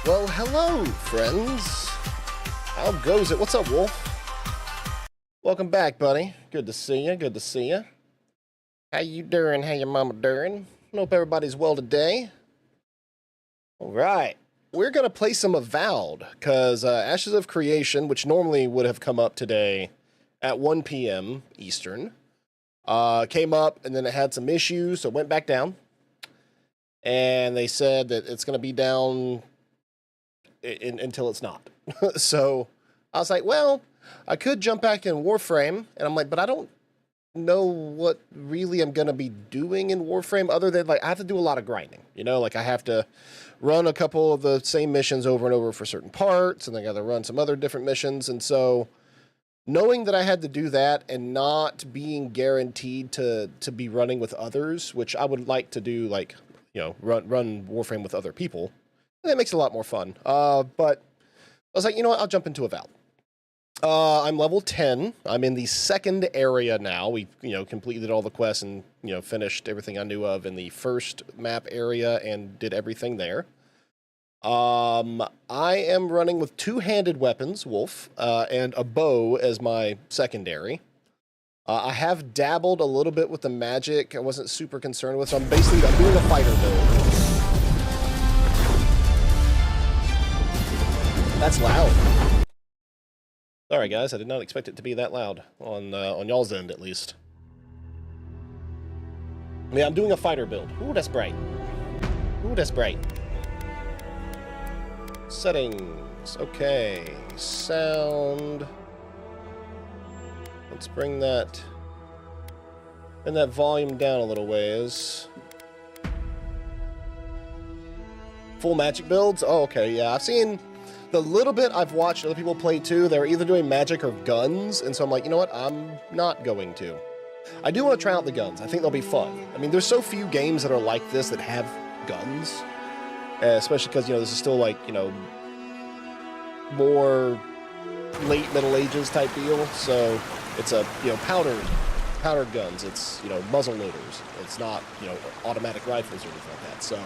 Well, hello, friends. How goes it? What's up, Wolf? Welcome back, buddy. Good to see you. Good to see you. How you doing? How your mama doing? Hope everybody's well today. All right. We're going to play some Avowed, because Ashes of Creation, which normally would have come up today at 1 p.m. Eastern, came up, and then it had some issues, so it went back down. And they said that it's going to be down until it's not. So I was like, well, I could jump back in Warframe, and I'm like, but I don't know what really I'm going to be doing in Warframe other than, like, I have to do a lot of grinding, you know? Like, I have to run a couple of the same missions over and over for certain parts, and then I got to run some other different missions, and so knowing that I had to do that and not being guaranteed to be running with others, which I would like to do, like, you know, run Warframe with other people, that makes it a lot more fun. But I was like, you know what, I'll jump into Avowed. I'm level 10. I'm in the second area now. We, completed all the quests and, finished everything I knew of in the first map area and did everything there. I am running with two-handed weapons, Wolf, and a bow as my secondary. I have dabbled a little bit with the magic. I wasn't super concerned with, so I'm doing a fighter build. That's loud. Sorry, guys. I did not expect it to be that loud on y'all's end, at least. Yeah, I'm doing a fighter build. Ooh, that's bright. Ooh, that's bright. Settings. Okay. Sound. Let's bring that volume down a little ways. Full magic builds? Oh, okay. Yeah, I've seen the little bit I've watched other people play too. They're either doing magic or guns, and so I'm like, you know what? I'm not going to. I do want to try out the guns. I think they'll be fun. I mean, there's so few games that are like this that have guns, especially because, this is still like, more late Middle Ages type deal. So it's a, powder guns. It's, muzzle loaders. It's not, automatic rifles or anything like that. So,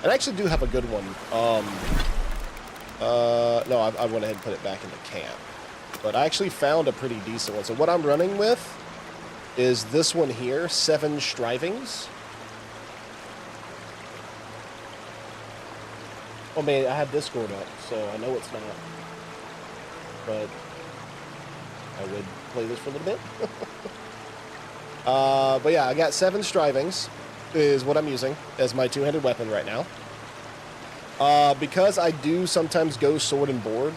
and I actually do have a good one. No, I went ahead and put it back into camp. But I actually found a pretty decent one. So what I'm running with is this one here, 7 Strivings. Oh man, I have Discord up, so I know it's not. But I would play this for a little bit. But yeah, I got 7 Strivings is what I'm using as my two-handed weapon right now. Because I do sometimes go sword and board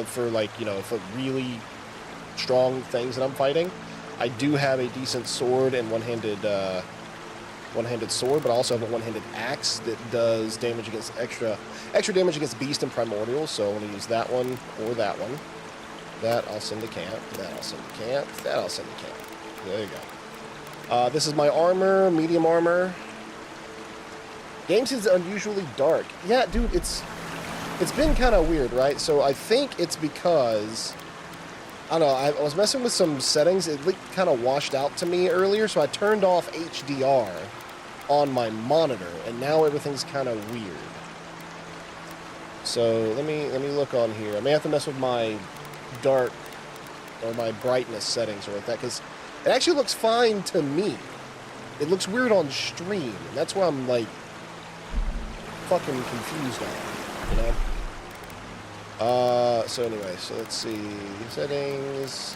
for, like, for really strong things that I'm fighting, I do have a decent sword and one-handed sword, but I also have a one-handed axe that does damage against extra damage against beast and primordial. So I'm going to use that one or that one. That I'll send to camp. That I'll send to camp. That I'll send to camp. There you go. This is my armor, medium armor. Game seems unusually dark. Yeah, dude, it's been kind of weird, right? So I think it's because, I don't know, I was messing with some settings. It kind of washed out to me earlier, so I turned off HDR on my monitor, and now everything's kind of weird. So let me look on here. I may have to mess with my dark or my brightness settings or like that, because it actually looks fine to me. It looks weird on stream, and that's why I'm like fucking confused on it, so anyway, so let's see, settings,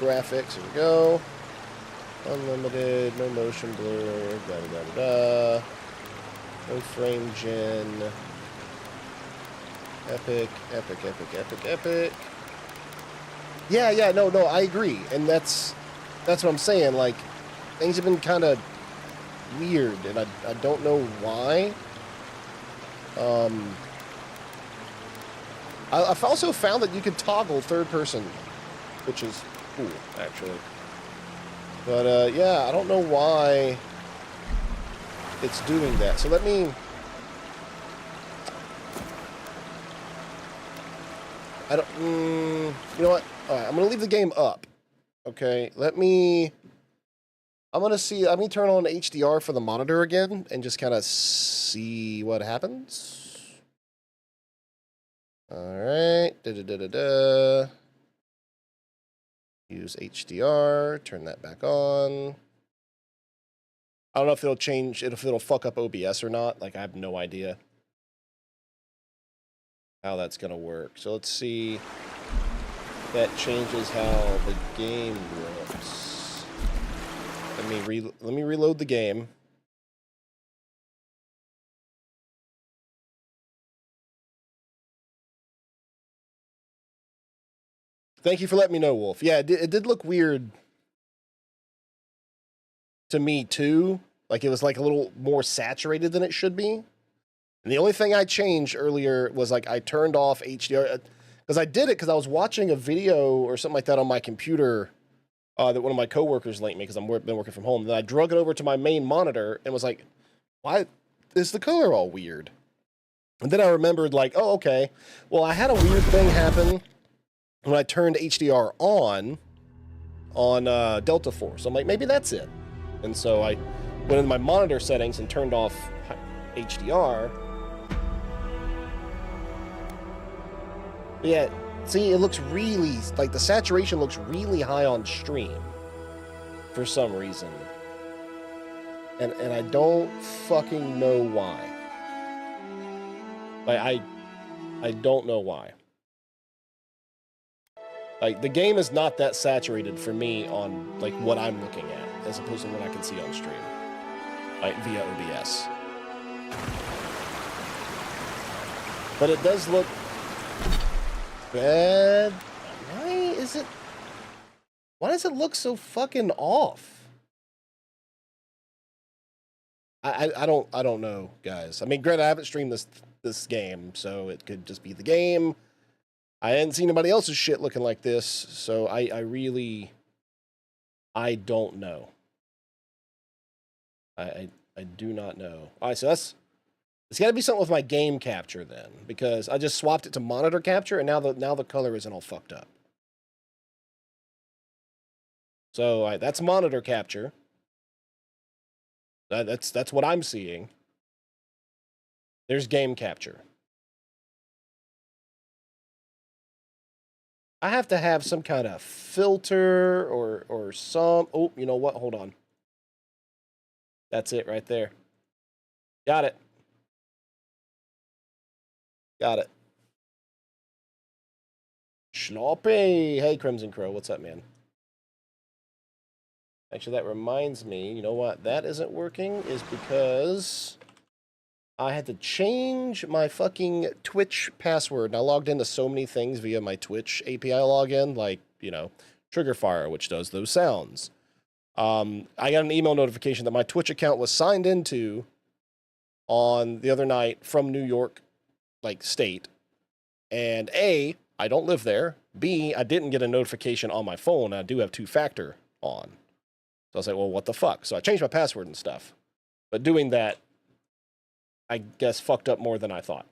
graphics, here we go, unlimited, no motion blur, no frame gen, epic, yeah, no, I agree, and that's what I'm saying, like, things have been kind of weird, and I don't know why. I've also found that you can toggle third person, which is cool, actually. But, yeah, I don't know why it's doing that. So let me... you know what? Alright, I'm going to leave the game up. Okay, let me turn on HDR for the monitor again and just kind of see what happens. Alright. Use HDR. Turn that back on. I don't know if it'll change, if it'll fuck up OBS or not. Like, I have no idea how that's going to work. So let's see if that changes how the game looks. Let me reload the game. Thank you for letting me know, Wolf. Yeah, it did look weird to me, too. Like, it was, like, a little more saturated than it should be. And the only thing I changed earlier was, like, I turned off HDR. Because I did it because I was watching a video or something like that on my computer that one of my coworkers linked me because I've been working from home. Then I drug it over to my main monitor and was like, why is the color all weird? And then I remembered, like, oh, okay. Well, I had a weird thing happen when I turned HDR on Delta Force. I'm like, maybe that's it. And so I went into my monitor settings and turned off HDR. But yeah, see, it looks really, like, the saturation looks really high on stream for some reason. And I don't fucking know why. Like, I don't know why. Like, the game is not that saturated for me on, like, what I'm looking at, as opposed to what I can see on stream, like, via OBS. But it does look bad. Why does it look so fucking off? I don't know, guys. I mean, granted, I haven't streamed this game, so it could just be the game. I hadn't seen anybody else's shit looking like this, so I don't know. I do not know. All right, so it's got to be something with my game capture then, because I just swapped it to monitor capture, and now the color isn't all fucked up. So that's monitor capture. That's what I'm seeing. There's game capture. I have to have some kind of filter or some... Oh, you know what? Hold on. That's it right there. Got it. Got it. Schloppy. Hey, Crimson Crow. What's up, man? Actually, that reminds me. You know what? That isn't working is because I had to change my fucking Twitch password. And I logged into so many things via my Twitch API login, like, you know, Triggerfire, which does those sounds. I got an email notification that my Twitch account was signed into on the other night from New York, like, state. And A, I don't live there. B, I didn't get a notification on my phone. I do have two-factor on. So I was like, well, what the fuck? So I changed my password and stuff. But doing that, I guess, fucked up more than I thought.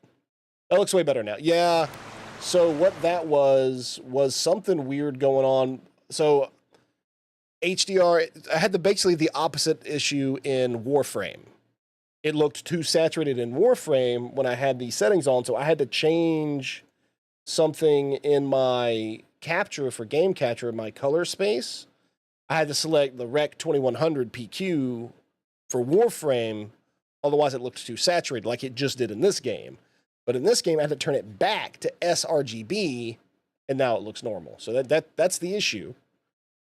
That looks way better now. Yeah. So what that was something weird going on. So HDR, I had basically the opposite issue in Warframe. It looked too saturated in Warframe when I had these settings on, so I had to change something in my capture for game capture, my color space. I had to select the Rec 2100 PQ for Warframe, otherwise it looked too saturated like it just did in this game. But in this game, I had to turn it back to sRGB, and now it looks normal. So that's the issue.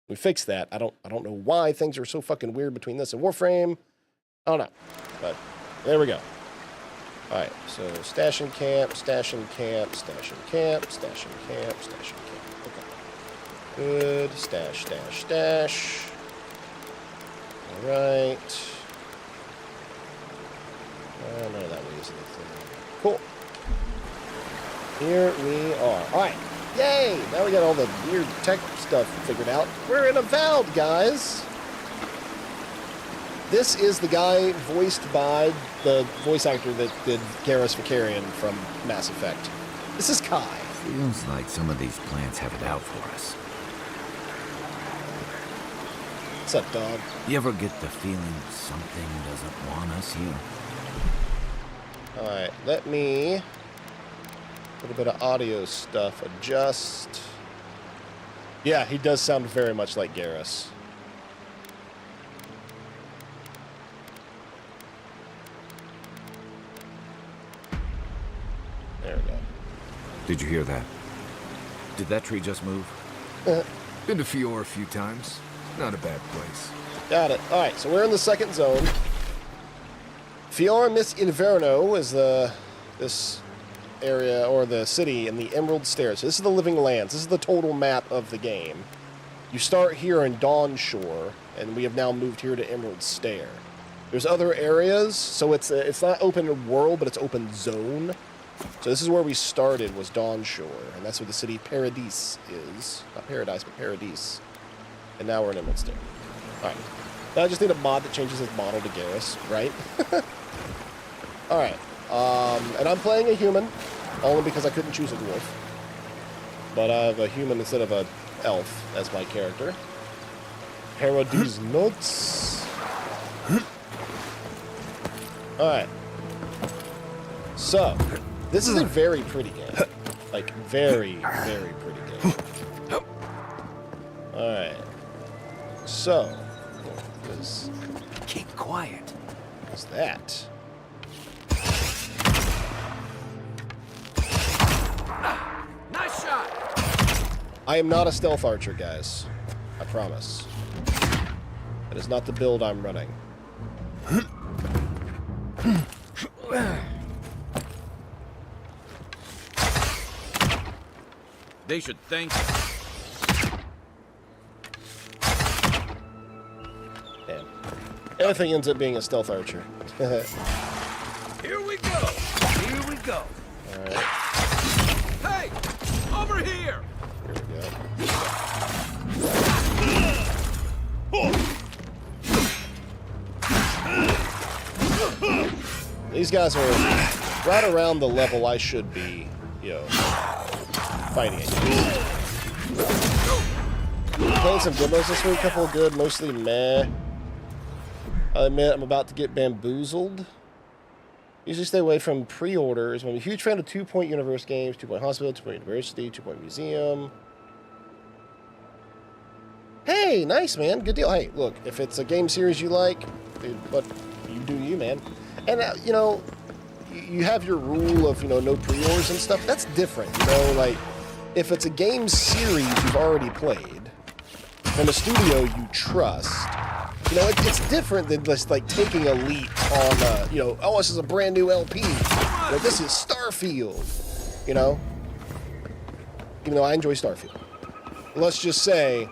We fixed that. I don't know why things are so fucking weird between this and Warframe. I don't know. But there we go. All right, so stash and camp, stash and camp, stash and camp, stash and camp, stash and camp. Okay. Good. Stash, stash, stash. All right. No, that way isn't the thing. Cool. Here we are. All right. Yay! Now we got all the weird tech stuff figured out. We're in Avowed, guys. This is the guy voiced by the voice actor that did Garrus Vakarian from Mass Effect. This is Kai. Feels like some of these plants have it out for us. What's up, dog? You ever get the feeling something doesn't want us here? Alright, let me A little bit of audio stuff. Adjust. Yeah, he does sound very much like Garrus. There we go. Did you hear that? Did that tree just move? Been to Fior a few times. Not a bad place. Got it. All right, so we're in the second zone. Fior Miss Inverno is this area, or the city in the Emerald Stairs. So this is the Living Lands. This is the total map of the game. You start here in Dawn Shore, and we have now moved here to Emerald Stair. There's other areas, so it's not open world, but it's open zone. So this is where we started, was Dawn Shore, and that's where the city Paradise is. Not Paradise, but Paradise. And now we're in Emerald Stair. Alright. Now I just need a mod that changes his model to Garrus, right? Alright. And I'm playing a human, only because I couldn't choose a dwarf. But I have a human instead of a elf as my character. Paradise nuts. Alright. So, this is a very pretty game. Like, very, very pretty game. Alright. So, Keep quiet. what's that? Nice shot! I am not a stealth archer, guys. I promise. That is not the build I'm running. They should thank you. Damn. Everything ends up being a stealth archer. Here we go! Here we go! Alright, Hey! Over here! here we go. These guys are right around the level I should be, you know, fighting against. Playing some demos this week, couple of good, mostly meh. I admit I'm about to get bamboozled. Usually stay away from pre-orders. I'm a huge fan of 2 Point Universe games, 2 Point Hospital, 2 Point University, 2 Point Museum. Hey, nice, man. Good deal. Hey, look, if it's a game series you like, dude, but you do you, man. And, you know, you have your rule of, you know, no pre-orders and stuff. That's different, you know, like, if it's a game series you've already played from a studio you trust, you know, it's different than just, like, taking a leap on, you know, oh, this is a brand new LP. You know, this is Starfield, you know? Even though I enjoy Starfield. Let's just say,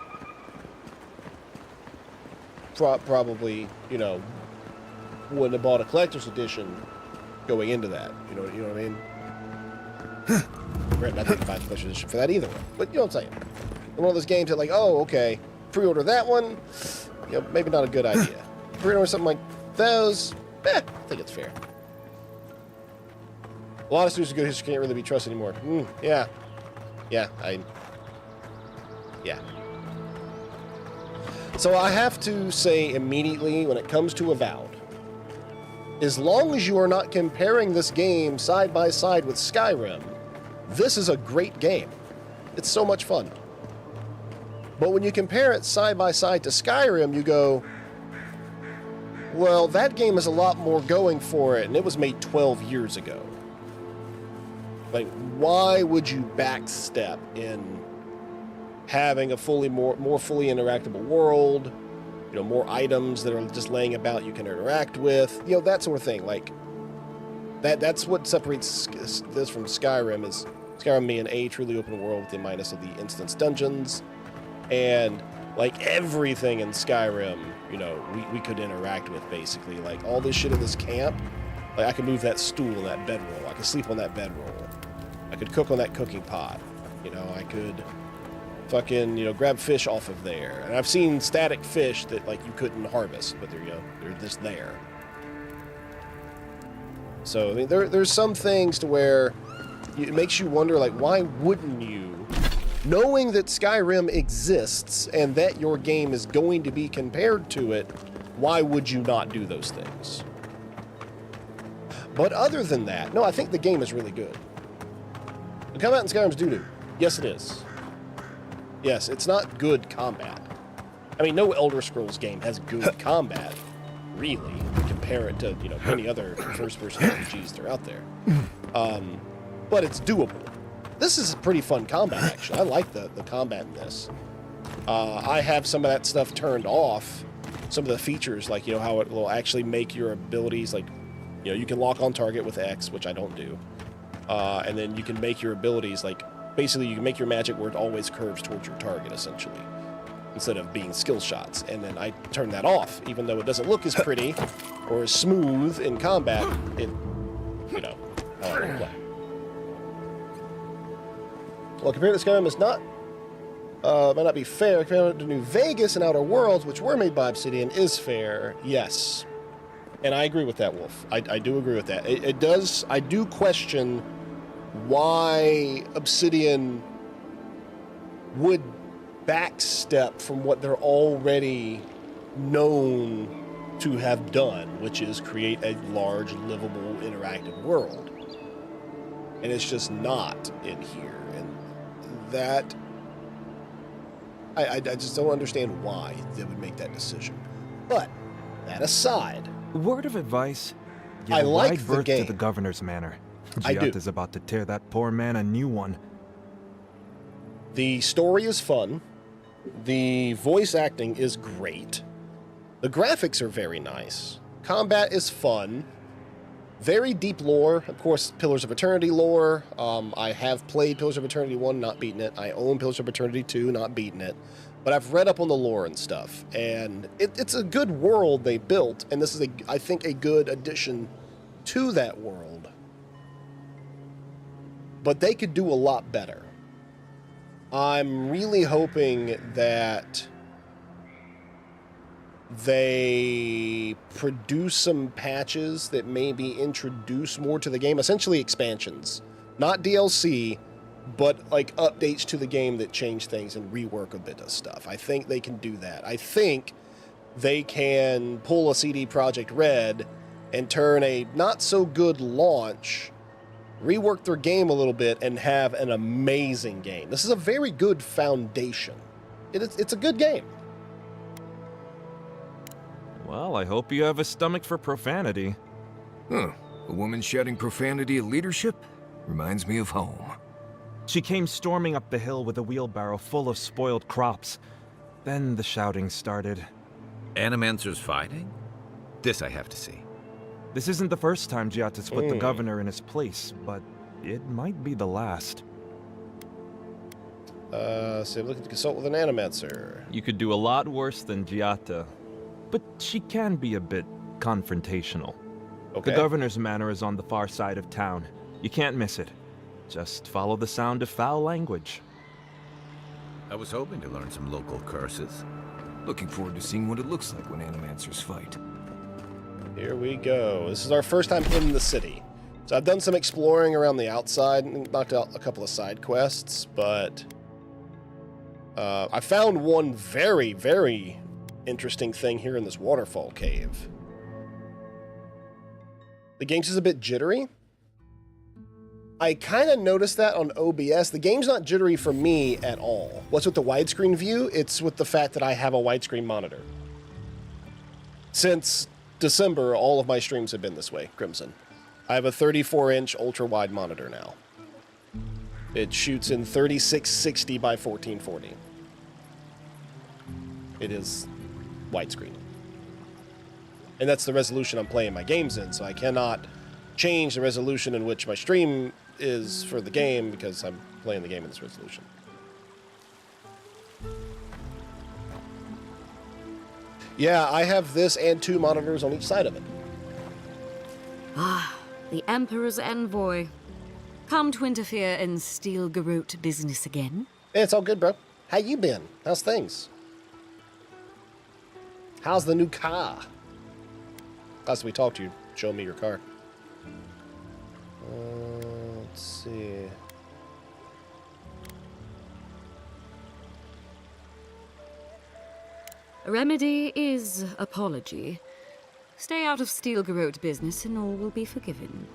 probably, you know, wouldn't have bought a collector's edition going into that. You know what I mean? Granted, I didn't buy the collector's edition for that either. But you know what I'm saying? One of those games that, like, oh, okay, pre-order that one, you know, maybe not a good idea. Pre-order something like those, I think it's fair. A lot of studios with good history can't really be trusted anymore. Yeah. Yeah. So I have to say immediately, when it comes to Avowed, as long as you are not comparing this game side by side with Skyrim, this is a great game. It's so much fun. But when you compare it side by side to Skyrim, you go, well, that game has a lot more going for it, and it was made 12 years ago. Like, why would you backstep in having a more fully interactable world, you know, more items that are just laying about you can interact with, you know, that sort of thing. Like, that's what separates this from Skyrim, is Skyrim being a truly open world with the minus of the instance dungeons, and like everything in Skyrim, you know, we could interact with, basically. Like, all this shit in this camp, like, I could move that stool and that bedroll, I could sleep on that bedroll, I could cook on that cooking pot, you know, I could fucking, you know, grab fish off of there. And I've seen static fish that, like, you couldn't harvest, but they're, you know, they're just there. So, I mean, there's some things to where it makes you wonder, like, why wouldn't you, knowing that Skyrim exists and that your game is going to be compared to it, why would you not do those things? But other than that, no, I think the game is really good. The combat in Skyrim's doo-doo. Yes, it is. Yes, it's not good combat. I mean, no Elder Scrolls game has good combat, really. Compare it to, you know, many other first-person RPGs that are out there. But it's doable. This is a pretty fun combat, actually. I like the combat in this. I have some of that stuff turned off. Some of the features, like, you know, how it will actually make your abilities, like, you know, you can lock on target with X, which I don't do. And then you can make your abilities, like, basically you can make your magic where it always curves towards your target, essentially, instead of being skill shots. And then I turn that off, even though it doesn't look as pretty or as smooth in combat. It, you know, how I play. Well, compared to Skyrim, it's not, might not be fair. Compared to New Vegas and Outer Worlds, which were made by Obsidian, is fair, yes. And I agree with that, Wolf. I do agree with that. It does, I do question why Obsidian would backstep from what they're already known to have done, which is create a large, livable, interactive world. And it's just not in here. And that, I just don't understand why they would make that decision. But, that aside... Word of advice, give I a like wide the berth game. to the governor's manor. I do. Giata's about to tear that poor man a new one. The story is fun. The voice acting is great. The graphics are very nice. Combat is fun. Very deep lore. Of course, Pillars of Eternity lore. I have played Pillars of Eternity 1, not beaten it. I own Pillars of Eternity 2, not beaten it. But I've read up on the lore and stuff. And it's a good world they built. And this is, I think, a good addition to that world. But they could do a lot better. I'm really hoping that they produce some patches that maybe introduce more to the game. Essentially expansions. Not DLC, but like updates to the game that change things and rework a bit of stuff. I think they can do that. I think they can pull a CD Projekt Red and turn a not-so-good launch, rework their game a little bit, and have an amazing game. This is a very good foundation. It's a good game. Well, I hope you have a stomach for profanity. Huh. A woman shouting profanity at leadership? Reminds me of home. She came storming up the hill with a wheelbarrow full of spoiled crops. Then the shouting started. Animancers fighting? This I have to see. This isn't the first time Giata's put the governor in his place, but it might be the last. So looking to consult with an animancer. You could do a lot worse than Giata, but she can be a bit confrontational. Okay. The governor's manor is on the far side of town. You can't miss it. Just follow the sound of foul language. I was hoping to learn some local curses. Looking forward to seeing what it looks like when animancers fight. Here we go. This is our first time in the city. So I've done some exploring around the outside and knocked out a couple of side quests, but I found one very, very interesting thing here in this waterfall cave. The game's just a bit jittery. I kind of noticed that on OBS. The game's not jittery for me at all. What's with the widescreen view? It's with the fact that I have a widescreen monitor. Since December, all of my streams have been this way, Crimson. I have a 34-inch ultra-wide monitor now. It shoots in 3660 by 1440. It is widescreen. And that's the resolution I'm playing my games in, so I cannot change the resolution in which my stream is for the game because I'm playing the game in this resolution. Yeah, I have this and 2 monitors on each side of it. Ah, the Emperor's envoy. Come to interfere in Steel Garrote business again? Hey, it's all good, bro. How you been? How's things? How's the new car? Last we talked to you, show me your car. Let's see. Remedy is apology. Stay out of Steel Garrote business and all will be forgiven.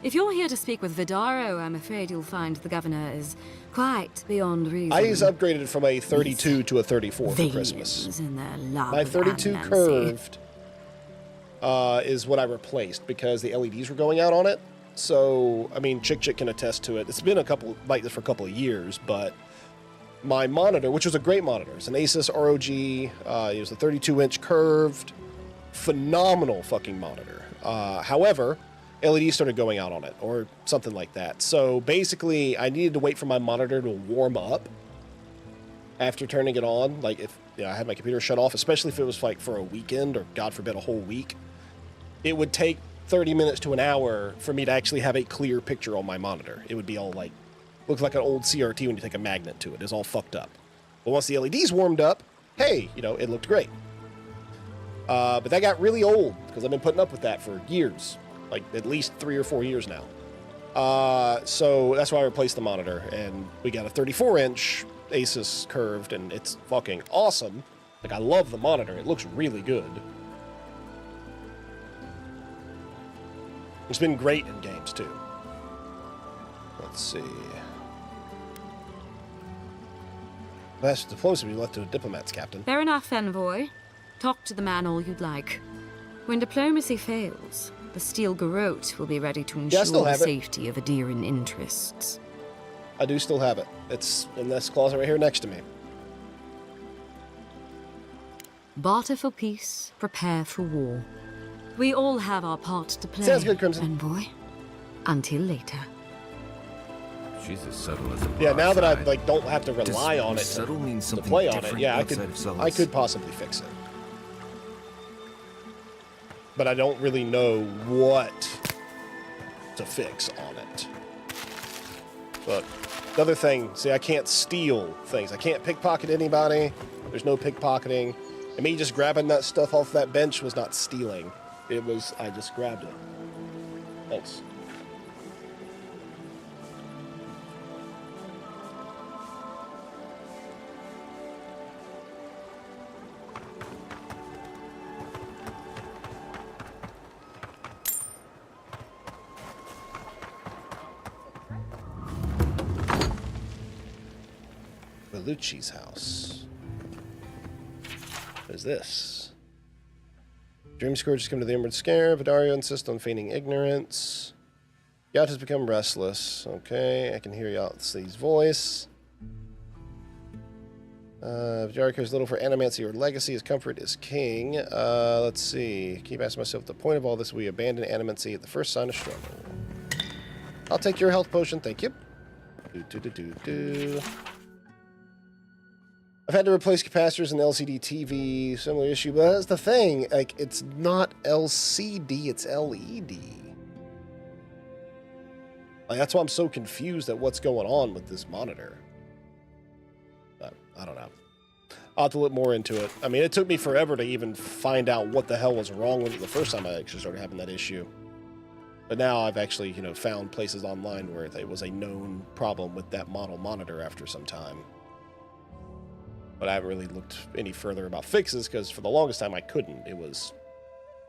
If you're here to speak with Vidaro, I'm afraid you'll find the governor is quite beyond reason. I just upgraded from a 32 to a 34 for Christmas. In their love My of 32 animancy. curved is what I replaced because the LEDs were going out on it. So, I mean, Chick can attest to it. It's been a couple like this for a couple of years, but my monitor, which was a great monitor, it's an Asus ROG. It was a 32-inch curved, phenomenal fucking monitor. However, LEDs started going out on it, or something like that. So basically, I needed to wait for my monitor to warm up after turning it on. Like if I had my computer shut off, especially if it was like for a weekend or God forbid a whole week, it would take 30 minutes to an hour for me to actually have a clear picture on my monitor. It would be all like, looks like an old CRT when you take a magnet to it. It's all fucked up. But once the LEDs warmed up, hey, it looked great. But that got really old because I've been putting up with that for years, like at least 3 or 4 years now. So that's why I replaced the monitor, and we got a 34-inch Asus curved, and it's fucking awesome. Like, I love the monitor. It looks really good. It's been great in games, too. Let's see. Best diplomacy be left to the diplomats, Captain. Fair enough, Envoy. Talk to the man all you'd like. When diplomacy fails, the Steel Garrote will be ready to ensure the safety of Adirian interests. I do still have it. It's in this closet right here next to me. Barter for peace, prepare for war. We all have our part to play. Sounds good, Crimson. Envoy. Until later. She's as subtle as a Yeah, now that I broadside. don't have to rely on it subtle means to something play on it, different yeah, outside of Sullus. I could possibly fix it. But I don't really know what to fix on it. But the other thing, see, I can't steal things. I can't pickpocket anybody. There's no pickpocketing. And me just grabbing that stuff off that bench was not stealing. It was, I just grabbed it. Thanks. Bellucci's house. What is this? Dream Scourge has come to the Emerald Scare. Vidario insists on feigning ignorance. Yacht has become restless. Okay, I can hear Yacht's voice. Vidario cares little for animancy or legacy. His comfort is king. Let's see. Keep asking myself the point of all this. We abandon animancy at the first sign of struggle. I'll take your health potion, thank you. I've had to replace capacitors in LCD TV, similar issue, but that's the thing, like, it's not LCD, it's LED. Like, that's why I'm so confused at what's going on with this monitor. But, I don't know. I'll have to look more into it. I mean, it took me forever to even find out what the hell was wrong with it the first time I actually started having that issue. But now I've actually, found places online where there was a known problem with that model monitor after some time. But I haven't really looked any further about fixes because for the longest time I couldn't.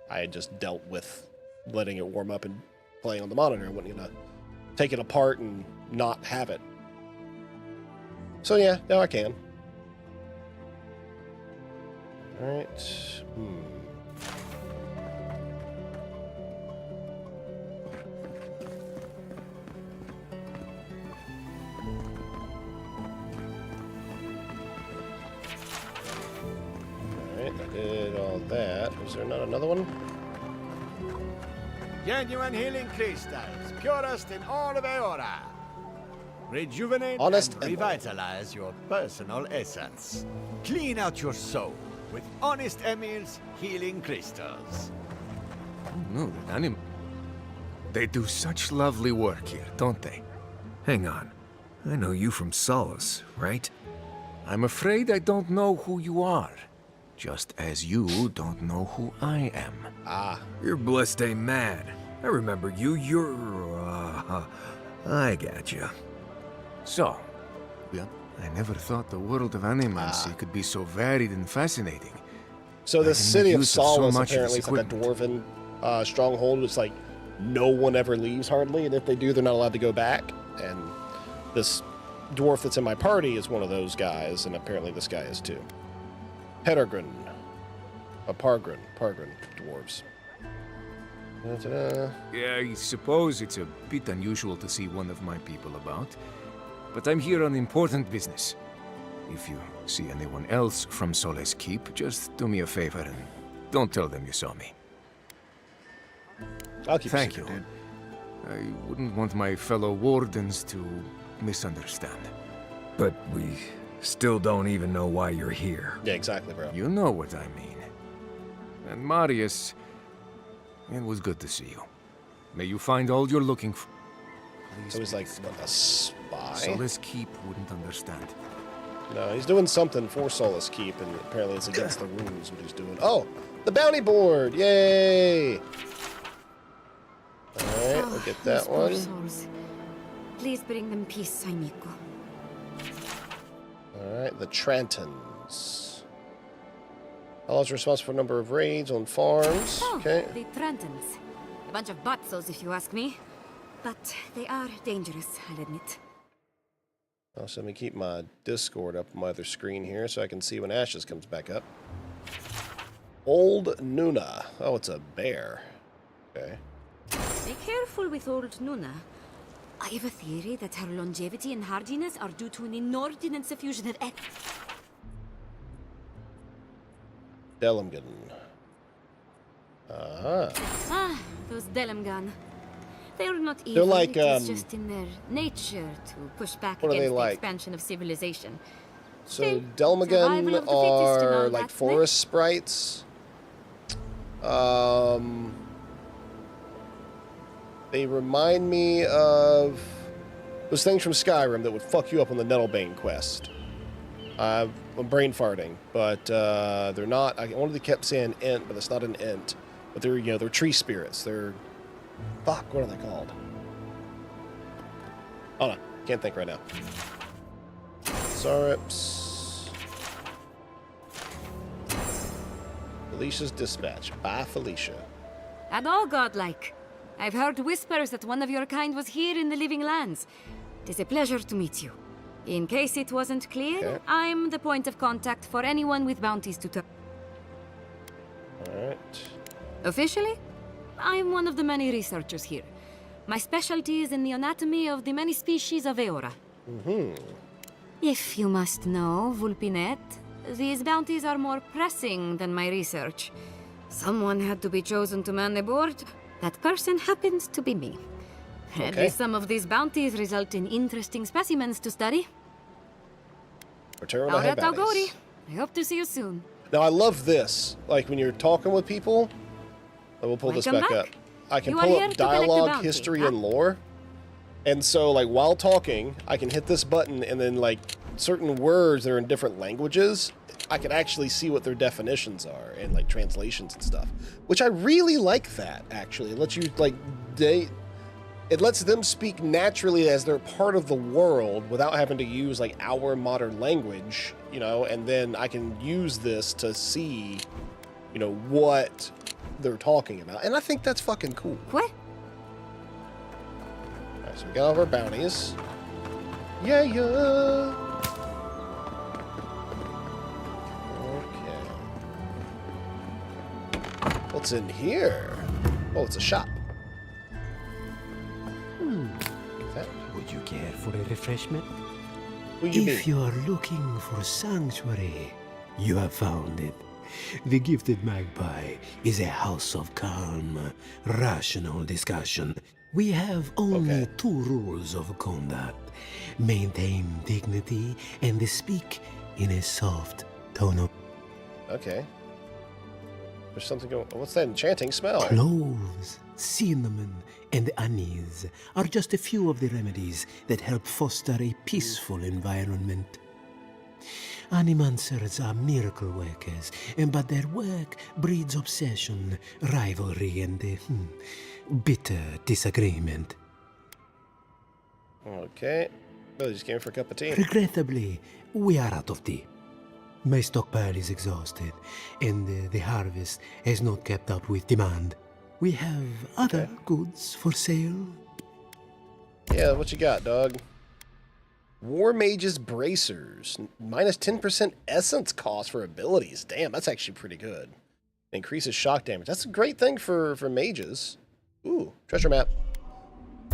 I had just dealt with letting it warm up and playing on the monitor. I wasn't going to take it apart and not have it. So yeah, now I can. Alright. I did all that. Was there not another one? Genuine healing crystals, purest in all of Eora. Rejuvenate Honest and and revitalize your personal essence. Clean out your soul with Honest Emil's healing crystals. No, they do such lovely work here, don't they? Hang on. I know you from Solace, right? I'm afraid I don't know who you are. Just as you don't know who I am. Ah. You're blessed a man. I remember you. I got you. So, I never thought the world of animancy could be so varied and fascinating. So the city of use of so Solace much of apparently this is like a dwarven stronghold. It's like no one ever leaves hardly, and if they do, they're not allowed to go back. And this dwarf that's in my party is one of those guys, and apparently this guy is too. Peregrine. Pargrin dwarves. Da-da-da. Yeah, I suppose it's a bit unusual to see one of my people about, but I'm here on important business. If you see anyone else from Sole's Keep, just do me a favor and don't tell them you saw me. I'll keep Thank it you. secret, dude. I wouldn't want my fellow wardens to misunderstand. But we still don't even know why you're here. Yeah, exactly, bro. You know what I mean. And Marius, it was good to see you. May you find all you're looking for. Please, So he's like, what, a spy? Sole's Keep wouldn't understand. No, he's doing something for Solace Keep, and apparently it's against the rules what he's doing. Oh, the bounty board! Yay! Alright, we'll get that these poor one. souls. Please bring them peace, amigo. Alright, the Trantons. Allah's responsible for a number of raids on farms. Oh, Okay. the Trentons. A bunch of butzos, if you ask me. But they are dangerous, I'll admit. Also, let me keep my Discord up on my other screen here so I can see when Ashes comes back up. Old Nuna. Oh, it's a bear. Okay. Be careful with old Nuna. I have a theory that her longevity and hardiness are due to an inordinate suffusion of Delimgan. Uh-huh. Ah, those Delimgan. They're not evil, They're like, it is just in their nature to push back what are against they the like? expansion of civilization. So Still, survival of Delmagun the fittest and all are that, like mate. forest sprites. They remind me of those things from Skyrim that would fuck you up on the Nettlebane quest. I'm brain farting, but they're not. I wanted to keep saying int, but it's not an int. But they're they're tree spirits. They're fuck. What are they called? Oh no, can't think right now. Sarips. Felicia's dispatch. Bye, Felicia. And all godlike. I've heard whispers that one of your kind was here in the Living Lands. It is a pleasure to meet you. In case it wasn't clear, Okay. I'm the point of contact for anyone with bounties to Alright. Officially, I'm one of the many researchers here. My specialty is in the anatomy of the many species of Eora. If you must know, Vulpinet, these bounties are more pressing than my research. Someone had to be chosen to man the board. That person happens to be me. At Okay. least some of these bounties result in interesting specimens to study. Return All to right, Head Algori. I hope to see you soon. Now I love this. Like when you're talking with people, and we'll pull this Welcome back back. up. I can You are pull here up to collect the dialogue, bounty, history, huh? and lore. And so like while talking, I can hit this button and then like certain words that are in different languages, I can actually see what their definitions are and like translations and stuff. Which I really like that actually. It lets you like it lets them speak naturally as they're part of the world without having to use like our modern language, and then I can use this to see, what they're talking about. And I think that's fucking cool. What? Alright, so we got all of our bounties. Yeah. Okay. What's in here? Oh, it's a shop. That, Would you care for a refreshment? who you If be? you are looking for sanctuary, you have found it. The Gifted Magpie is a house of calm, rational discussion. We have only Okay. 2 rules of conduct. Maintain dignity and speak in a soft tone of Okay. There's something going. What's that enchanting smell? cloves, cinnamon, and anise are just a few of the remedies that help foster a peaceful environment. Animancers are miracle workers, but their work breeds obsession, rivalry, and bitter disagreement. Okay. Oh, they just came for a cup of tea. Regrettably, we are out of tea. My stockpile is exhausted, and the harvest has not kept up with demand. We have other goods for sale. Yeah, what you got, dog? War Mage's Bracers. Minus 10% essence cost for abilities. Damn, that's actually pretty good. Increases shock damage. That's a great thing for mages. Ooh, treasure map.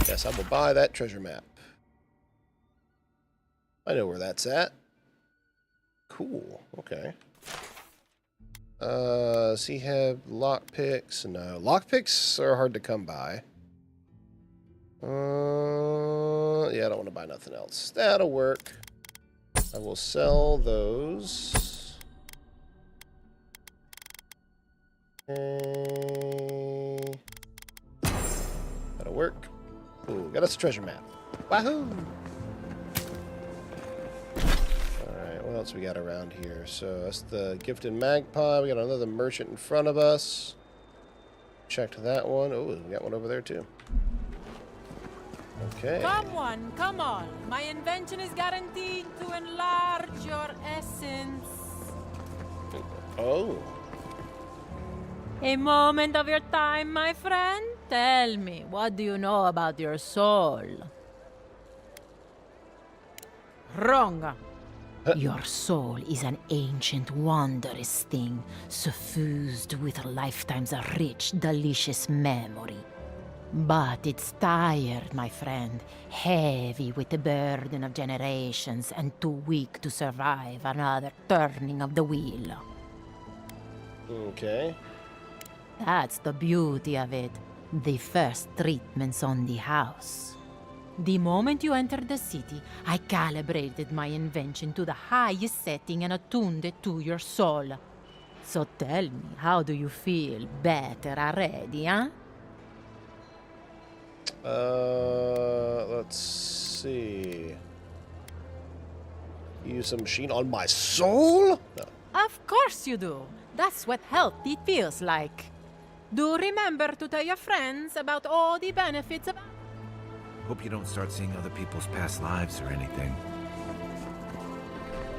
Yes, I will buy that treasure map. I know where that's at. Cool. Okay. Does he have lockpicks? No. Lockpicks are hard to come by. Yeah, I don't want to buy nothing else. That'll work. I will sell those. Okay. That'll work. Ooh, got us a treasure map. Wahoo! Alright, what else we got around here? So that's the Gifted Magpie. We got another merchant in front of us. Checked that one. Oh, we got one over there too. Okay. Come on. My invention is guaranteed to enlarge your essence. Oh. A moment of your time, my friend. Tell me, what do you know about your soul? Wrong. Your soul is an ancient, wondrous thing, suffused with lifetimes of rich, delicious memory. But it's tired, my friend, heavy with the burden of generations and too weak to survive another turning of the wheel. Okay. That's the beauty of it. The first treatments on the house. The moment you entered the city, I calibrated my invention to the highest setting and attuned it to your soul. So tell me, how do you feel? Better already, huh? Let's see. Use a machine on my soul? No. Of course you do. That's what healthy feels like. Do remember to tell your friends about all the benefits of... Hope you don't start seeing other people's past lives or anything.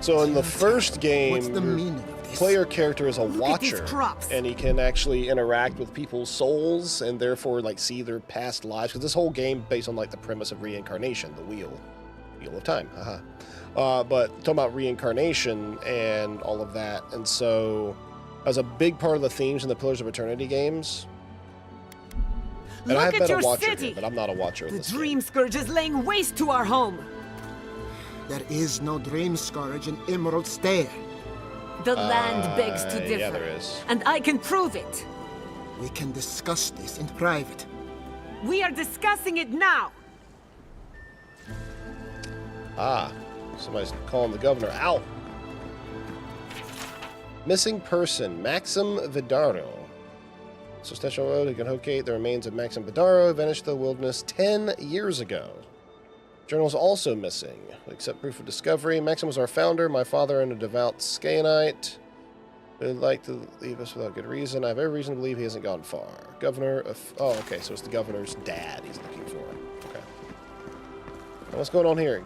So in the first game, What's the your meaning of this? player character is a Look at these watcher, crops. and he can actually interact with people's souls and therefore like see their past lives. Because this whole game based on like the premise of reincarnation, the wheel of time. Haha. But talking about reincarnation and all of that, and so as a big part of the themes in the Pillars of Eternity games. And I have Look at been a your watcher city. here, but I'm not a watcher of The this Dream game. Scourge is laying waste to our home. There is no Dream Scourge in Emerald Stair. The land begs to differ. Yeah, there is. And I can prove it. We can discuss this in private. We are discussing it now. Ah, somebody's calling the governor out. Missing person, Maxim Vidaro. So Station Road, who can locate the remains of Maxim Vidaro, vanished the wilderness 10 years ago. Journal is also missing, except proof of discovery. Maxim was our founder, my father, and a devout Skayanite. Would like to leave us without good reason. I have every reason to believe he hasn't gone far. Governor of... Oh, okay, so it's the governor's dad he's looking for. Okay. Now what's going on here?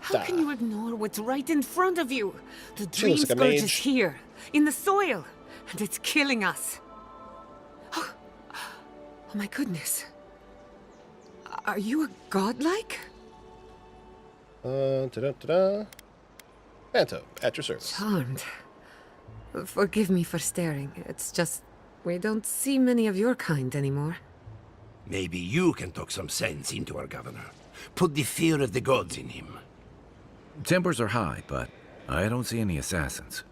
How can you ignore what's right in front of you? The She Dream looks like a Scourge is mage. here, in the soil, and it's killing us. Oh my goodness. Are you a godlike? Ta-da-ta-da. Panto, at your service. Charmed. Forgive me for staring. It's just, we don't see many of your kind anymore. Maybe you can talk some sense into our governor. Put the fear of the gods in him. Tempers are high, but I don't see any assassins.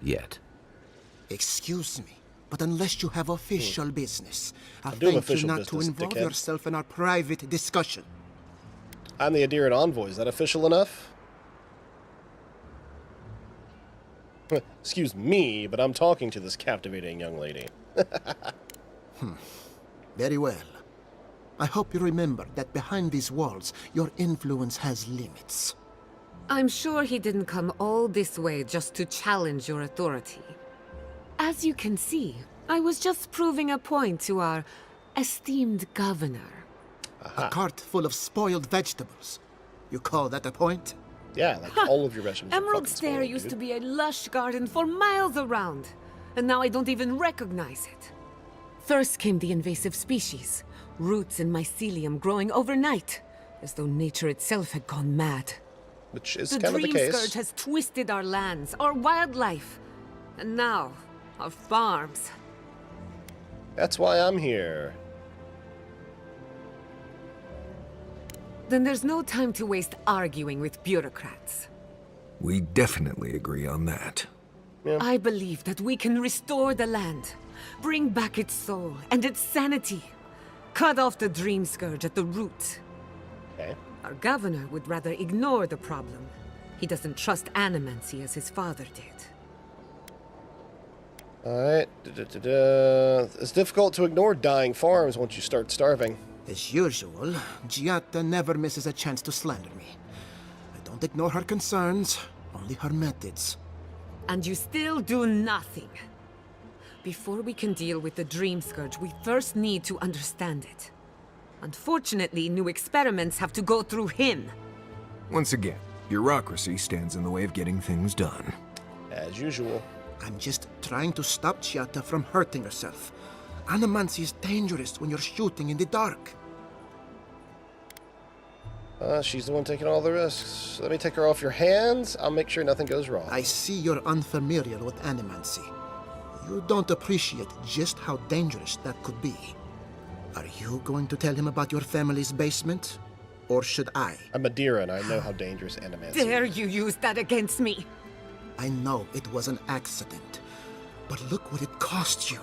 Yet. Excuse me, but unless you have official business, I do have thank you official not to business, involve dickhead. yourself in our private discussion. I'm the Adherent Envoy. Is that official enough? Excuse me, but I'm talking to this captivating young lady. Very well. I hope you remember that behind these walls, your influence has limits. I'm sure he didn't come all this way just to challenge your authority. As you can see, I was just proving a point to our esteemed governor. A cart full of spoiled vegetables. You call that a point? Yeah, like all of your vegetables. are Emerald fucking Stair spoiled, used dude. to be a lush garden for miles around, and now I don't even recognize it. First came the invasive species, roots and mycelium growing overnight, as though nature itself had gone mad. Which is The kind of the dream case. scourge has twisted our lands, our wildlife, and now our farms. That's why I'm here. Then there's no time to waste arguing with bureaucrats. We definitely agree on that. I believe that we can restore the land, bring back its soul and its sanity, cut off the dream scourge at the root. Okay. Our governor would rather ignore the problem. He doesn't trust animancy as his father did. Alright. It's difficult to ignore dying farms once you start starving. As usual, Giatta never misses a chance to slander me. I don't ignore her concerns, only her methods. And you still do nothing. Before we can deal with the dream scourge, we first need to understand it. Unfortunately, new experiments have to go through him. Once again, bureaucracy stands in the way of getting things done. As usual. I'm just trying to stop Giatta from hurting herself. Animancy is dangerous when you're shooting in the dark. She's the one taking all the risks. Let me take her off your hands. I'll make sure nothing goes wrong. I see you're unfamiliar with animancy. You don't appreciate just how dangerous that could be. Are you going to tell him about your family's basement? Or should I? I'm Madeira, and I know how dangerous animancy is. Dare you use that against me? I know it was an accident. But look what it cost you.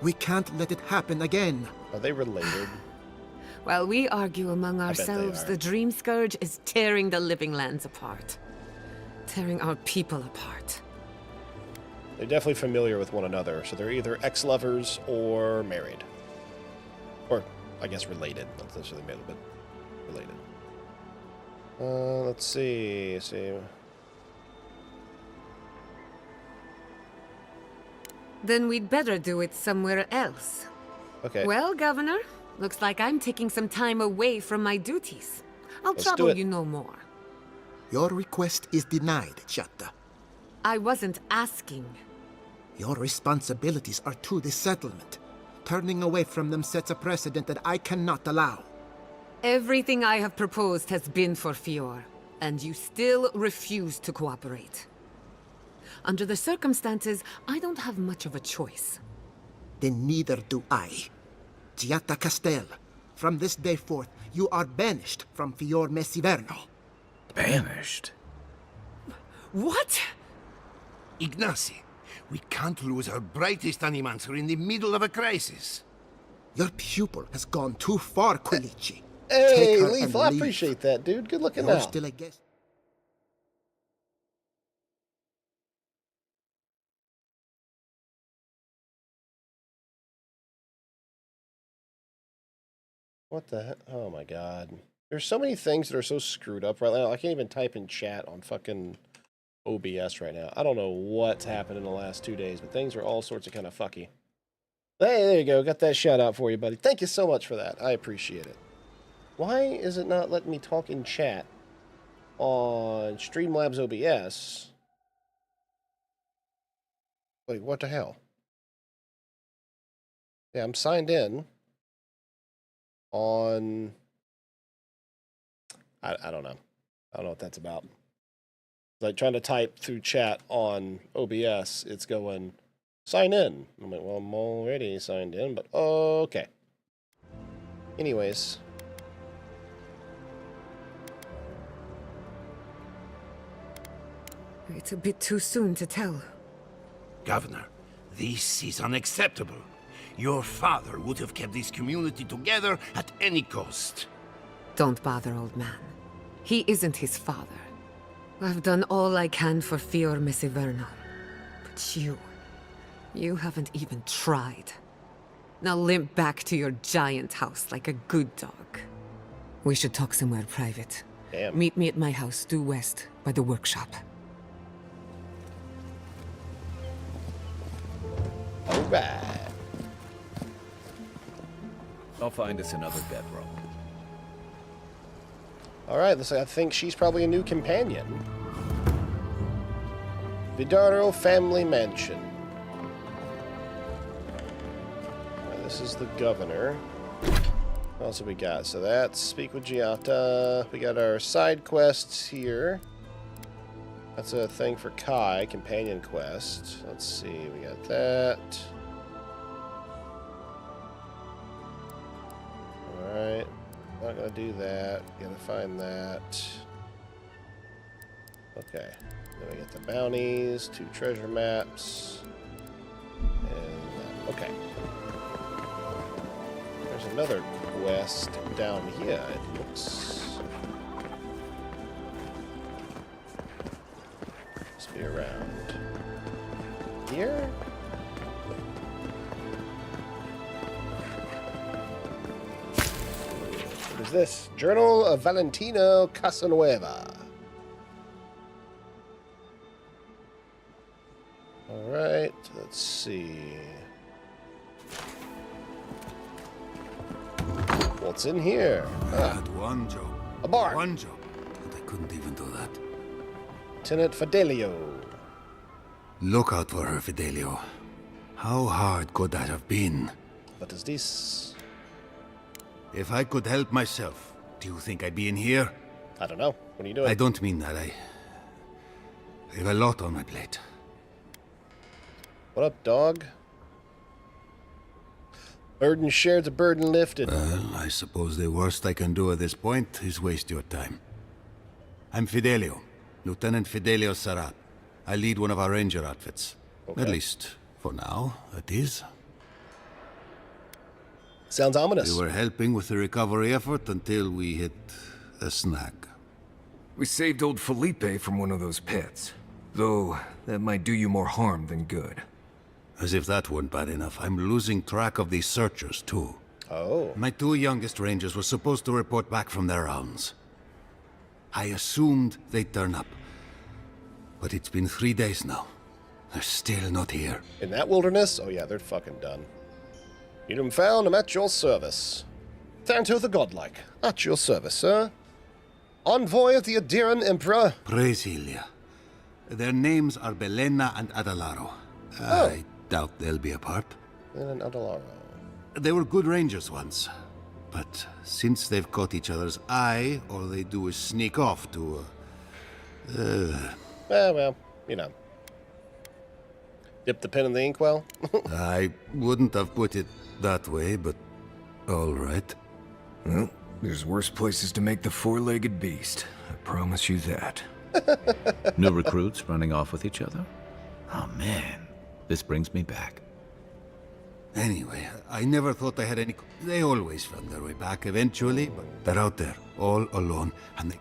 We can't let it happen again. Are they related? While we argue among bet they ourselves, are. the dream scourge is tearing the living lands apart. Tearing our people apart. They're definitely familiar with one another, so they're either ex-lovers or married. Or, I guess, related. Not necessarily married, but related. Let's see. Then we'd better do it somewhere else. Okay. Well, Governor, looks like I'm taking some time away from my duties. I'll Let's do trouble it. you no more. Your request is denied, Giatta. I wasn't asking. Your responsibilities are to the settlement. Turning away from them sets a precedent that I cannot allow. Everything I have proposed has been for Fior, and you still refuse to cooperate. Under the circumstances, I don't have much of a choice. Then neither do I. Giatta Castel, from this day forth, you are banished from Fior Messiverno. Banished? What? Ignacy, we can't lose our brightest animancer in the middle of a crisis. Your pupil has gone too far, Quilici. Hey, Take her Lethal, and I leave. appreciate that, dude. Good looking You're out. still a guest. What the heck? Oh my god. There's so many things that are so screwed up right now. I can't even type in chat on fucking OBS right now. I don't know what's happened in the last 2 days, but things are all sorts of kind of fucky. Hey, there you go. Got that shout out for you, buddy. Thank you so much for that. I appreciate it. Why is it not letting me talk in chat on Streamlabs OBS? Wait, what the hell? Yeah, I'm signed in on... I don't know. I don't know what that's about. Like trying to type through chat on OBS, it's going, sign in. I'm like, well, I'm already signed in, but okay. Anyways. It's a bit too soon to tell. Governor, this is unacceptable. Your father would have kept this community together at any cost. Don't bother, old man. He isn't his father. I've done all I can for Fior Messiverno. But you haven't even tried. Now limp back to your giant house like a good dog. We should talk somewhere private. Damn. Meet me at my house due west by the workshop. Alright. I'll find us another bedroom. Alright, I think she's probably a new companion. Vidaro Family Mansion. This is the governor. What else have we got? So that's speak with Giata. We got our side quests here. That's a thing for Kai, companion quest. Let's see, we got that. Alright, not gonna do that. Gotta find that. Okay, then we get the bounties, 2 treasure maps, and okay. There's another quest down here, it looks. Must be around here? What is this? Journal of Valentino Casanueva. Alright, let's see. What's in here? I had one job. A bar. One job. But I couldn't even do that. Lieutenant Fidelio. Look out for her, Fidelio. How hard could that have been? What is this? If I could help myself, do you think I'd be in here? I don't know. What are you doing? I don't mean that. I have a lot on my plate. What up, dog? Burden shared's a burden lifted. Well, I suppose the worst I can do at this point is waste your time. I'm Fidelio, Lieutenant Fidelio Sarat. I lead one of our ranger outfits. Okay. At least, for now, it is. Sounds ominous. We were helping with the recovery effort until we hit a snag. We saved old Felipe from one of those pits. Though, that might do you more harm than good. As if that weren't bad enough, I'm losing track of these searchers, too. Oh. My 2 youngest rangers were supposed to report back from their rounds. I assumed they'd turn up. But it's been 3 days now. They're still not here. In that wilderness? Oh yeah, they're fucking done. Need them found, I'm at your service. Thanto the Godlike, at your service, sir. Envoy of the Adiran Emperor. Praise Ilia. Their names are Belena and Adalaro. Oh. I doubt they'll be apart. And Adalaro. They were good rangers once. But since they've caught each other's eye, all they do is sneak off to, Well, you know. Dip the pen in the inkwell? I wouldn't have put it that way, but all right. Well, there's worse places to make the 4-legged beast. I promise you that. New recruits running off with each other? Oh man, this brings me back. Anyway, I never thought I had any... They always found their way back eventually, but they're out there, all alone, and they...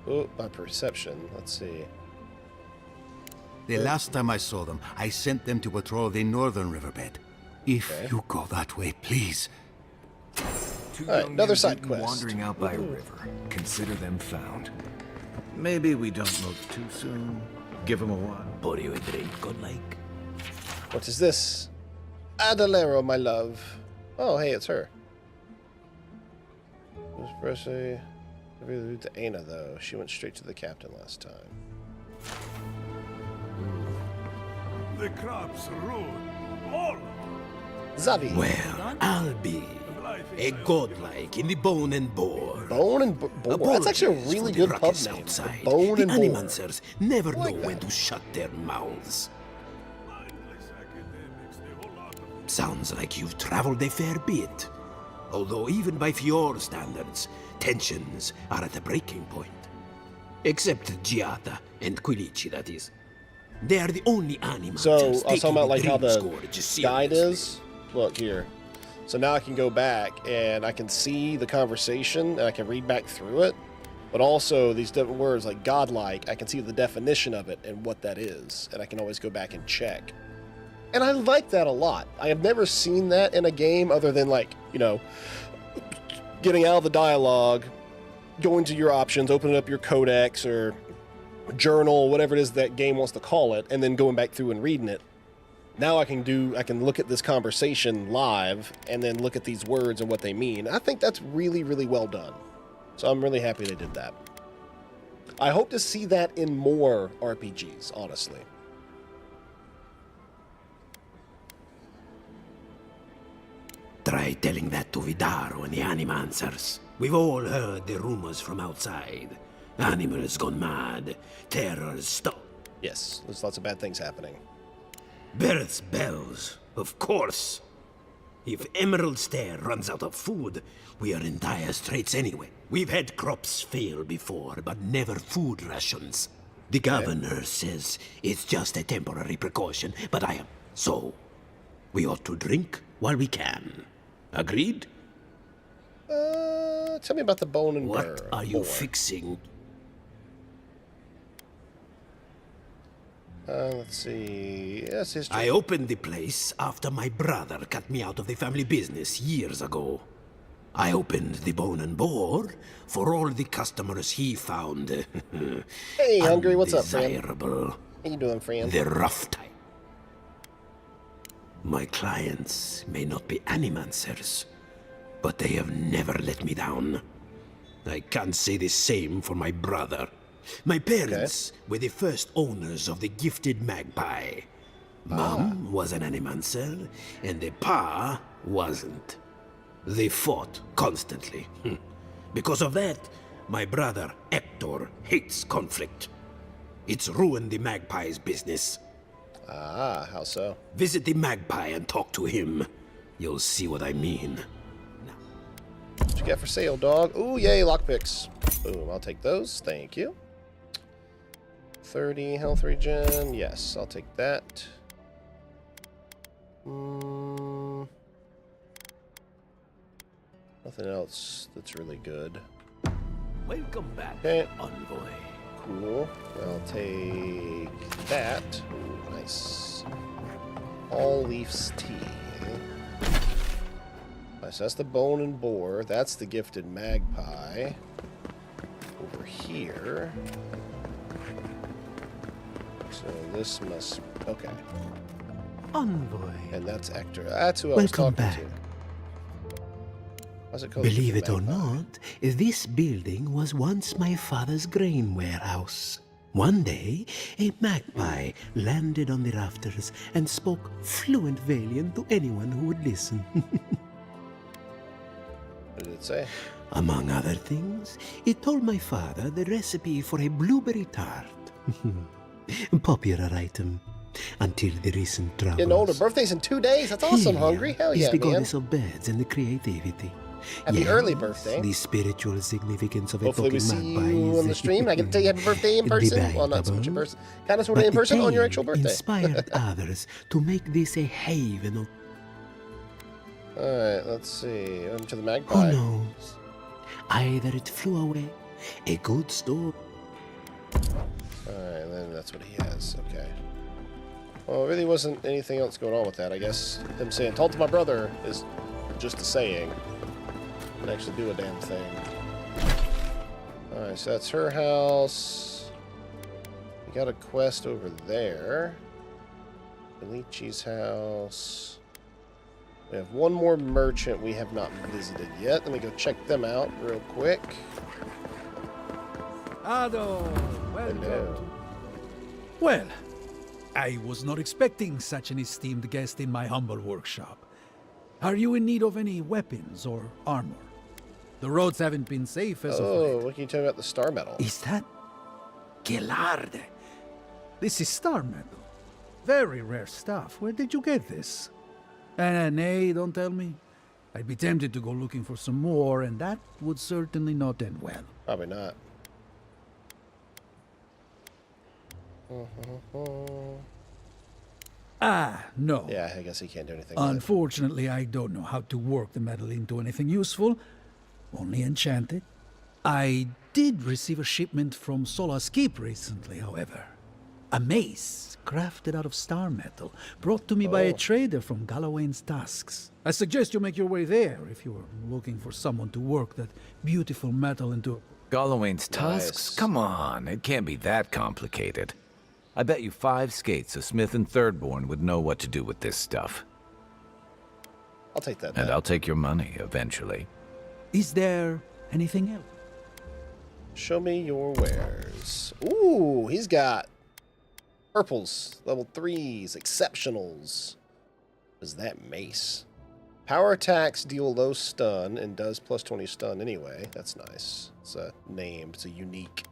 Oh, my perception. Let's see. The last time I saw them, I sent them to patrol the northern riverbed. If you go that way, please. Alright, another side quest. Wandering out by a river. Consider them found. Maybe we don't move too soon. Give them a while. Pour you a drink, Godlike. What is this? Adalero, my love. Oh, hey, it's her. Especially to Aina, though. She went straight to the captain last time. The crops ruin all. Zavi. Well, I'll be a godlike in the Bone and Boar. Bone and Boar? That's actually a really good pub name. Outside. Bone the and Boar. Animancers never know when to shut their mouths. Sounds like you've traveled a fair bit. Although even by Fior standards, tensions are at a breaking point. Except Giata and Quilici, that is. They are the only animals. So, I was talking about like how the guide is. Look here. So now I can go back and I can see the conversation and I can read back through it. But also these different words like godlike, I can see the definition of it and what that is. And I can always go back and check. And I like that a lot. I have never seen that in a game other than like, you know, getting out of the dialogue, going to your options, opening up your codex or journal, whatever it is that game wants to call it, and then going back through and reading it. Now I can look at this conversation live and then look at these words and what they mean. I think that's really, really well done. So I'm really happy they did that. I hope to see that in more RPGs, honestly. Try telling that to Vidaro and the Animancers. We've all heard the rumors from outside. Animals gone mad. Terror's stop. Yes, there's lots of bad things happening. Births bells, of course. If Emerald Stair runs out of food, we are in dire straits anyway. We've had crops fail before, but never food rations. The governor says it's just a temporary precaution, but I am. So, we ought to drink while we can. Agreed? Tell me about the bone and burr. What are you fixing? Let's see. Yes, history. I opened the place after my brother cut me out of the family business years ago. I opened the Bone and Boar for all the customers he found. Hey, Hungry, what's up, friend? Undesirable. How you doing, friend? The rough type. My clients may not be Animancers, but they have never let me down. I can't say the same for my brother. My parents were the first owners of the gifted magpie. Mom was an Animancer, and the pa wasn't. They fought constantly. Because of that, my brother Hector hates conflict. It's ruined the magpie's business. Ah, how so? Visit the magpie and talk to him. You'll see what I mean. What you got for sale, dog? Ooh, yay, lockpicks. Boom, I'll take those. Thank you. 30 health regen. Yes, I'll take that. Nothing else that's really good. Welcome back, Okay. Envoy. Cool. I'll take that. Ooh, nice. All Leaf's tea. Nice. That's the bone and boar. That's the gifted magpie. Over here. So this must. Okay. Envoy. And that's Hector. That's who I Welcome was talking back. to. What's it called? Believe Gifted it or magpie? not, this building was once my father's grain warehouse. One day, a magpie landed on the rafters and spoke fluent Valian to anyone who would listen. What did it say? Among other things, it told my father the recipe for a blueberry tart. Popular item until the recent troubles. Getting older. Birthday's in 2 days. That's awesome, Hungry. Hell He's yeah, the man. goddess of birds and the creativity. Happy early birthday. The spiritual significance of Hopefully a we talking see magpie you on the stream. I get to tell you happy birthday in person. Well, not so much in person. Kind of sort of in person on your actual birthday. Inspired others to make this a haven of... Alright, let's see. To the magpie. Who knows? Either it flew away, a good story. Alright, then that's what he has. Okay. Well, really wasn't anything else going on with that. I guess him saying, told to my brother is just a saying. Didn't actually do a damn thing. Alright, so that's her house. We got a quest over there. Belici's house. We have one more merchant we have not visited yet. Let me go check them out real quick. Ado, welcome. Hello. Well, I was not expecting such an esteemed guest in my humble workshop. Are you in need of any weapons or armor? The roads haven't been safe as of late. Oh, what can you tell me about the star metal? Is that Gelarde? This is star metal. Very rare stuff. Where did you get this? Nay, don't tell me. I'd be tempted to go looking for some more, and that would certainly not end well. Probably not. No. Yeah, I guess he can't do anything with it. Unfortunately, I don't know how to work the metal into anything useful. Only enchanted. I did receive a shipment from Solace Keep recently, however. A mace crafted out of star metal, brought to me by a trader from Galloway's Tusks. I suggest you make your way there if you're looking for someone to work that beautiful metal into... Galloway's tusks? Come on, it can't be that complicated. I bet you 5 skates a Smith and Thirdborn would know what to do with this stuff. I'll take that. And I'll take your money eventually. Is there anything else? Show me your wares. Ooh, he's got purples, level 3s, exceptionals. What is that mace? Power attacks deal low stun and does plus 20 stun anyway. That's nice. It's a name. It's a unique.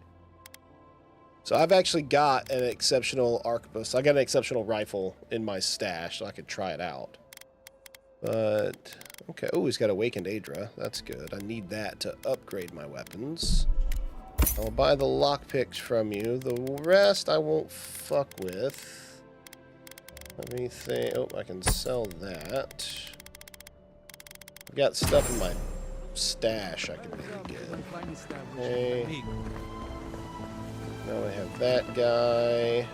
So I've actually got an exceptional arquebus. I got an exceptional rifle in my stash, so I could try it out. But, okay. Oh, he's got Awakened Aedra. That's good. I need that to upgrade my weapons. I'll buy the lockpicks from you. The rest I won't fuck with. Let me think. Oh, I can sell that. I've got stuff in my stash I can maybe get. Okay. Now I have that guy.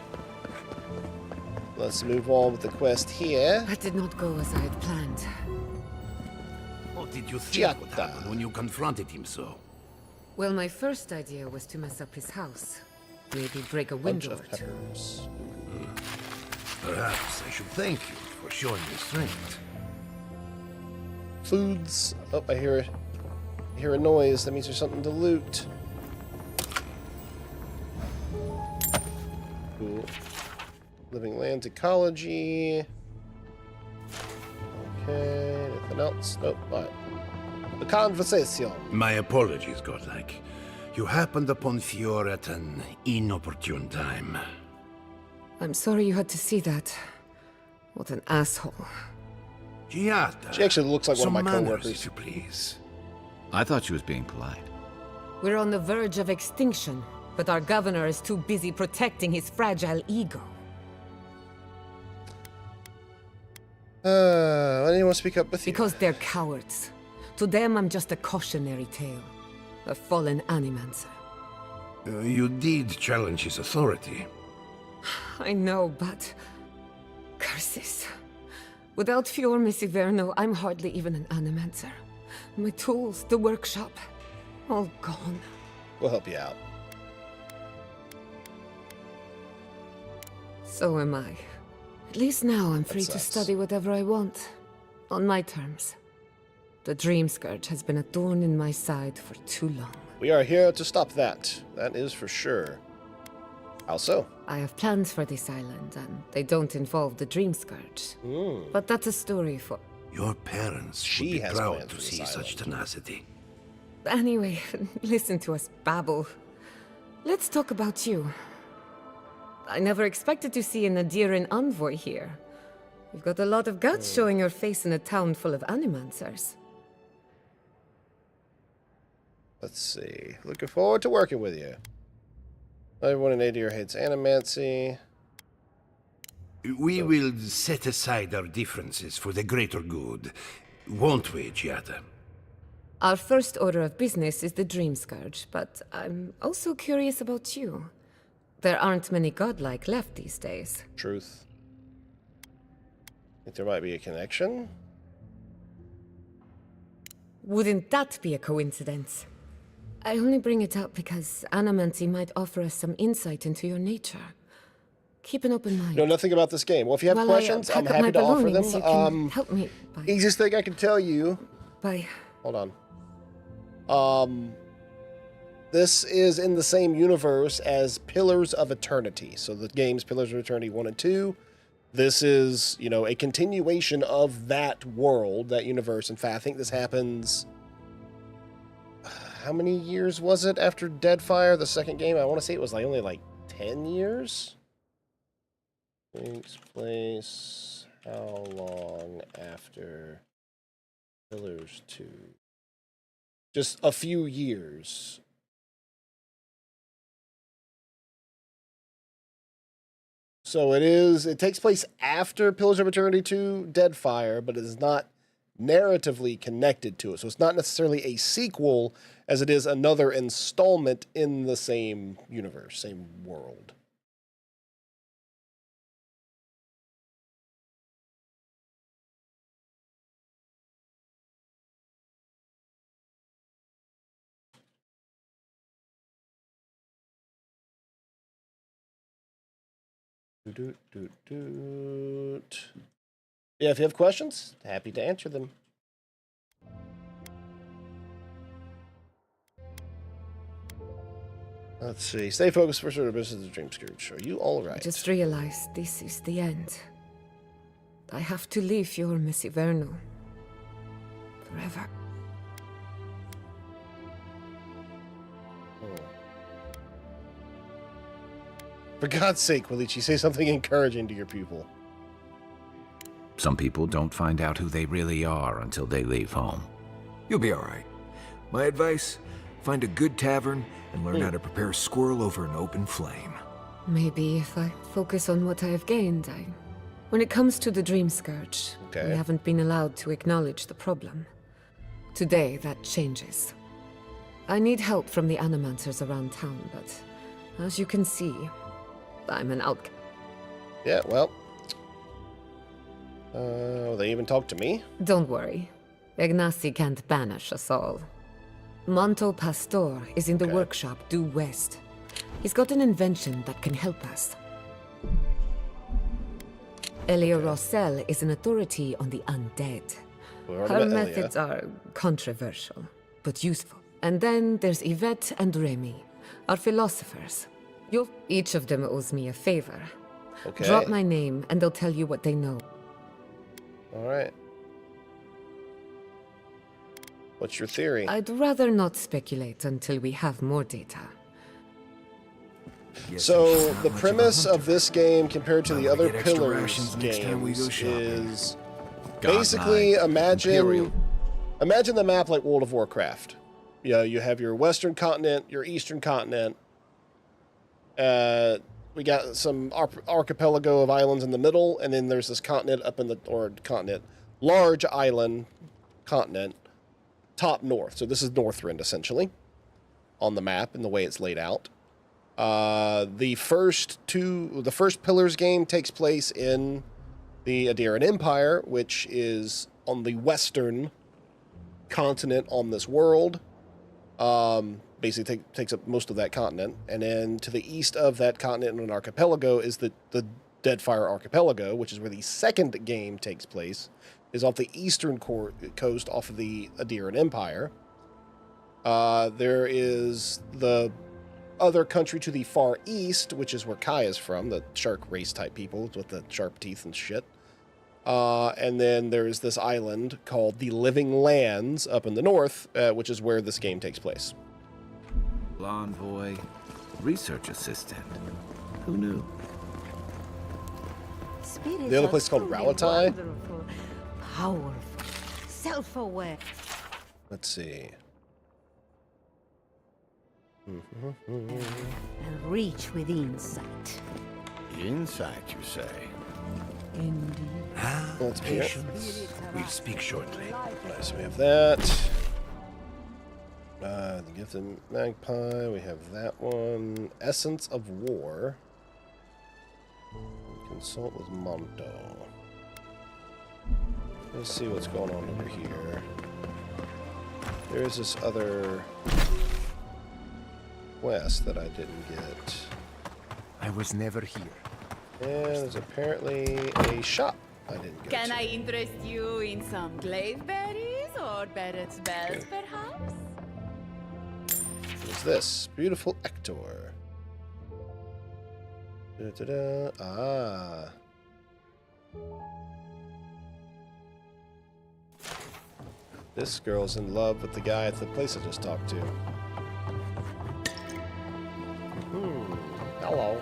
Let's move on with the quest here. That did not go as I had planned. What did you think would happen when you confronted him so? Well, my first idea was to mess up his house. Maybe break a window or two. Perhaps I should thank you for showing me strength. Foods. Oh, I hear a noise. That means there's something to loot. Cool. Living Lands Ecology. Okay, anything else? Nope. Alright. The conversation. My apologies, Godlike. You happened upon Fior at an inopportune time. I'm sorry you had to see that. What an asshole. Giada. She actually looks like one of my manners, coworkers. if you please. I thought she was being polite. We're on the verge of extinction, but our governor is too busy protecting his fragile ego. Why do you want to speak up with you? Because they're cowards. To them, I'm just a cautionary tale. A fallen animancer. You did challenge his authority. I know, but... curses. Without Fior Messiverno, I'm hardly even an animancer. My tools, the workshop, all gone. We'll help you out. So am I. At least now I'm free to study whatever I want. On my terms. The Dream Scourge has been a thorn in my side for too long. We are here to stop that. That is for sure. How so? I have plans for this island, and they don't involve the Dream Scourge. But that's a story for... Your parents would be proud to see such tenacity. Anyway, listen to us babble. Let's talk about you. I never expected to see an Adiran envoy here. You've got a lot of guts showing your face in a town full of animancers. Let's see. Looking forward to working with you. Everyone in Adir hates animancy. We will set aside our differences for the greater good, won't we, Giada? Our first order of business is the Dream Scourge, but I'm also curious about you. There aren't many godlike left these days. Truth. Think there might be a connection? Wouldn't that be a coincidence? I only bring it up because Animancy might offer us some insight into your nature. Keep an open mind. Know nothing about this game. Well, if you have While questions, I'm happy to offer them. You can help me by... Easiest thing I can tell you. By... Hold on. This is in the same universe as Pillars of Eternity. So the games Pillars of Eternity 1 and 2. This is, you know, a continuation of that world, that universe. In fact, I think this happens... How many years was it after Deadfire, the second game? I want to say it was like only like 10 years? Takes place how long after Pillars 2? Just a few years. So it takes place after Pillars of Eternity 2, Deadfire, but it is not narratively connected to it. So it's not necessarily a sequel as it is another installment in the same universe, same world. Yeah, if you have questions, happy to answer them. Let's see. Stay focused for sure. This is the Dream Scourge. Are you all right? I just realized this is the end. I have to leave your Messiverno. forever. For God's sake, Walichi, say something encouraging to your pupil. Some people don't find out who they really are until they leave home. You'll be all right. My advice, find a good tavern and learn how to prepare a squirrel over an open flame. Maybe if I focus on what I have gained, When it comes to the Dream Scourge, we haven't been allowed to acknowledge the problem. Today, that changes. I need help from the animancers around town, but as you can see, I'm an outcast. Yeah, well. They even talk to me? Don't worry. Ignacy can't banish us all. Monto Pastor is in the workshop due west. He's got an invention that can help us. Elia Rossell is an authority on the undead. Her methods are controversial, but useful. And then there's Yvette and Remy, our philosophers. Each of them owes me a favor. Okay. Drop my name and they'll tell you what they know. Alright. What's your theory? I'd rather not speculate until we have more data. So, the premise of this game compared to the other Pillars games is basically imagine the map like World of Warcraft. You know, you have your western continent, your eastern continent. We got some archipelago of islands in the middle, and then there's this continent up in the, large island continent, top north. So this is Northrend, essentially, on the map and the way it's laid out. The first Pillars game takes place in the Adairan Empire, which is on the western continent on this world. Basically takes up most of that continent. And then to the east of that continent in an archipelago is the Deadfire Archipelago, which is where the second game takes place, is off the eastern coast off of the Adairan Empire. There is the other country to the far east, which is where Kai is from, the shark race type people with the sharp teeth and shit. And then there's this island called the Living Lands up in the north, which is where this game takes place. Envoy, research assistant. Who knew? The other place is called Ralatai. Powerful, self-aware. Let's see. And reach with insight. Insight, you say? Indeed. Let's Patience. We'll speak shortly. Nice, we have that. The Gift of Magpie, we have that one. Essence of War. Consult with Monto. Let's see what's going on over here. There's this other quest that I didn't get. I was never here. And there's apparently a shop I didn't go Can to. I interest you in some glaive berries or Barrett's bells, perhaps? What's this? Beautiful Ector. Da-da-da. Ah. This girl's in love with the guy at the place I just talked to. Hello.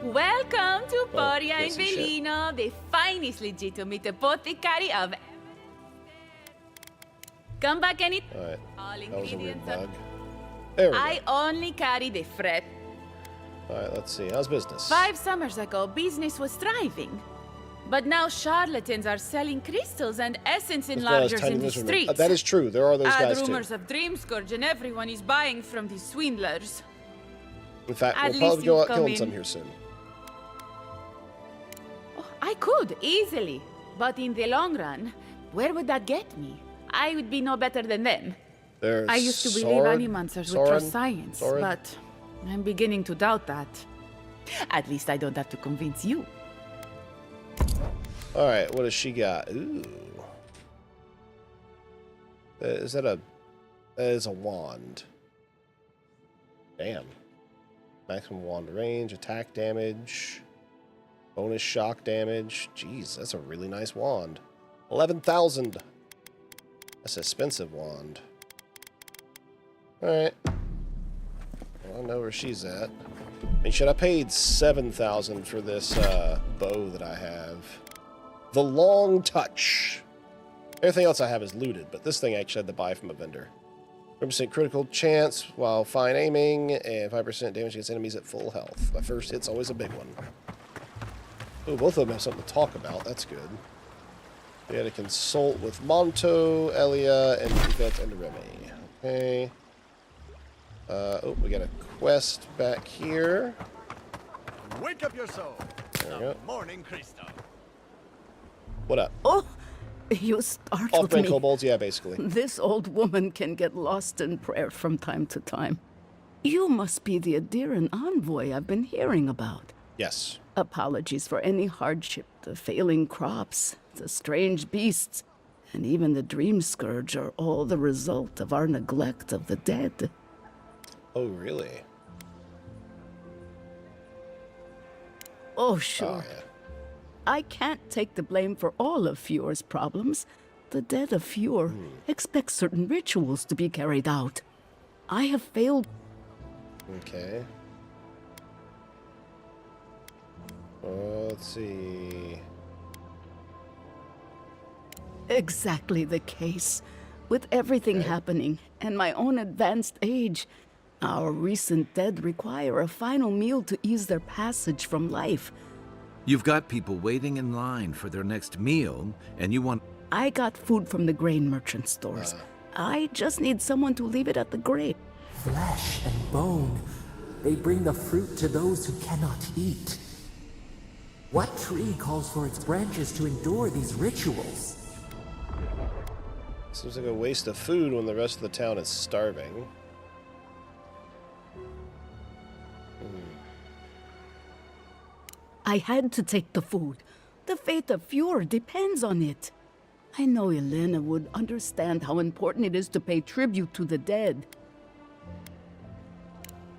Welcome to Poria in piece of shit. Velino, the finest legitimate apothecary of... Come back any... Alright. All That was a weird ingredients are... bug. There we go. I only carry the fret. Alright, let's see. How's business? 5 summers ago, business was thriving. But now charlatans are selling crystals and essence This guy has enlargers tiny in the lizard men. streets. That is true. There are those Add guys rumors too. of Dream Scourge and everyone is buying from these swindlers. In fact, At we'll probably least go you've out come killing in. some here soon. I could, easily. But in the long run, where would that get me? I would be no better than them. There's I used to believe animancers would trust science, Soren. but I'm beginning to doubt that. At least I don't have to convince you. Alright, what does she got? Ooh. Is that a... That is a wand. Damn. Maximum wand range, attack damage, bonus shock damage. Jeez, that's a really nice wand. 11,000. That's an expensive wand. Alright. Well, I know where she's at. I mean, shit, I paid 7,000 for this bow that I have. The Long Touch. Everything else I have is looted, but this thing I actually had to buy from a vendor. 100% critical chance while fine aiming, and 5% damage against enemies at full health. My first hit's always a big one. Oh, both of them have something to talk about. That's good. We had to consult with Monto, Elia, and Yvette and Remy. Okay. Oh, we got a quest back here. Wake up your soul. There we go. Morning, Crystal. What up? Oh, you startled Off-brand me. kobolds? Yeah, basically. This old woman can get lost in prayer from time to time. You must be the Adiran envoy I've been hearing about. Yes. Apologies for any hardship. The failing crops, the strange beasts, and even the dream scourge are all the result of our neglect of the dead. Oh, really? Oh, sure. Oh, yeah. I can't take the blame for all of Fjord's problems. The dead of Fjord expect certain rituals to be carried out. I have failed. Okay. Let's see. Exactly the case. With everything happening, and my own advanced age, our recent dead require a final meal to ease their passage from life. You've got people waiting in line for their next meal, and you want... I got food from the grain merchant stores. I just need someone to leave it at the grave. Flesh and bone. They bring the fruit to those who cannot eat. What tree calls for its branches to endure these rituals? Seems like a waste of food when the rest of the town is starving. I had to take the food. The fate of Fjord depends on it. I know Elena would understand how important it is to pay tribute to the dead.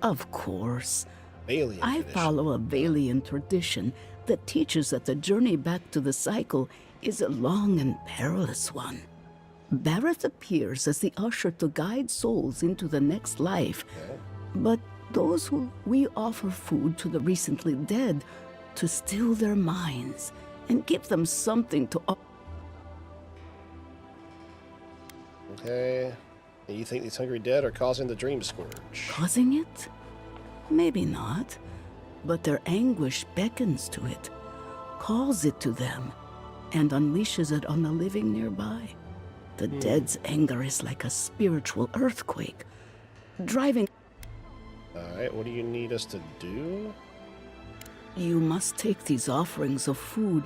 Of course. I follow a Valian tradition that teaches that the journey back to the cycle is a long and perilous one. Barrett appears as the usher to guide souls into the next life. But those who we offer food to the recently dead to still their minds and give them something to... Okay. And you think these hungry dead are causing the dream scourge? Causing it? Maybe not. But their anguish beckons to it, calls it to them, and unleashes it on the living nearby. The dead's anger is like a spiritual earthquake, driving... Alright, what do you need us to do? You must take these offerings of food,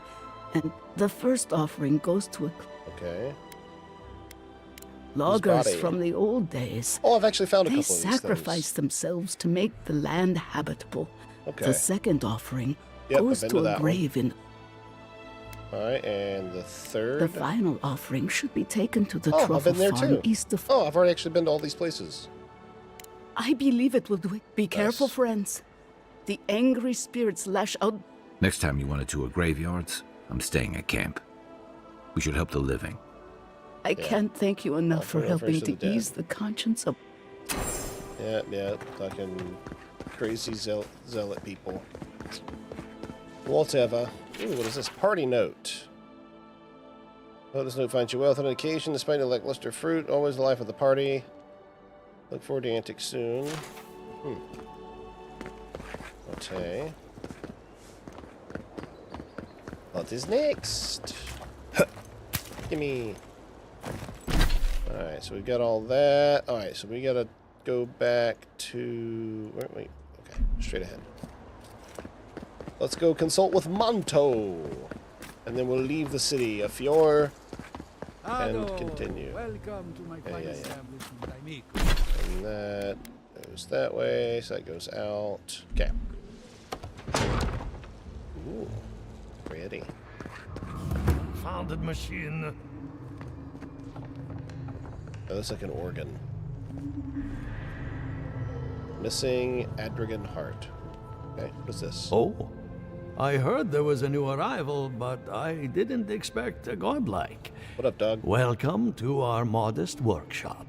and the first offering goes to a... Okay. Loggers from the old days. Oh, I've actually found a couple of these They sacrificed themselves to make the land habitable. Okay. The second offering Yep, goes I've been to to a that grave in... Alright, and the third? The final offering should be taken to the Oh, I've truffle been there farm too. east of... Oh, I've already actually been to all these places. I believe it will do it. Be careful, friends. The angry spirits lash out... Next time you want to tour graveyards, I'm staying at camp. We should help the living. I can't thank you enough for helping first to of the dead. ease the conscience of... Yeah, fucking crazy zealot people. Whatever. Ooh, what is this? Party note. Oh, this note finds you wealth and occasion, despite the lackluster fruit. Always the life of the party. Look forward to antics soon. Okay. What is next? Gimme. Alright, so we got all that. Alright, so we gotta go back to... Wait. Okay, straight ahead. Let's go consult with Monto. And then we'll leave the city of Fjord and continue. Welcome to my fine establishment, amigo. And that goes that way, so that goes out. Okay. Ooh, pretty. Founded machine. That looks like an organ. Missing Adrigan heart. Okay, what's this? Oh, I heard there was a new arrival, but I didn't expect a godlike. What up, dog? Welcome to our modest workshop.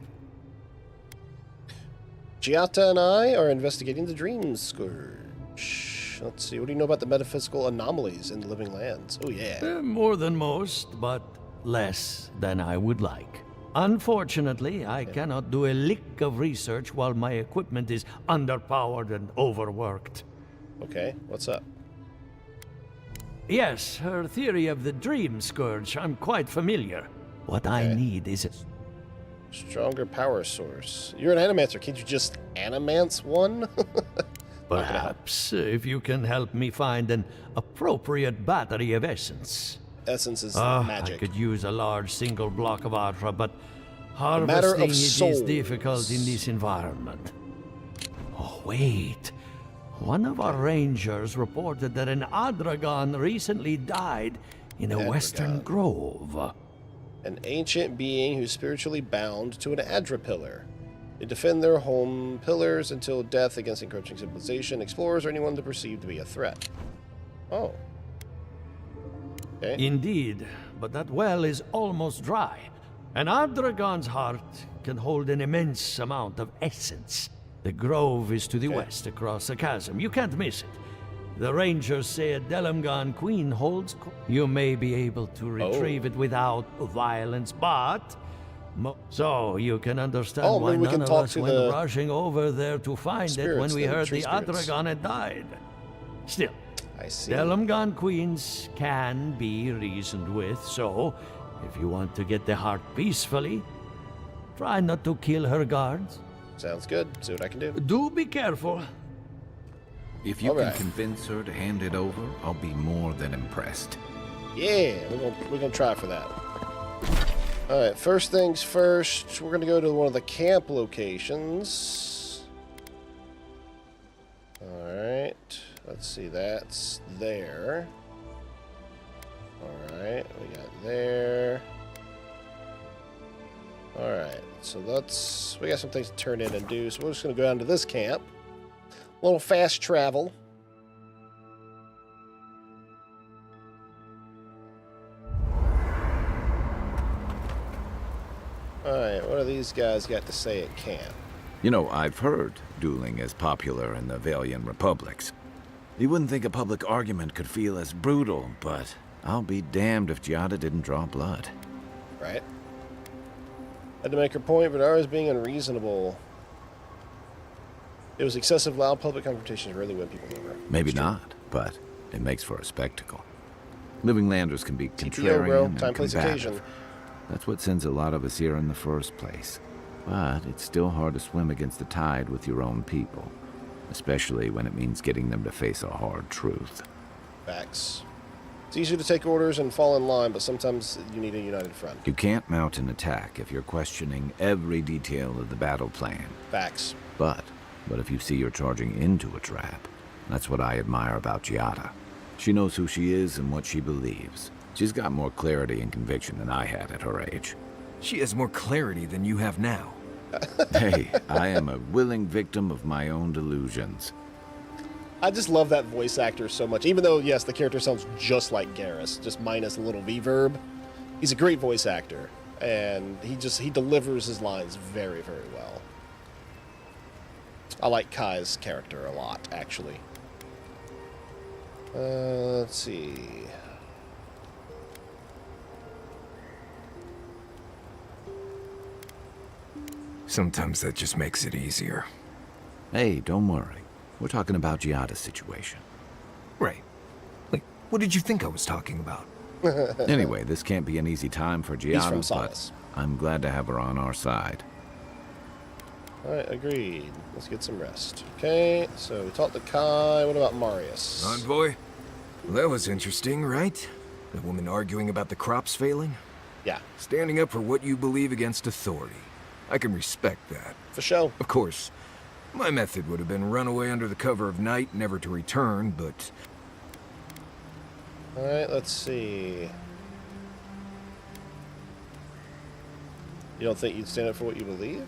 Giata and I are investigating the Dream Scourge. Let's see, what do you know about the metaphysical anomalies in the living lands? Oh, yeah. More than most, but less than I would like. Unfortunately, I cannot do a lick of research while my equipment is underpowered and overworked. Okay, what's up? Yes, her theory of the Dream Scourge, I'm quite familiar. What I need is a stronger power source. You're an animancer. Can't you just animance one? Perhaps, if you can help me find an appropriate battery of essence. Essence is magic. I could use a large single block of Atra, but matter harvesting of it is souls. difficult in this environment. Oh, wait. One of our rangers reported that an Adragon recently died in a western grove. An ancient being who's spiritually bound to an Adra pillar. They defend their home pillars until death against encroaching civilization, explorers, or anyone they perceive to be a threat. Oh. Okay. Indeed, but that well is almost dry. An Adragon's heart can hold an immense amount of essence. The grove is to the west across the chasm. You can't miss it. The rangers say a Delamgan queen holds. You may be able to retrieve it without violence, but so you can understand why none of us went rushing over there to find it when we heard the Adragon had died. Still, I see. Delamgan queens can be reasoned with, so if you want to get the heart peacefully, try not to kill her guards. Sounds good. See what I can do. Do be careful. If you can convince her to hand it over, I'll be more than impressed. Yeah, we're gonna try for that. All right, first things first, we're gonna go to one of the camp locations. All right, let's see, that's there. All right, we got there. All right, so we got some things to turn in and do, so we're just gonna go down to this camp. A little fast travel. Alright, what do these guys got to say at camp? You know, I've heard dueling is popular in the Valian republics. You wouldn't think a public argument could feel as brutal, but I'll be damned if Giada didn't draw blood. Right. Had to make her point, but ours being unreasonable. It was excessive loud public confrontations really win people over. Maybe not, but it makes for a spectacle. Living landers can be TPO, contrarian bro. and Time, place, combative. occasion. That's what sends a lot of us here in the first place. But it's still hard to swim against the tide with your own people, especially when it means getting them to face a hard truth. Facts. It's easy to take orders and fall in line, but sometimes you need a united front. You can't mount an attack if you're questioning every detail of the battle plan. Facts. But if you see you're charging into a trap, that's what I admire about Giada. She knows who she is and what she believes. She's got more clarity and conviction than I had at her age. She has more clarity than you have now. Hey, I am a willing victim of my own delusions. I just love that voice actor so much. Even though, yes, the character sounds just like Garrus, just minus a little V-verb. He's a great voice actor, and he delivers his lines very, very well. I like Kai's character a lot, actually. Let's see. Sometimes that just makes it easier. Hey, don't worry. We're talking about Giada's situation. Right. Like, what did you think I was talking about? Anyway, this can't be an easy time for Giada, He's from Solace. but I'm glad to have her on our side. Alright, agreed. Let's get some rest. Okay, so we talked to Kai. What about Marius? Envoy? Well, that was interesting, right? The woman arguing about the crops failing? Yeah. Standing up for what you believe against authority. I can respect that. For sure. Of course, my method would have been run away under the cover of night, never to return, but... Alright, let's see. You don't think you'd stand up for what you believe?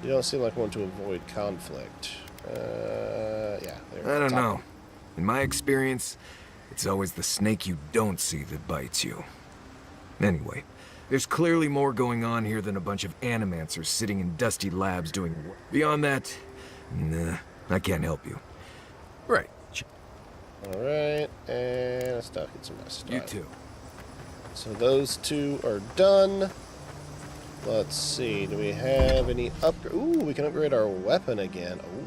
You don't seem like one to avoid conflict. Yeah. I don't know. In my experience, it's always the snake you don't see that bites you. Anyway, there's clearly more going on here than a bunch of animancers sitting in dusty labs doing work. Beyond that, nah, I can't help you. Right. Alright, and let's not get some of my stuff. You too. So those two are done. Let's see, do we have any upgrade? Ooh, we can upgrade our weapon again. Ooh.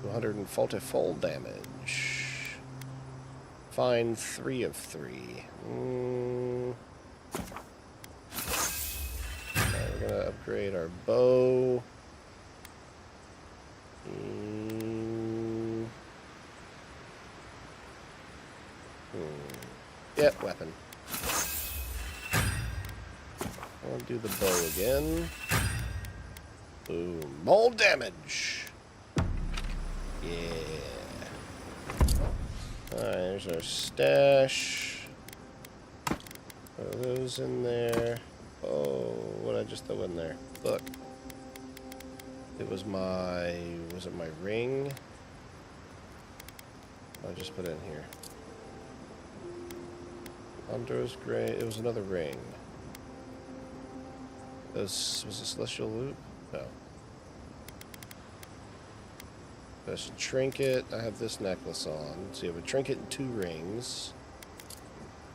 240 full damage. Find 3 of 3. Alright, we're gonna upgrade our bow. Yep, weapon. I'll do the bow again. Boom. More damage! Yeah. Alright, there's our stash. Throw those in there. Oh, what did I just throw in there? Look. It was my... was it my ring? I just put it in here. Andros Gray. It was another ring. Was a celestial loop? No. There's a trinket. I have this necklace on. So you have a trinket and 2 rings.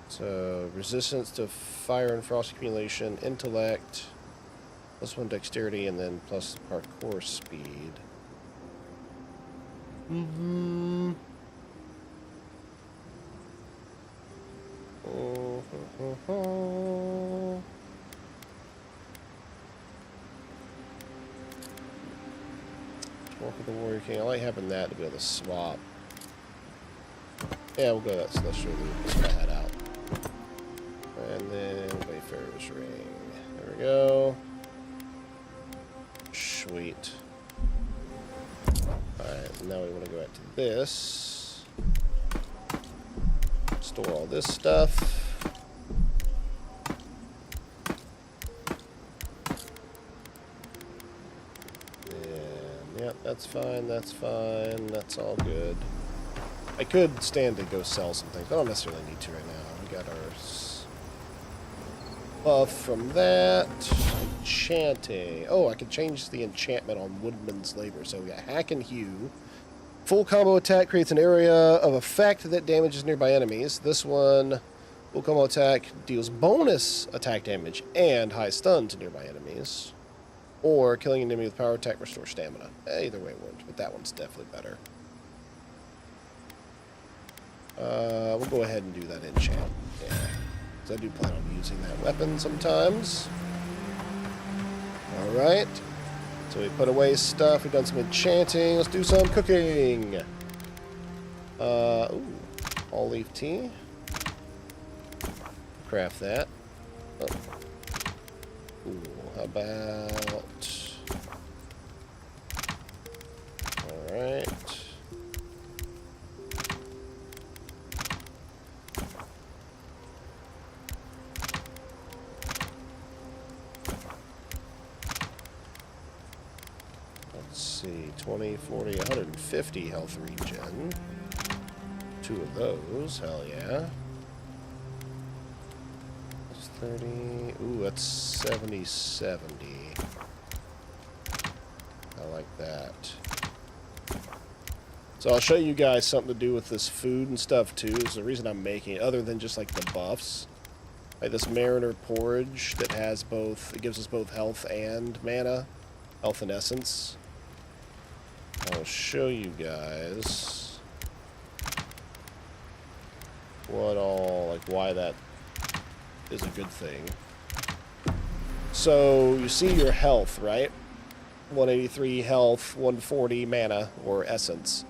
So resistance to fire and frost accumulation, intellect, +1 dexterity, and then plus parkour speed. Walk of the Warrior King. I like having that to be able to swap. Yeah, we'll go that celestial loop. Let's try that out. And then Wayfarer's Ring. There we go. Sweet. Alright, now we want to go back to this. Store all this stuff. Yep, that's fine, that's all good. I could stand to go sell some things, but I don't necessarily need to right now. We got our buff from that. Enchanting. Oh, I can change the enchantment on Woodman's Labor. So we got Hack and Hew. Full combo attack creates an area of effect that damages nearby enemies. This one, full combo attack deals bonus attack damage and high stun to nearby enemies. Or killing an enemy with power attack restores stamina. Either way works, but that one's definitely better. We'll go ahead and do that enchant. Yeah. Because I do plan on using that weapon sometimes. Alright. So we put away stuff. We've done some enchanting. Let's do some cooking. Ooh. All leaf tea. Craft that. Oh. Ooh, how about... Alright. Let's see, 20, 40, 150 health regen. 2 of those, hell yeah. 30. Ooh, that's 70, 70. I like that. So I'll show you guys something to do with this food and stuff too. Is the reason I'm making it, other than just like the buffs. Like this Mariner porridge that has both, it gives us both health and mana, health and essence. I'll show you guys what all, like why that is a good thing. So you see your health, right? 183 health, 140 mana or essence.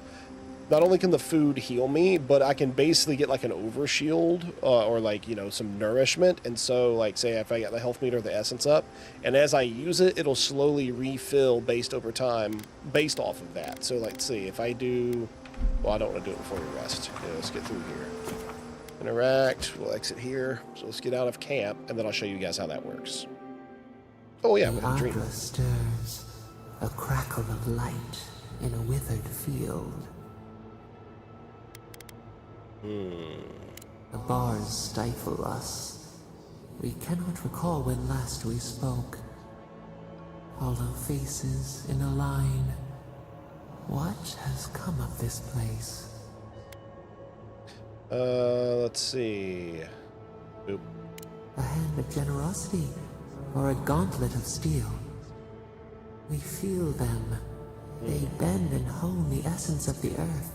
Not only can the food heal me, but I can basically get like an overshield or like, you know, some nourishment. And so like say if I get the health meter or the essence up, and as I use it, it'll slowly refill based over time based off of that. So like see if I do, well, I don't want to do it before we rest. Okay, let's get through here. Interact, we'll exit here. So let's get out of camp, and then I'll show you guys how that works. Oh yeah, I'm gonna dream. Stirs, a crackle of light in a withered field. The bars stifle us. We cannot recall when last we spoke. Hollow faces in a line. What has come of this place? Let's see. Oop. A hand of generosity, or a gauntlet of steel. We feel them. They bend and hone the essence of the earth.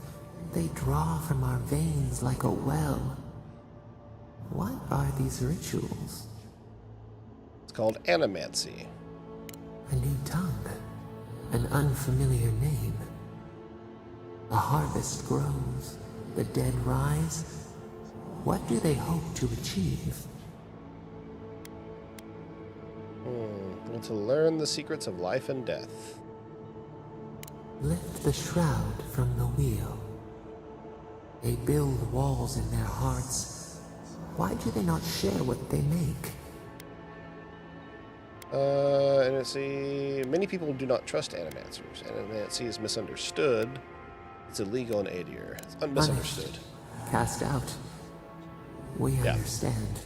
They draw from our veins like a well. What are these rituals? It's called animancy. A new tongue. An unfamiliar name. A harvest grows. The dead rise. What do they hope to achieve? And to learn the secrets of life and death. Lift the shroud from the wheel. They build walls in their hearts. Why do they not share what they make? Animancy. Many people do not trust animancers. Animancy is misunderstood. It's illegal in Adir. It's misunderstood. Cast out. We understand.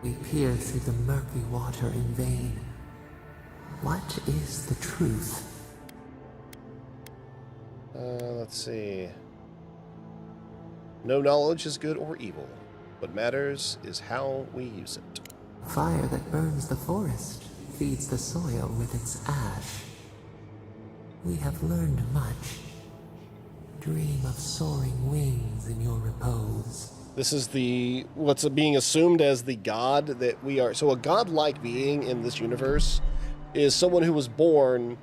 We peer through the murky water in vain. What is the truth? Let's see. No knowledge is good or evil. What matters is how we use it. Fire that burns the forest feeds the soil with its ash. We have learned much. Dream of soaring wings in your repose. This is what's being assumed as the god that we are. So a godlike being in this universe is someone who was born,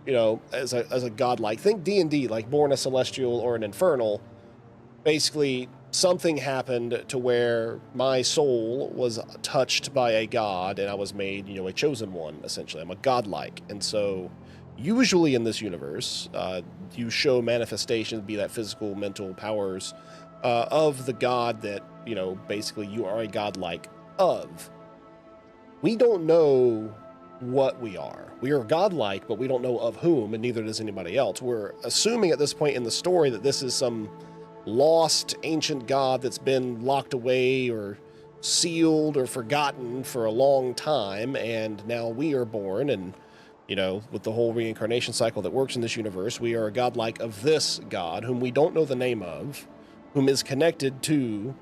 as a godlike. Think D&D, like born a celestial or an infernal. Basically, something happened to where my soul was touched by a god, and I was made, a chosen one, essentially. I'm a godlike. And so, usually in this universe, you show manifestations, be that physical, mental powers, of the god that, basically you are a godlike of. We don't know what we are. We are godlike, but we don't know of whom, and neither does anybody else. We're assuming at this point in the story that this is some lost ancient god that's been locked away or sealed or forgotten for a long time, and now we are born, and with the whole reincarnation cycle that works in this universe, we are a godlike of this god whom we don't know the name of, whom is connected to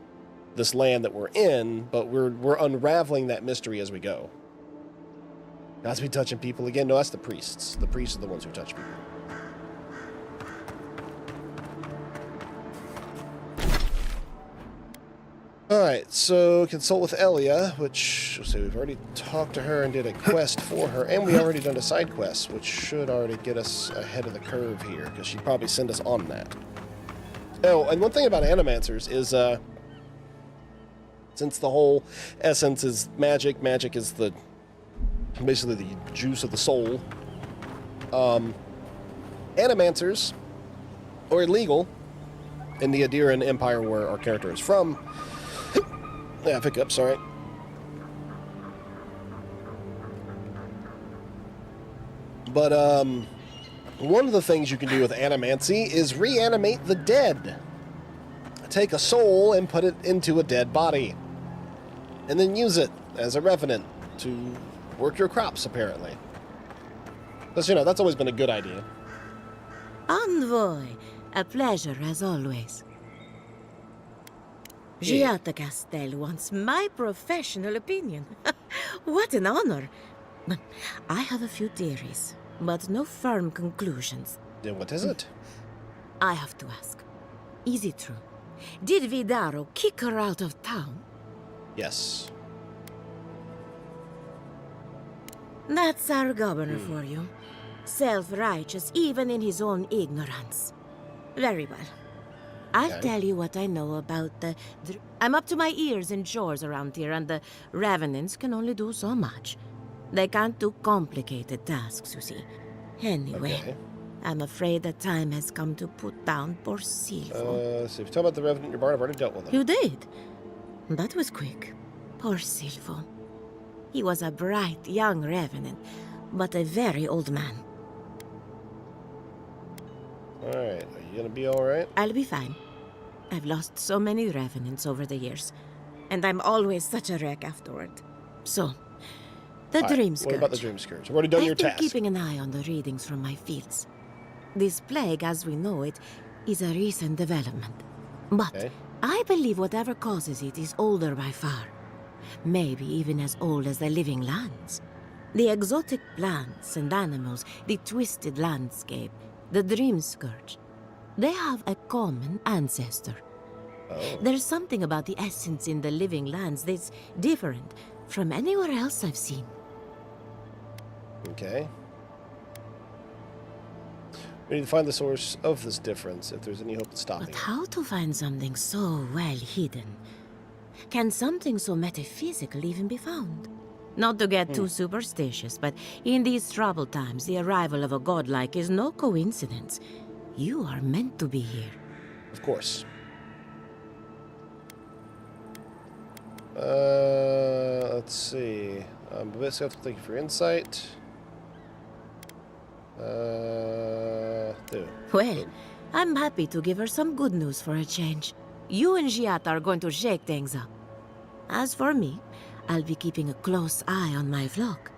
this land that we're in, but we're unraveling that mystery as we go. Gods be touching people again? No, that's the priests. The priests are the ones who touch people. Alright, so consult with Elia, which, so we've already talked to her and did a quest for her, and we already done a side quest, which should already get us ahead of the curve here, because she'd probably send us on that. Oh, and one thing about animancers is, since the whole essence is magic is basically the juice of the soul, animancers are illegal in the Adiran Empire where our character is from. Yeah, pick up, sorry. But, one of the things you can do with animancy is reanimate the dead. Take a soul and put it into a dead body. And then use it as a revenant to work your crops, apparently. Because, that's always been a good idea. Envoy, a pleasure as always. Giata Castel wants my professional opinion. What an honor. I have a few theories, but no firm conclusions. Then what is it? I have to ask. Is it true? Did Vidaro kick her out of town? Yes. That's our governor for you. Self-righteous even in his own ignorance. Very well. I'll tell you what I know about the... I'm up to my ears in chores around here, and the Revenants can only do so much. They can't do complicated tasks, you see. Anyway, I'm afraid the time has come to put down poor Silvo. So if you talk about the Revenant in your barn, I've already dealt with him. You did? That was quick. Poor Silvo. He was a bright young Revenant, but a very old man. Alright, are you gonna be alright? I'll be fine. I've lost so many revenants over the years, and I'm always such a wreck afterward. So, the Dream Scourge. What about the Dream Scourge? I've already done your I've been task. keeping an eye on the readings from my fields. This plague, as we know it, is a recent development. But I believe whatever causes it is older by far. Maybe even as old as the living lands. The exotic plants and animals, the twisted landscape, the Dream Scourge. They have a common ancestor. There's something about the essence in the living lands that's different from anywhere else I've seen. Okay. We need to find the source of this difference, if there's any hope of stopping But how to find something so well hidden? Can something so metaphysical even be found? Not to get too superstitious, but in these troubled times, the arrival of a godlike is no coincidence. You are meant to be here. Of course. Let's see. Basically, thank you for your insight. Well, I'm happy to give her some good news for a change. You and Giata are going to shake things up. As for me, I'll be keeping a close eye on my flock.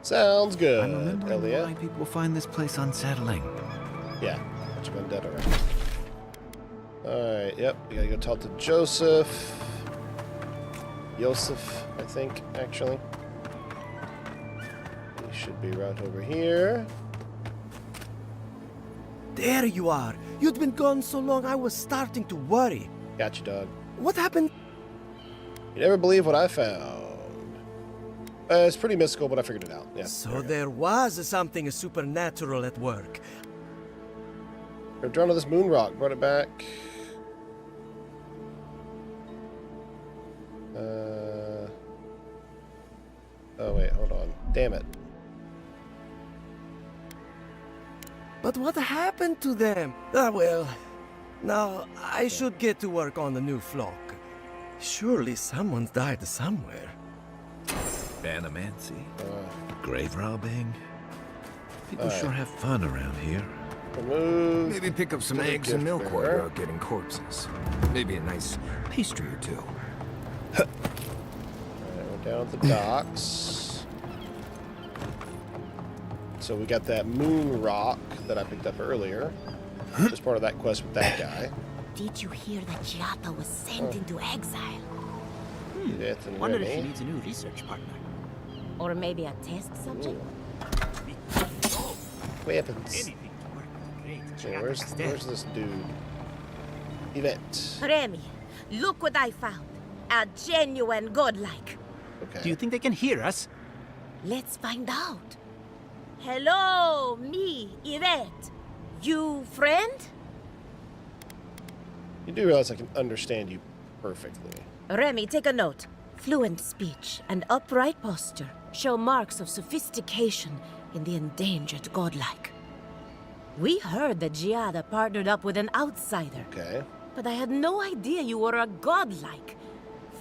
Sounds good, I'm remembering Elliot. why people find this place unsettling. Yeah, bunch of undead around. Alright, yep, we gotta go talk to Joseph. Yosef, I think, actually. He should be right over here. There you are. You'd been gone so long, I was starting to worry. Got you, dog. What happened? You never believe what I found. It's pretty mystical, but I figured it out. Yeah. So there was something supernatural at work. We're drawn to this moon rock. Brought it back. Oh, wait, hold on. Damn it. But what happened to them? Ah, well. Now, I should get to work on the new flock. Surely someone's died somewhere. Animancy, grave robbing. People sure have fun around here. Remove. Maybe pick up some eggs and milk while you're out getting corpses. Maybe a nice pastry or two. Alright, we're down at the docks. So we got that moon rock that I picked up earlier. Just part of that quest with that guy. Did you hear that Giata was sent into exile? Death and Wonder if she Remy. needs a new research partner. Or maybe a test subject? Weapons. Okay, where's this dude? Event. Remy, look what I found. A genuine godlike. Okay. Do you think they can hear us? Let's find out. Hello, me, Yvette. You friend? You do realize I can understand you perfectly. Remy, take a note. Fluent speech and upright posture show marks of sophistication in the endangered godlike. We heard that Giada partnered up with an outsider. Okay. But I had no idea you were a godlike.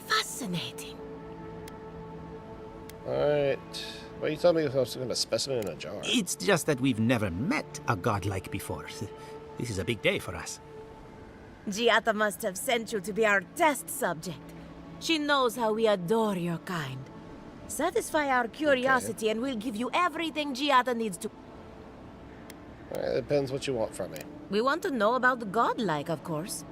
Fascinating. Alright. Well, you told me I was going to specimen in a jar. It's just that we've never met a godlike before. This is a big day for us. Giata must have sent you to be our test subject. She knows how we adore your kind. Satisfy our curiosity and we'll give you everything Giata needs to... Alright, depends what you want from me. We want to know about the godlike, of course.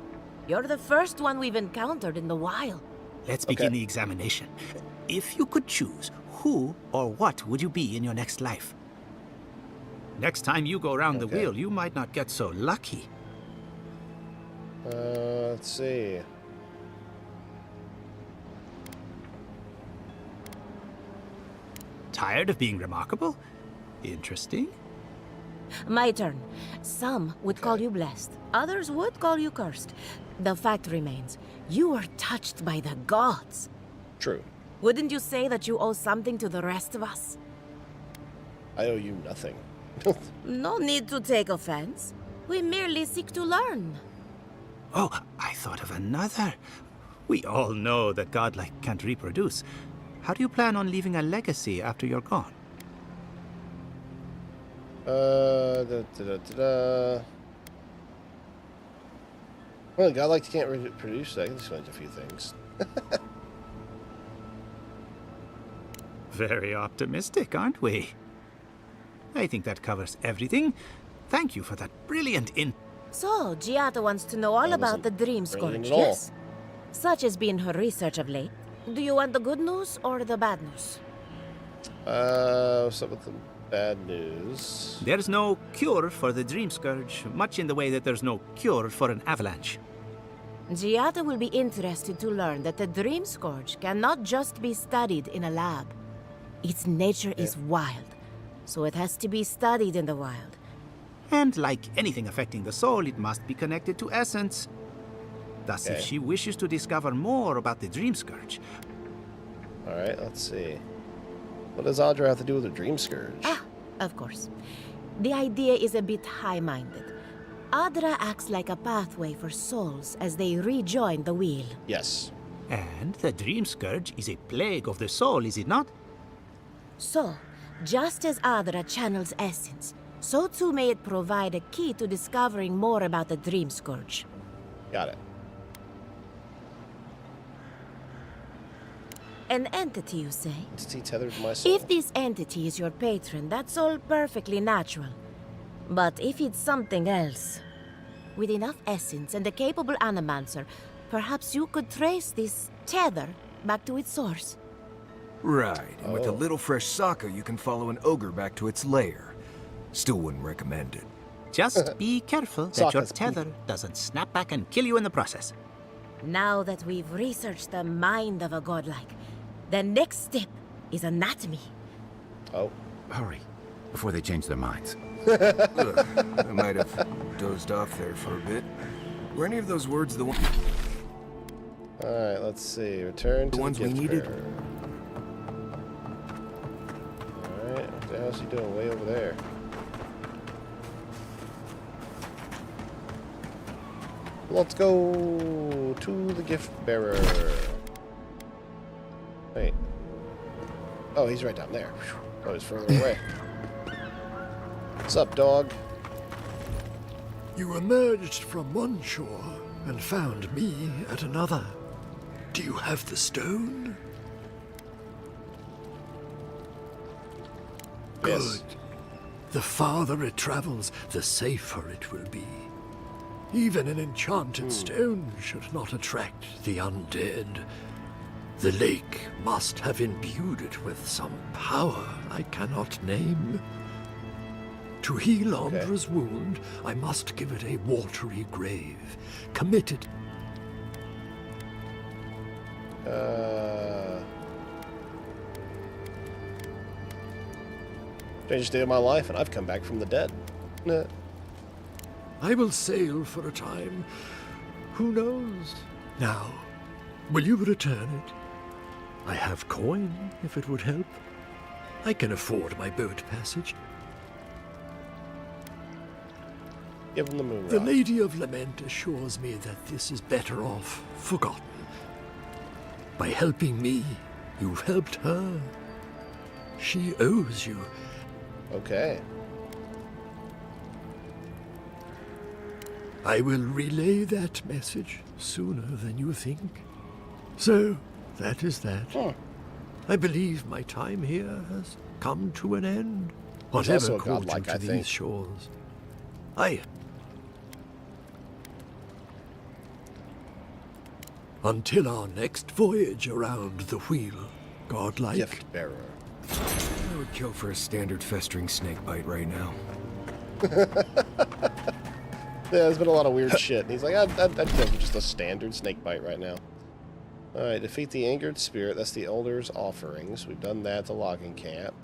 You're the first one we've encountered in the wild. Let's begin the examination. If you could choose, who or what would you be in your next life? Next time you go around the wheel, you might not get so lucky. Let's see. Tired of being remarkable? Interesting. My turn. Some would call you blessed. Others would call you cursed. The fact remains, you were touched by the gods. True. Wouldn't you say that you owe something to the rest of us? I owe you nothing. No need to take offense. We merely seek to learn. Oh, I thought of another. We all know that godlike can't reproduce. How do you plan on leaving a legacy after you're gone? Well, godlike can't reproduce. That explains a few things. Very optimistic, aren't we? I think that covers everything. Thank you for that brilliant So, Giada wants to know all about the Dream Scourge, yes? Such has been her research of late. Do you want the good news or the bad news? What's up with the bad news? There's no cure for the Dream Scourge, much in the way that there's no cure for an avalanche. Giada will be interested to learn that the Dream Scourge cannot just be studied in a lab. Its nature is wild, so it has to be studied in the wild. And like anything affecting the soul, it must be connected to essence. Thus, if she wishes to discover more about the Dream Scourge... Alright, let's see. What does Audra have to do with the Dream Scourge? Ah, of course. The idea is a bit high-minded. Adra acts like a pathway for souls as they rejoin the wheel. Yes. And the Dream Scourge is a plague of the soul, is it not? So, just as Adra channels essence, so too may it provide a key to discovering more about the Dream Scourge. Got it. An entity, you say? Entity tethered to my soul. If this entity is your patron, that's all perfectly natural. But if it's something else, with enough essence and a capable animancer, perhaps you could trace this tether back to its source. Right, and with a little fresh sake, you can follow an ogre back to its lair. Still wouldn't recommend it. Just be careful that your tether doesn't snap back and kill you in the process. Now that we've researched the mind of a godlike, the next step is anatomy. Oh. Hurry, before they change their minds. I might have dozed off there for a bit. Were any of those words the one... Alright, let's see. Return to the ones we needed? Alright, what the hell's he doing way over there? Let's go to the gift bearer. Wait. Oh, he's right down there. Oh, he's further away. What's up, dog? You emerged from one shore and found me at another. Do you have the stone? Yes. Good. The farther it travels, the safer it will be. Even an enchanted stone should not attract the undead. The lake must have imbued it with some power I cannot name. To heal Andra's wound, I must give it a watery grave, committed. Strangest day of my life, and I've come back from the dead. Nah. I will sail for a time. Who knows? Now, will you return it? I have coin, if it would help. I can afford my boat passage. Give him the moon rock. The Lady of Lament assures me that this is better off forgotten. By helping me, you've helped her. She owes you. Okay. I will relay that message sooner than you think. So, that is that. I believe my time here has come to an end. Whatever caught you to these shores. Until our next voyage around the wheel, godlike. Gift bearer. I would kill for a standard festering snake bite right now. Yeah, there's been a lot of weird shit. And he's like, I'd kill for just a standard snake bite right now. Alright, defeat the angered spirit. That's the Elder's Offerings. We've done that at the logging camp.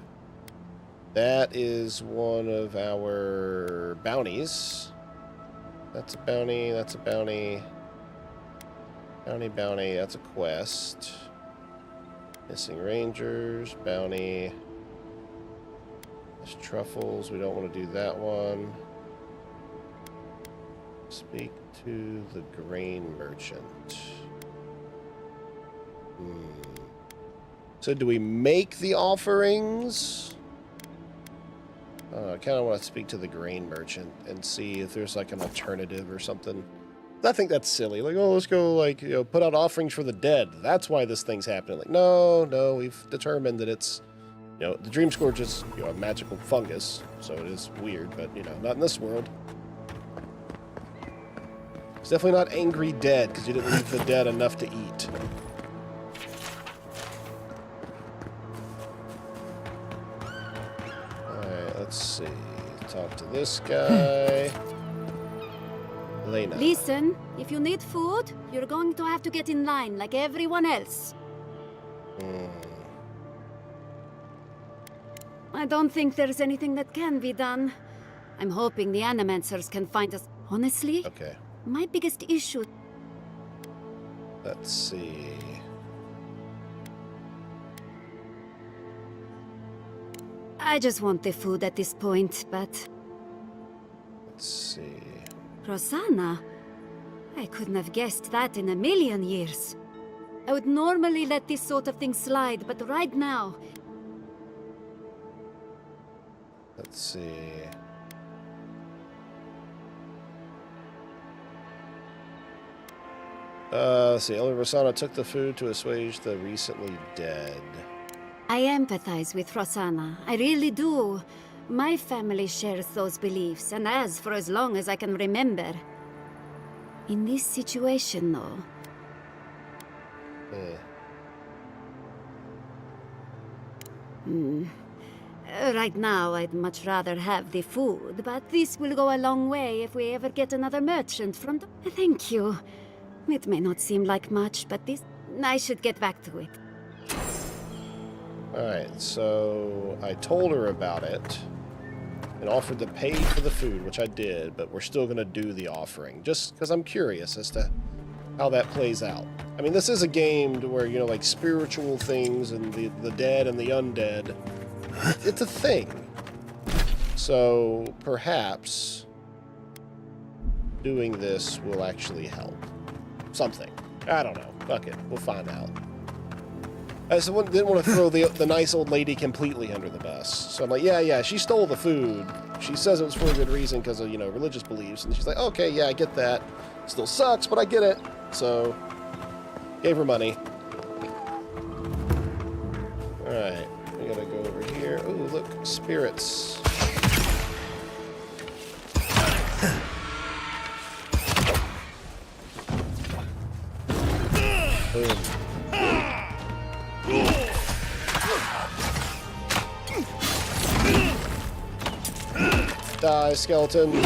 That is one of our bounties. That's a bounty, that's a bounty. Bounty, that's a quest. Missing Rangers, bounty. There's truffles, we don't want to do that one. Speak to the grain merchant. So do we make the offerings? I kind of want to speak to the grain merchant and see if there's like an alternative or something. I think that's silly. Like, oh, let's go, like, you know, put out offerings for the dead. That's why this thing's happening. Like, no, we've determined that it's, you know, the Dream Scourge is, you know, a magical fungus, so it is weird, but, you know, not in this world. It's definitely not angry dead, because you didn't leave the dead enough to eat. Alright, let's see. Talk to this guy. Lena. Listen, if you need food, you're going to have to get in line like everyone else. I don't think there's anything that can be done. I'm hoping the Animancers can find us. Honestly, okay. My biggest issue... Let's see. I just want the food at this point, but... Let's see... Rosanna? I couldn't have guessed that in a million years. I would normally let this sort of thing slide, but right now... Let's see... Let's see. Elder Rosanna took the food to assuage the recently dead. I empathize with Rosanna. I really do. My family shares those beliefs, and has for as long as I can remember. In this situation, though... Right now, I'd much rather have the food, but this will go a long way if we ever get another merchant from the... Thank you. It may not seem like much, but this... I should get back to it. Alright, so I told her about it and offered to pay for the food, which I did, but we're still going to do the offering, just because I'm curious as to how that plays out. I mean, this is a game where, you know, like spiritual things and the dead and the undead, it's a thing. So perhaps doing this will actually help. Something. I don't know. Fuck it. We'll find out. I just didn't want to throw the nice old lady completely under the bus. So I'm like, yeah, she stole the food. She says it was for a good reason because of, you know, religious beliefs. And she's like, okay, yeah, I get that. Still sucks, but I get it. So, gave her money. Alright, we gotta go over here. Ooh, look, spirits. Boom. Die, skeleton.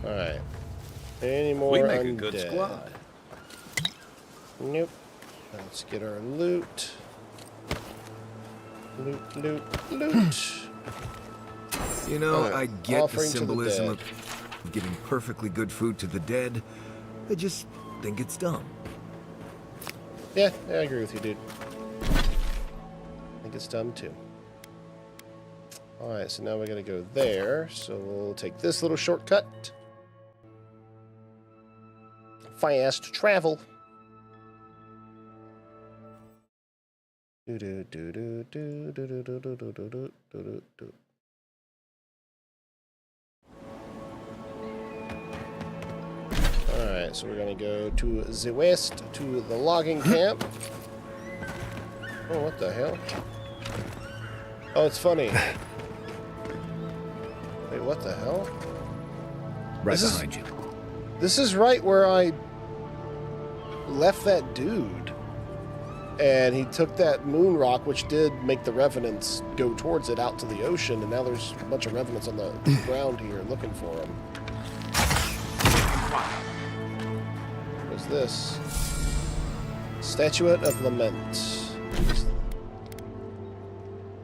Alright. Any more We make undead? a good squad. Nope. Let's get our loot. Loot. You know, I get the Offering to the symbolism dead. of giving perfectly good food to the dead. I just think it's dumb. Yeah, I agree with you, dude. I think it's dumb too. Alright, so now we gotta go there. So we'll take this little shortcut. Fast travel. Alright, so we're gonna go to the west, to the logging camp. Oh, what the hell? Oh, it's funny. Wait, what the hell? Right behind you. This is right where I left that dude. And he took that moon rock, which did make the revenants go towards it out to the ocean, and now there's a bunch of revenants on the ground here looking for him. What's this? Statuette of Lament.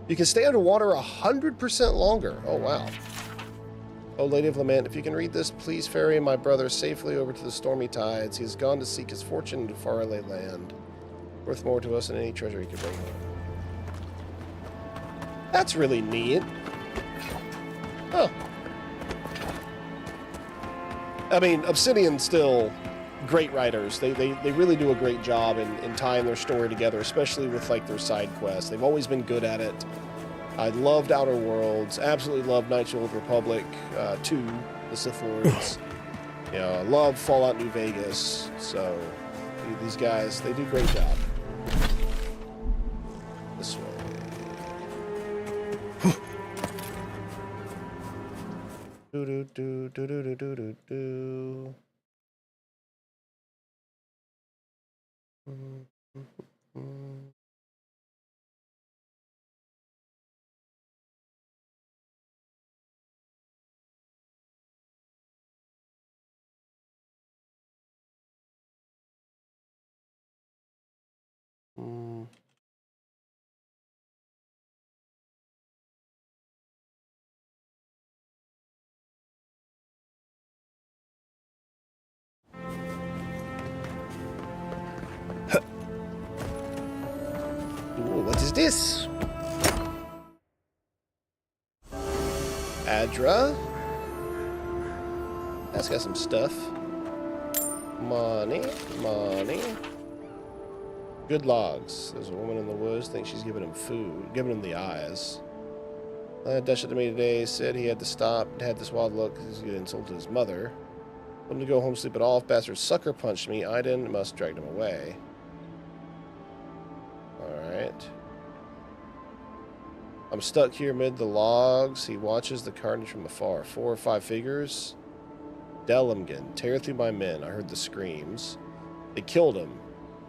You can stay underwater 100% longer. Oh, wow. Oh, Lady of Lament, if you can read this, please ferry my brother safely over to the stormy tides. He has gone to seek his fortune in a faraway land, worth more to us than any treasure he could bring home. That's really neat. Huh. I mean, Obsidian still great writers. They really do a great job in tying their story together, especially with like their side quests. They've always been good at it. I loved Outer Worlds. Absolutely loved Knights of the Old Republic 2, the Sith Lords. You know, I love Fallout New Vegas. So these guys, they do a great job. This way. Do do do do do do do do. Ooh, what is this? Adra. That's got some stuff. Money, money. Good logs. There's a woman in the woods. Thinks she's giving him food. Giving him the eyes. Dashed to me today. Said he had to stop. Had this wild look because he insulted his mother. Told him to go home, sleep it off. Bastard sucker punched me. I didn't. Must dragged him away. Alright. I'm stuck here amid the logs. He watches the carnage from afar. 4 or 5 figures. Delmgen, tear through my men. I heard the screams. They killed him.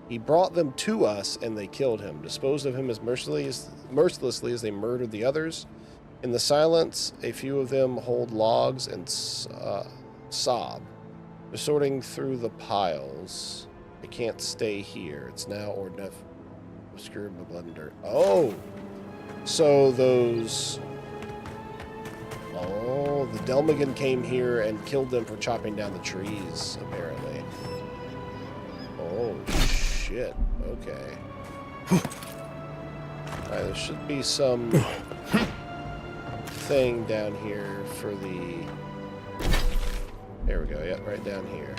He brought them to us, and they killed him. Disposed of him as mercilessly as they murdered the others. In the silence, a few of them hold logs and sob. They're sorting through the piles. I can't stay here. It's now or never. Obscured by blood and dirt. Oh! So those... Oh, the Delmgen came here and killed them for chopping down the trees, apparently. Oh, shit. Okay. Alright, there should be some thing down here for the... There we go, yep, right down here.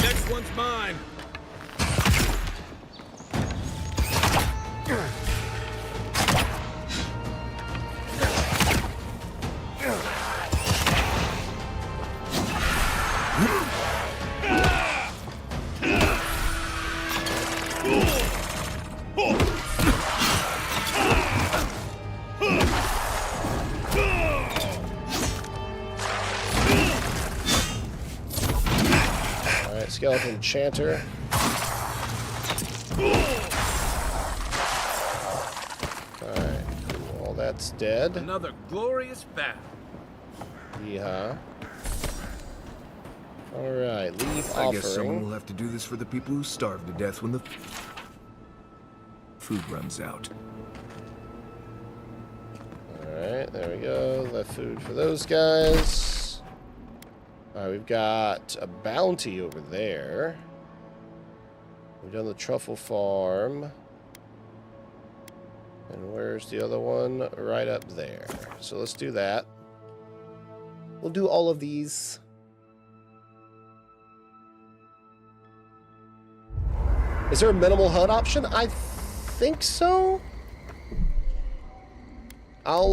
Next one's mine! Alright, skeleton chanter. Alright, cool. All that's dead. Another glorious battle. Yeah. Alright, leave offering. I guess someone will have to do this for the people who starve to death when the food runs out. Alright, there we go. Left food for those guys. Alright, we've got a bounty over there. We've done the truffle farm. And where's the other one? Right up there. So let's do that. We'll do all of these. Is there a minimal HUD option? I think so. I'll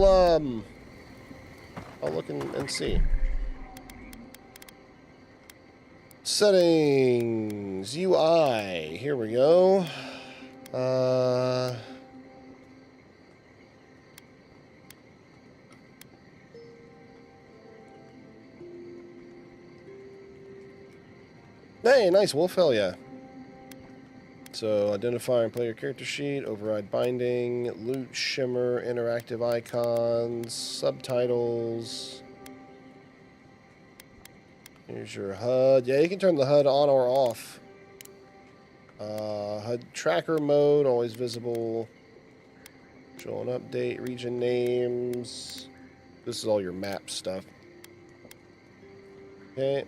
look and see. Settings, UI. Here we go. Hey, nice wolf, hell yeah. So, identify and play your character sheet, override binding, loot, shimmer, interactive icons, subtitles. Here's your HUD. Yeah, you can turn the HUD on or off. HUD tracker mode, always visible. Control and update, region names. This is all your map stuff. Okay.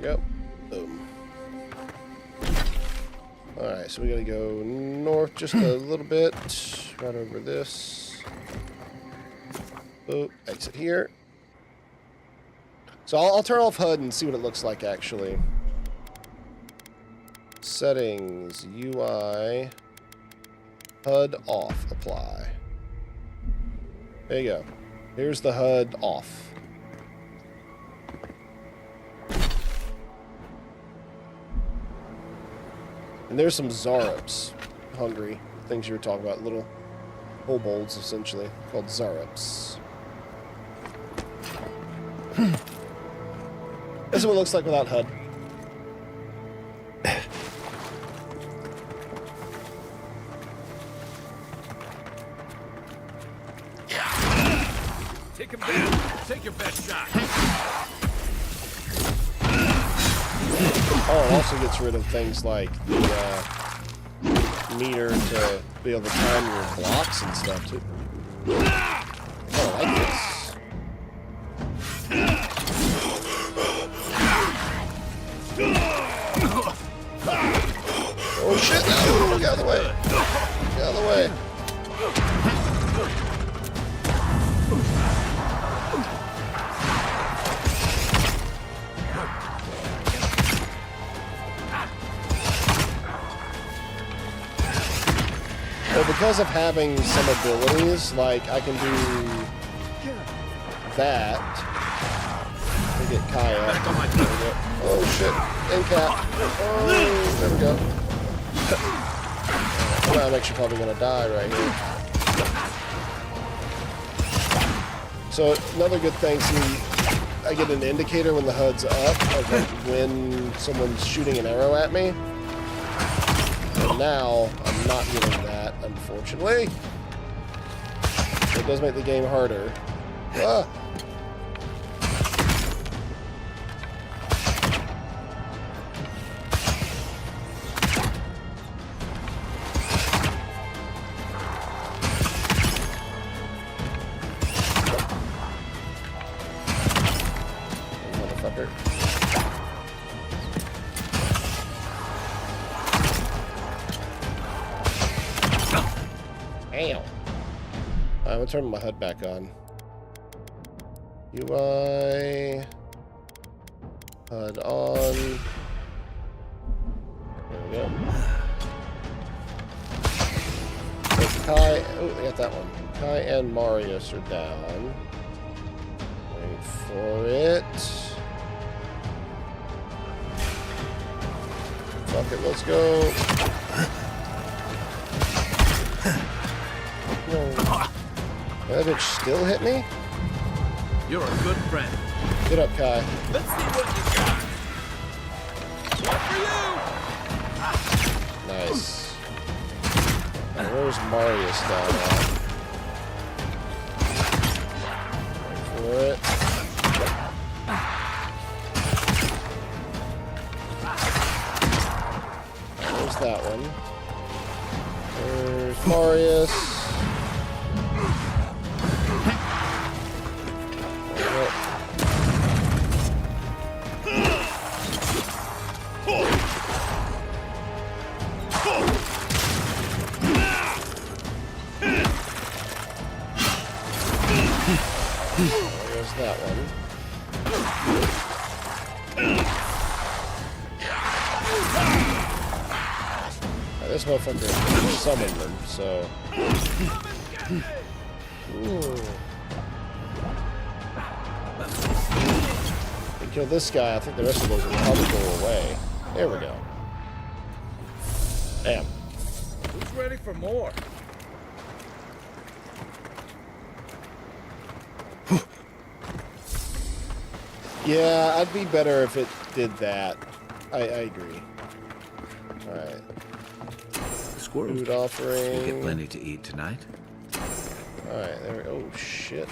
go. Boom. Alright, so we gotta go north just a little bit. Right over this. Oh, exit here. So I'll turn off HUD and see what it looks like, actually. Settings, UI, HUD off, apply. There you go. Here's the HUD off. And there's some Zarups, hungry things you were talking about, little kobolds, essentially, called Zarups. This is what it looks like without HUD. Take him down. Take your best shot. Oh, it also gets rid of things like the meter to be able to time your blocks and stuff too. Oh, I like this. Oh shit! No! Get out of the way! Get out of the way! Well, because of having some abilities, like I can do that to get Kai up. Oh shit! End cap. Oh, there we go. Well, I'm actually probably gonna die right here. So another good thing, see, I get an indicator when the HUD's up of like when someone's shooting an arrow at me. And now I'm not getting that, unfortunately. It does make the game harder. Ah. Motherfucker. Damn. I'm gonna turn my HUD back on. UI. HUD on. There we go. So Kai. Oh, they got that one. Kai and Marius are down. Wait for it. Fuck it, let's go. No. That bitch still hit me? You're a good friend. Get up, Kai. Let's see what you got. What for you? Nice. Now, where's Marius down at? Wait for it. There's that one. There's Marius. There's that one. Now, this motherfucker summoned them, so. Ooh. We killed this guy. I think the rest of those will probably go away. There we go. Damn. Who's ready for more? Yeah, I'd be better if it did that. I agree. Alright. Squirrels. Food offering. We'll get plenty to eat tonight. Alright, there we go. Oh, shit.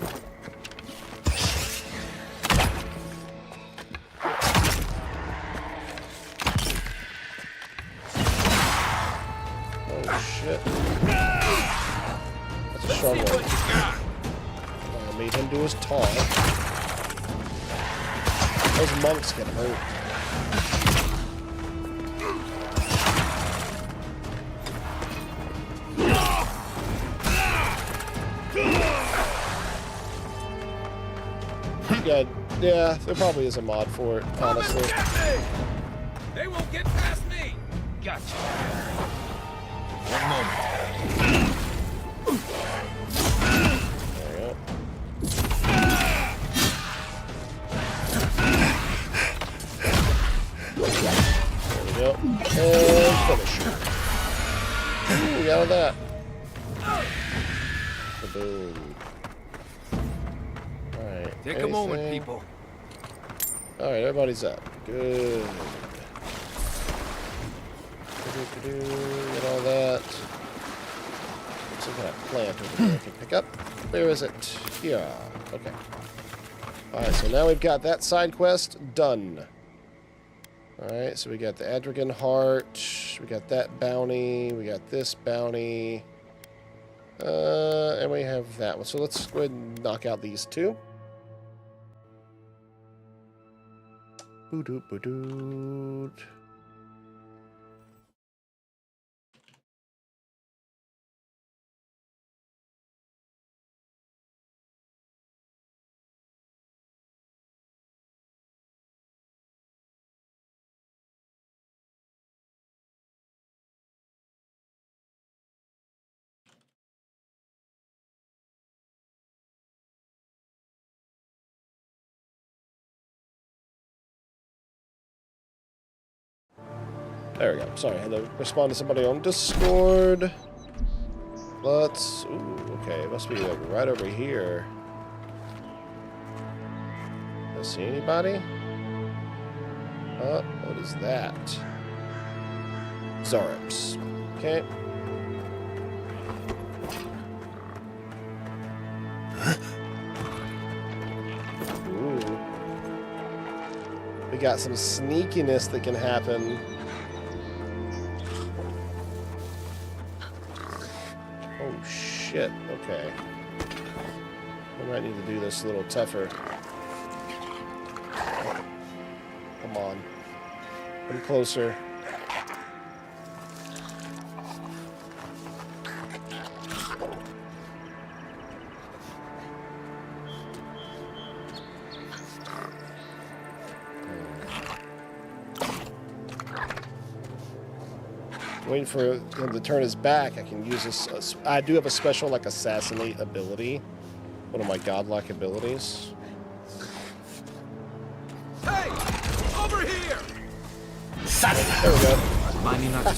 Oh, shit. That's a strong one. I made him do his taunt. Those monks get hurt. Good. Yeah, there probably is a mod for it, honestly. They won't get past me! Gotcha. One moment. There we go. There we go. And finish. Ooh, we got all that. Boom. Alright. Take a moment, people. Alright, everybody's up. Good. Get all that. Some kind of plant over there I can pick up. Where is it? Here. Okay. Alright, so now we've got that side quest done. Alright, so we got the Adragon Heart. We got that bounty. We got this bounty. And we have that one. So let's go ahead and knock out these two. Boo-doot, boo-doot. There we go. Sorry, I had to respond to somebody on Discord. Let's... Ooh, okay. It must be like right over here. Do I see anybody? What is that? Zareps. Okay. Ooh. We got some sneakiness that can happen. Oh shit, okay. I might need to do this a little tougher. Come on. Come closer. Waiting for him to turn his back. I can use this. I do have a special, like, assassinate ability. One of my godlike abilities. Hey! Over here! There we go. Remind me not to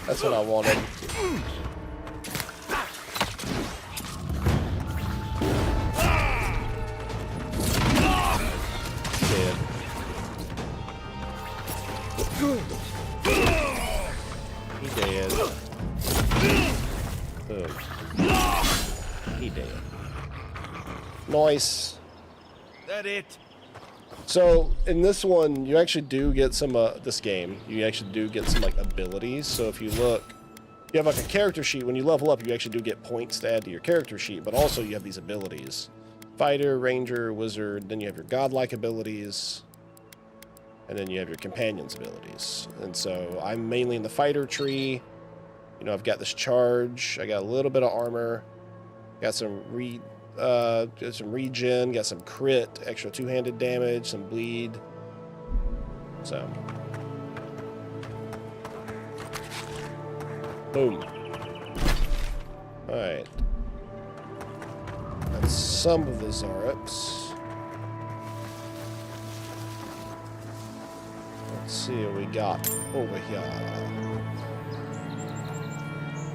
That's what I wanted. Dead. He dead. Boom. He dead. Nice. That it? So in this one, you actually do get some. This game, you actually do get some like abilities. So if you look, you have like a character sheet. When you level up, you actually do get points to add to your character sheet. But also you have these abilities: fighter, ranger, wizard. Then you have your godlike abilities. And then you have your companion's abilities. And so I'm mainly in the fighter tree. You know, I've got this charge. I got a little bit of armor. Got some regen. Got some crit, extra two-handed damage, some bleed. So. Boom. Alright. That's some of the Zareps. Let's see what we got over here.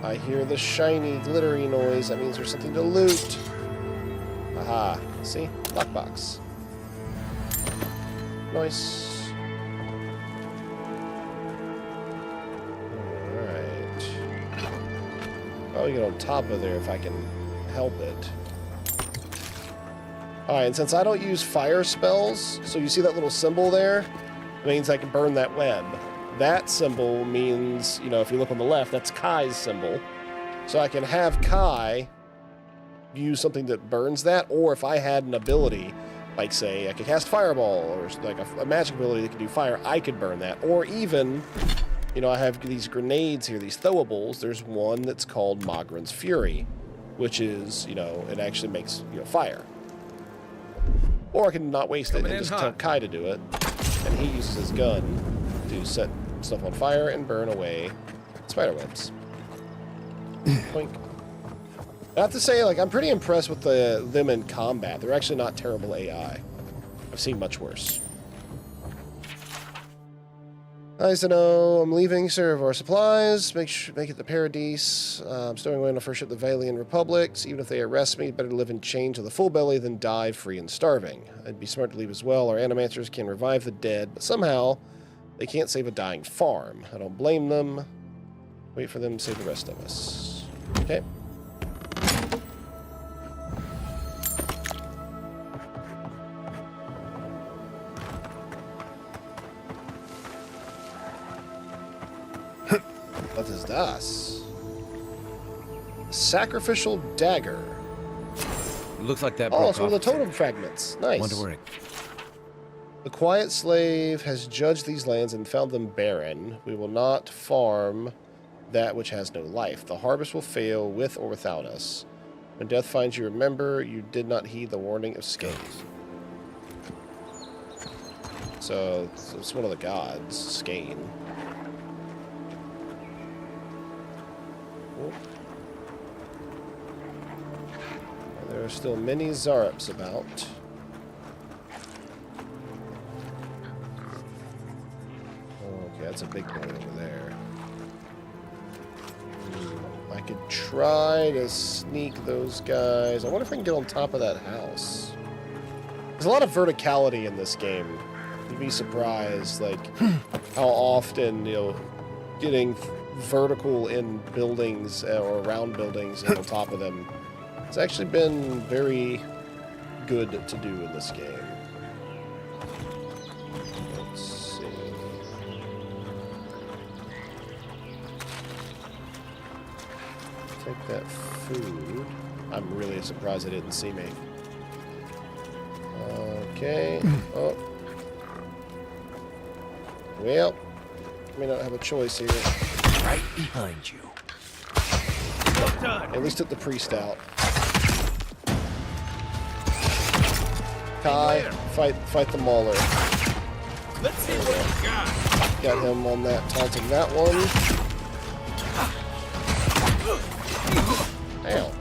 I hear the shiny, glittery noise. That means there's something to loot. Aha. See? Lockbox. Nice. Alright. I'll get on top of there if I can help it. Alright, and since I don't use fire spells, so you see that little symbol there? It means I can burn that web. That symbol means, you know, if you look on the left, that's Kai's symbol. So I can have Kai use something that burns that, or if I had an ability Like, say, I could cast Fireball, or like a magic ability that can do fire, I could burn that. Or even, you know, I have these grenades here, these throwables. There's one that's called Mogren's Fury, which is, you know, it actually makes, you know, fire. Or I can not waste it and just tell Kai to do it, and he uses his gun to set stuff on fire and burn away spiderwebs. Boink. I have to say, like, I'm pretty impressed with them in combat. They're actually not terrible AI. I've seen much worse. Nice to know. I'm leaving, serve our supplies. Make it the Paradise. I'm stowing away on the first ship, the Valian Republics. Even if they arrest me, better live in chains with a full belly than die free and starving. I'd be smart to leave as well. Our animancers can revive the dead, but somehow they can't save a dying farm. I don't blame them. Wait for them to save the rest of us. Okay. What is this? Sacrificial dagger. Looks like that. Oh, it's one of the totem fragments. Nice. Wonder where it... The quiet slave has judged these lands and found them barren. We will not farm that which has no life. The harvest will fail with or without us. When death finds you, remember you did not heed the warning of Skane. So it's one of the gods, Skane. There are still many Zarups about. Okay, that's a big one over there. I could try to sneak those guys. I wonder if I can get on top of that house. There's a lot of verticality in this game. You'd be surprised, like, how often, you know, getting vertical in buildings or around buildings and on top of them. It's actually been very good to do in this game. Let's see. Take that food. I'm really surprised they didn't see me. Okay. Oh. Well, we don't have a choice here. Right behind you. At least took the priest out. Kai, fight the Mauler. Let's see what you got. Got him on that, taunting that one. Ow.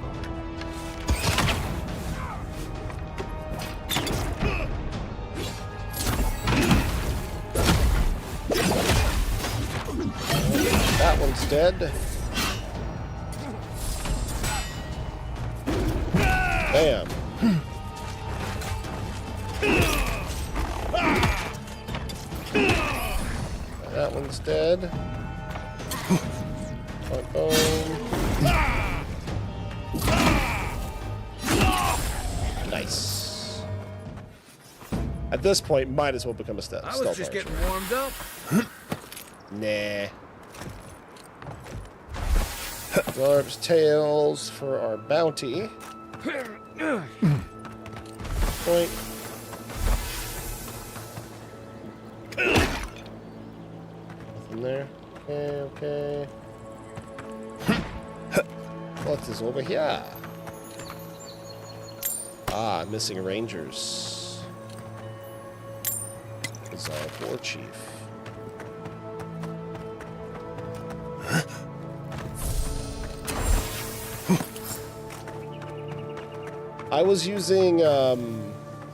That one's dead. Bam. That one's dead. Nice. At this point, might as well become a stealth. I was just getting warmed up. Nah. Garb's tails for our bounty. Point. Nothing there. Okay. What is over here? Ah, missing rangers. Bizarre war chief. I was using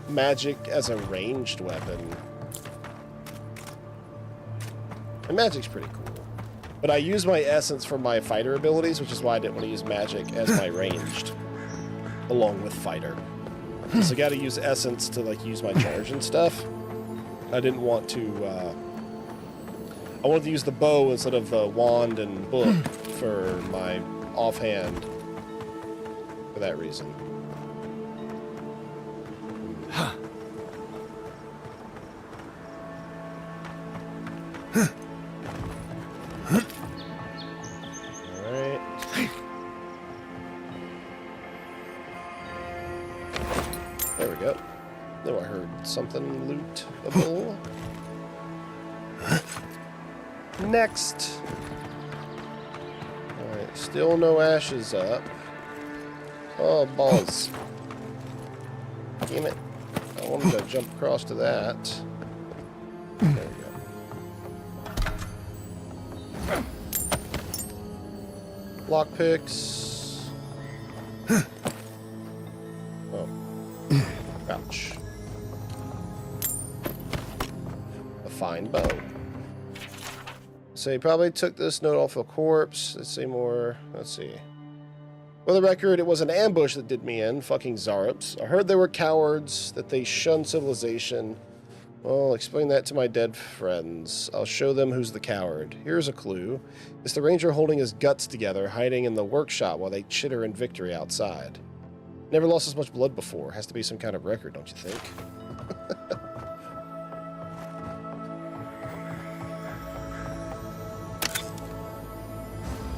magic as a ranged weapon. And magic's pretty cool. But I use my essence for my fighter abilities, which is why I didn't want to use magic as my ranged, along with fighter. So I got to use essence to like use my charge and stuff. I didn't want to. I wanted to use the bow instead of the wand and book for my offhand. For that reason. Alright. There we go. No, I heard something lootable. Next. Alright, still no ashes up. Oh, balls. Damn it. I wanted to jump across to that. There we go. Lockpicks. Oh. Ouch. A fine bow. So he probably took this note off a corpse. Let's see more. Let's see. For the record, it was an ambush that did me in. Fucking Zarps. I heard they were cowards, that they shunned civilization. Well, explain that to my dead friends. I'll show them who's the coward. Here's a clue. It's the ranger holding his guts together, hiding in the workshop while they chitter in victory outside. Never lost as much blood before. Has to be some kind of record, don't you think?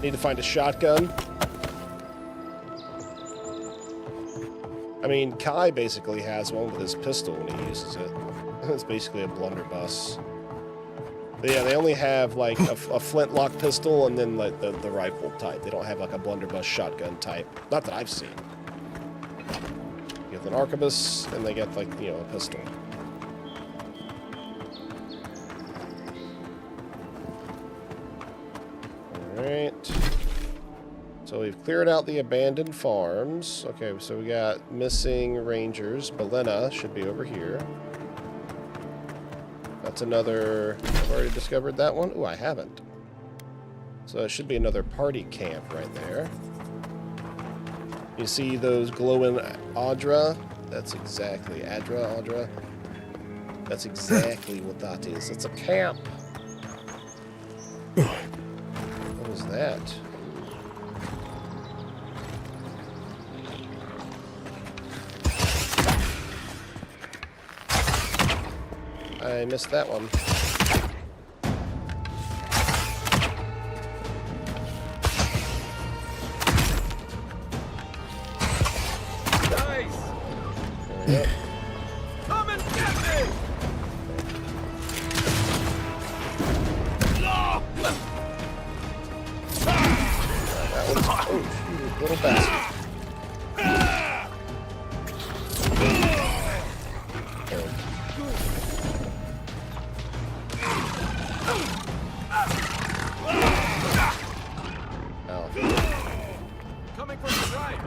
Need to find a shotgun. I mean, Kai basically has one with his pistol when he uses it. It's basically a blunderbuss. But yeah, they only have like a flintlock pistol and then like the rifle type. They don't have like a blunderbuss shotgun type. Not that I've seen. You get an arquebus and they get like, you know, a pistol. Alright. So we've cleared out the abandoned farms. Okay, so we got missing rangers. Belena should be over here. That's another... I've already discovered that one. Ooh, I haven't. So it should be another party camp right there. You see those glowing Audra? That's exactly... Audra? That's exactly what that is. It's a camp. What was that? I missed that one. Nice. There we go. Come and get me. That one's... Oh, you little bastard. Coming from the right.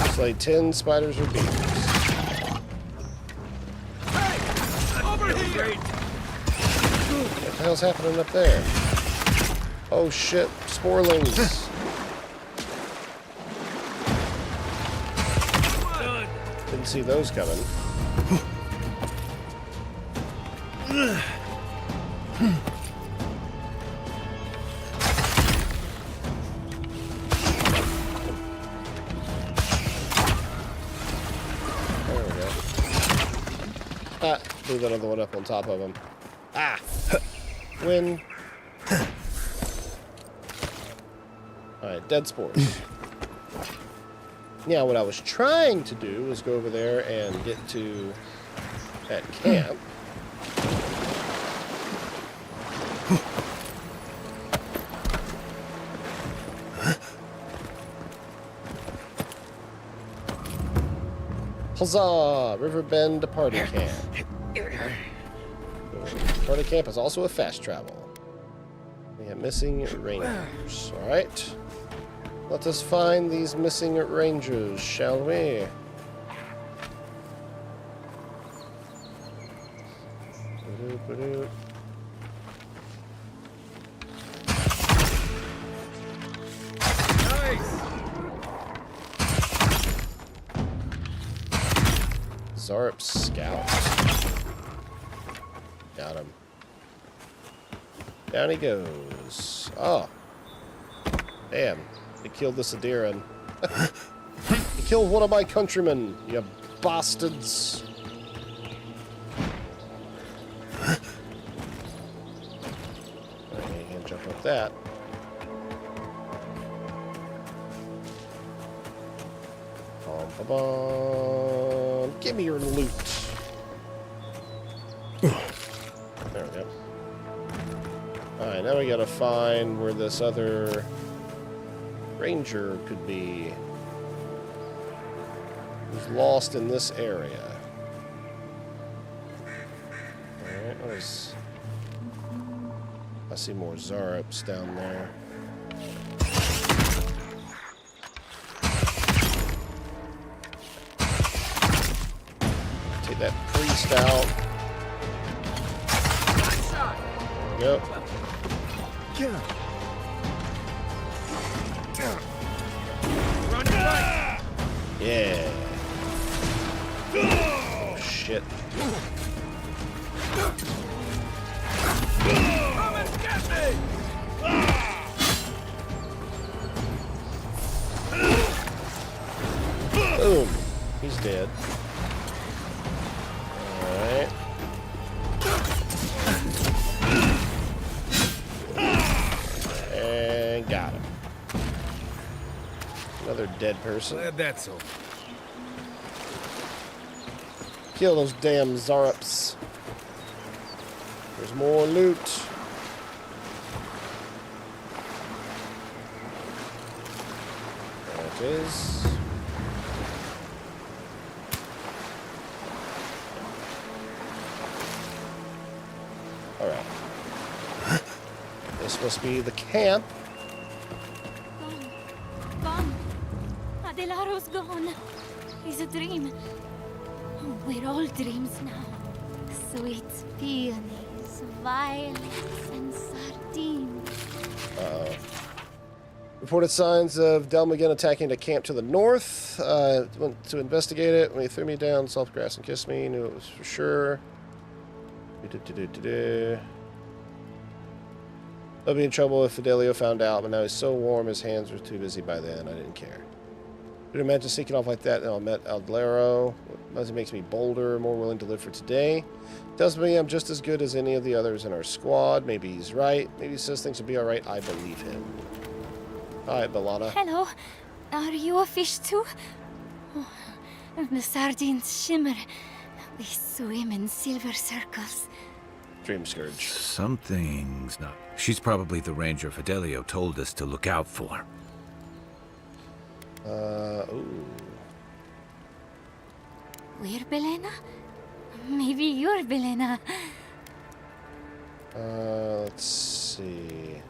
It's like 10 spiders or beetles. Hey, over here. What the hell's happening up there? Oh shit, sporelings. Didn't see those coming. There we go. Ah, move another one up on top of him. Ah! Win. Alright, dead spores. Now, what I was trying to do was go over there and get to that camp. Huzzah! Riverbend Party Camp. Party Camp is also a fast travel. We have missing rangers. Alright. Let us find these missing rangers, shall we? Nice. Zarp Scout. Got him. Down he goes. Oh. Damn. He killed the Sadiran. He killed one of my countrymen, you bastards. with that. Give me your loot. There we go. Alright, now we gotta find where this other ranger could be. Who's lost in this area. Alright, I see more Zarups down there. Take that priest out. Yep. Yeah. Oh, shit. Come and get me! Boom. He's dead. Alright. And got him. Another dead person. Glad that's over. Kill those damn Zarups. There's more loot. There it is. Alright. This must be the camp. Gone. Adelaro's gone. It's a dream. We're all dreams now. Sweet peonies, violets, and sardines. Uh-oh. Reported signs of Delmagen attacking a camp to the north. Went to investigate it. When he threw me down, soft grass and kissed me. Knew it was for sure. I'd be in trouble if Fidelio found out, but now he's so warm his hands were too busy by then. I didn't care. Could imagine sneaking off like that. Now I met Aldlero. It makes me bolder, more willing to live for today. Tells me I'm just as good as any of the others in our squad. Maybe he's right. Maybe he says things will be alright. I believe him. Alright, Balana. Hello. Are you a fish too? Oh, the sardines shimmer. We swim in silver circles. Dream Scourge. Something's not... She's probably the ranger Fidelio told us to look out for. Ooh. We're Belena? Maybe you're Belena. Let's see.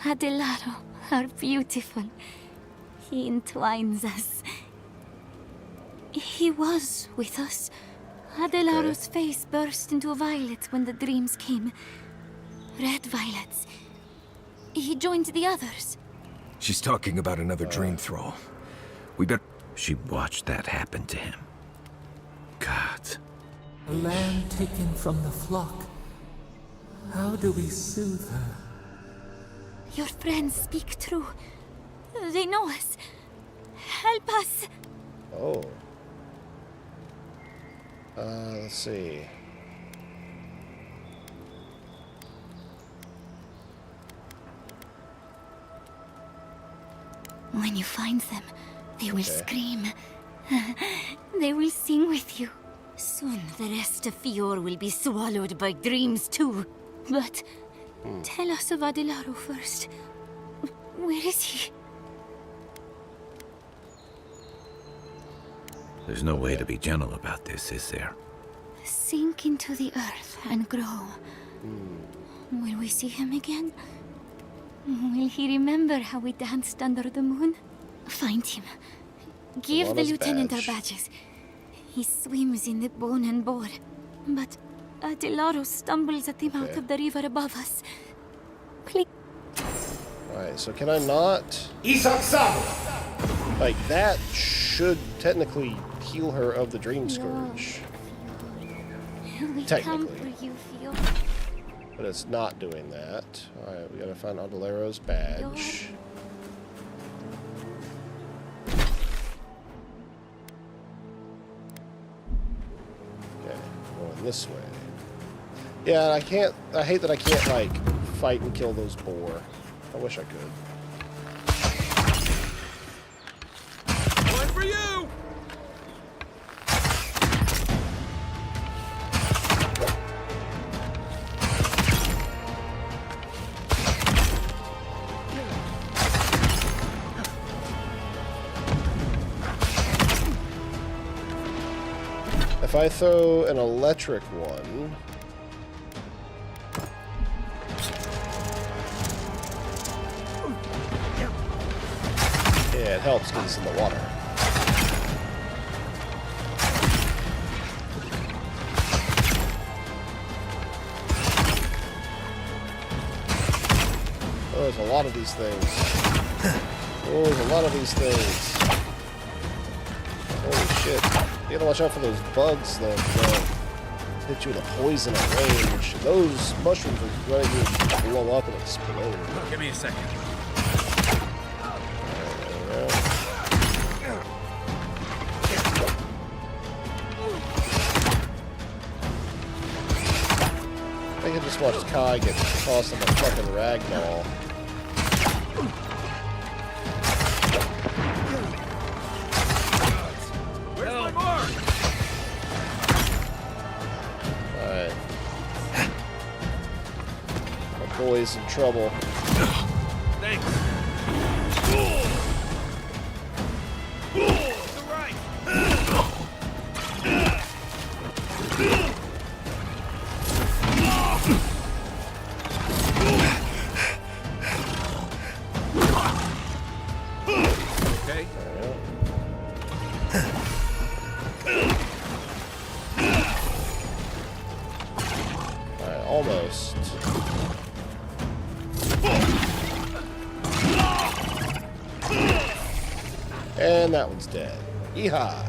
Adelaro, are beautiful. He entwines us. He was with us. Adelaro's face burst into violets when the dreams came. Red violets. He joined the others. She's talking about another dream thrall. We better... She watched that happen to him. God. A lamb taken from the flock. How do we soothe her? Your friends speak true. They know us. Help us. Oh. Let's see. When you find them, they will scream. They will sing with you. Soon the rest of Fior will be swallowed by dreams too. But tell us of Adelaro first. Where is he? There's no way to be gentle about this, is there? Sink into the earth and grow. Will we see him again? Will he remember how we danced under the moon? Find him. Give the lieutenant our badges. He swims in the bone and boar. But Adelaro stumbles at the mouth of the river above us. Please. Alright, so can I not? Like, that should technically heal her of the Dream Scourge. We come for you, Fio. But it's not doing that. Alright, we gotta find Adelaro's badge. Okay, going this way. Yeah, I hate that I can't, like, fight and kill those boar. I wish I could. One for you! If I throw an electric one... Yeah, it helps because it's in the water. Oh, there's a lot of these things. Oh, there's a lot of these things. Holy shit. You gotta watch out for those bugs, though, because they'll hit you with a poison at range. Those mushrooms are ready to blow up and explode. Give me a second. I can just watch Kai get tossed in the fucking ragdoll. Where's my mark? Alright. My boy's in trouble. Thanks. Almost. And that one's dead. Yeehaw!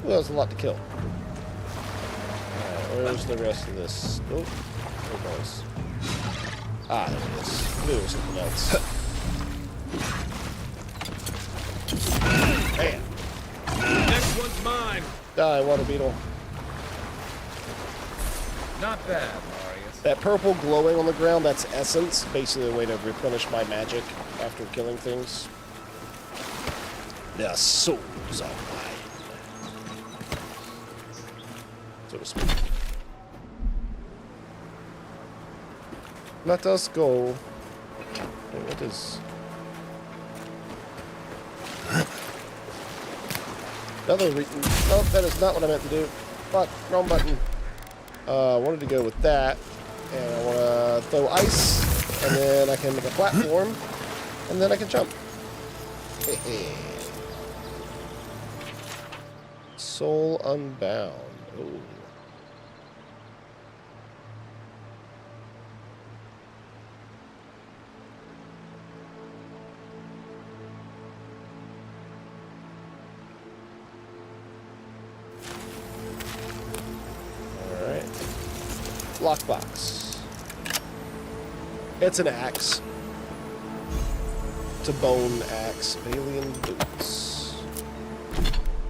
Ooh, that was a lot to kill. Alright, where's the rest of this? Oh, there it goes. Ah, there it is. I knew it was something else. Bam! Next one's mine. Die, water beetle. Not bad, Marius. That purple glowing on the ground, that's essence. Basically a way to replenish my magic after killing things. Their souls are mine, so to speak. Let us go. What is... Another reason. Oh, that is not what I meant to do. Fuck, wrong button. I wanted to go with that, and I want to throw ice, and then I can make a platform, and then I can jump. Soul Unbound. Ooh. Lockbox. It's an axe. It's a bone axe. Alien boots.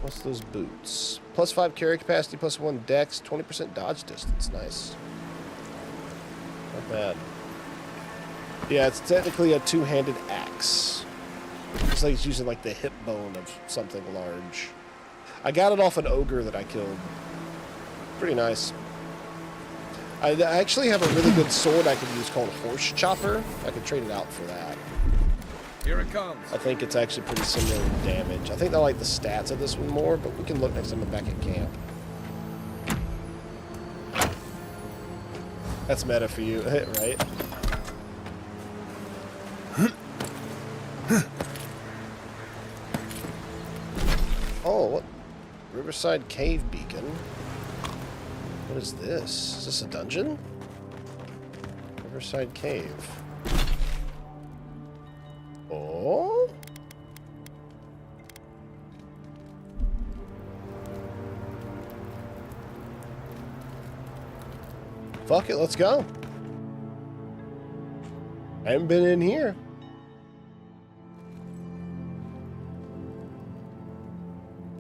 What's those boots? Plus 5 carry capacity, plus 1 dex, 20% dodge distance. Nice. Not bad. Yeah, it's technically a two-handed axe. It's like it's using like the hip bone of something large. I got it off an ogre that I killed. Pretty nice. I actually have a really good sword I could use called Horse Chopper. I could trade it out for that. Here it comes. I think it's actually pretty similar in damage. I think I like the stats of this one more, but we can look next time we're back at camp. That's meta for you, right? Oh, what? Riverside Cave Beacon. What is this? Is this a dungeon? Riverside Cave. Oh? Fuck it, let's go. I haven't been in here.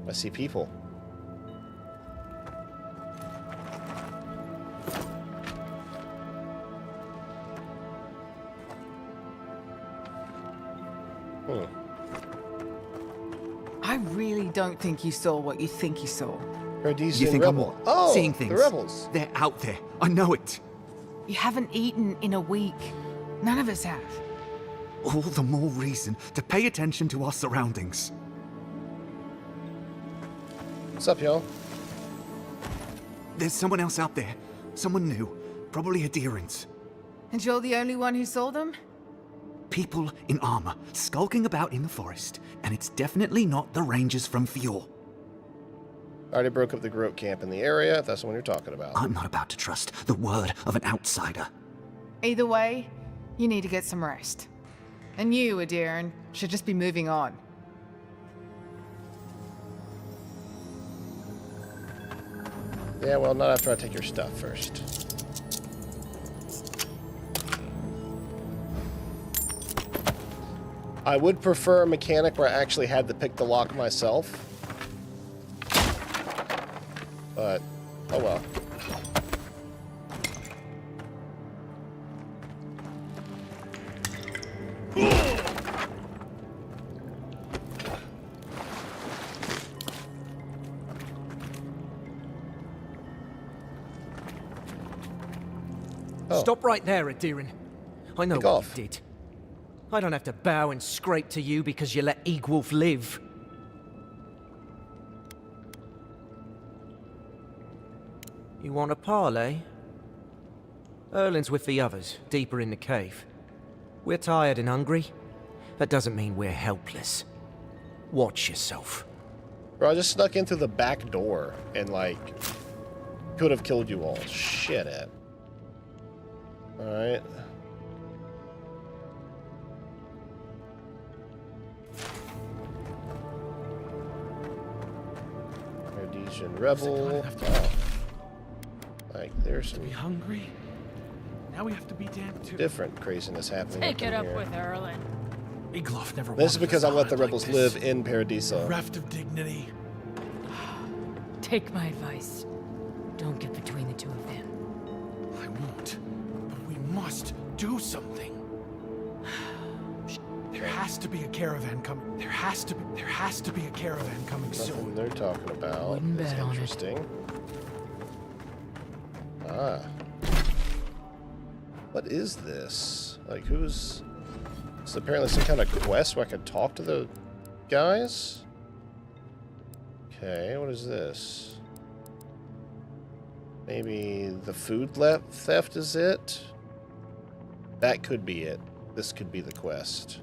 I see people. I really don't think you saw what you think you saw. Rhodesian You think I'm rebel. what? Oh, Seeing things. the rebels. They're out there. I know it. You haven't eaten in a week. None of us have. All the more reason to pay attention to our surroundings. What's up, y'all? There's someone else out there. Someone new. Probably adherents. And you're the only one who saw them? People in armor, skulking about in the forest. And it's definitely not the rangers from Fjord. Already broke up the Groat camp in the area, if that's the one you're talking about. I'm not about to trust the word of an outsider. Either way, you need to get some rest. And you, Adiran, should just be moving on. Yeah, well, not after I take your stuff first. I would prefer a mechanic where I actually had to pick the lock myself. But, oh well. Stop right there, Adiran. I know Pick what off. you did. I don't have to bow and scrape to you because you let Egwolf live. You want a parley? Erlin's with the others, deeper in the cave. We're tired and hungry. That doesn't mean we're helpless. Watch yourself. Bro, I just snuck in through the back door and, like, could have killed you all. Shit it. Alright. Rhodesian Rebel. Oh. Like, there's some hungry. Now we have to be damned too. different craziness happening. Take it up here. with Erlin. Egloff never This is wanted because us I let the honored like rebels this. live in Paradiso. Bereft of dignity. Take my advice. Don't get between the two of them. I won't. But we must do something. There has to be a caravan coming. There has to be a caravan coming Nothing soon. they're talking about. Wouldn't is bet on it. interesting. Ah. What is this? Like, who's... It's apparently some kind of quest where I could talk to the guys? Okay, what is this? Maybe the food theft is it? That could be it. This could be the quest.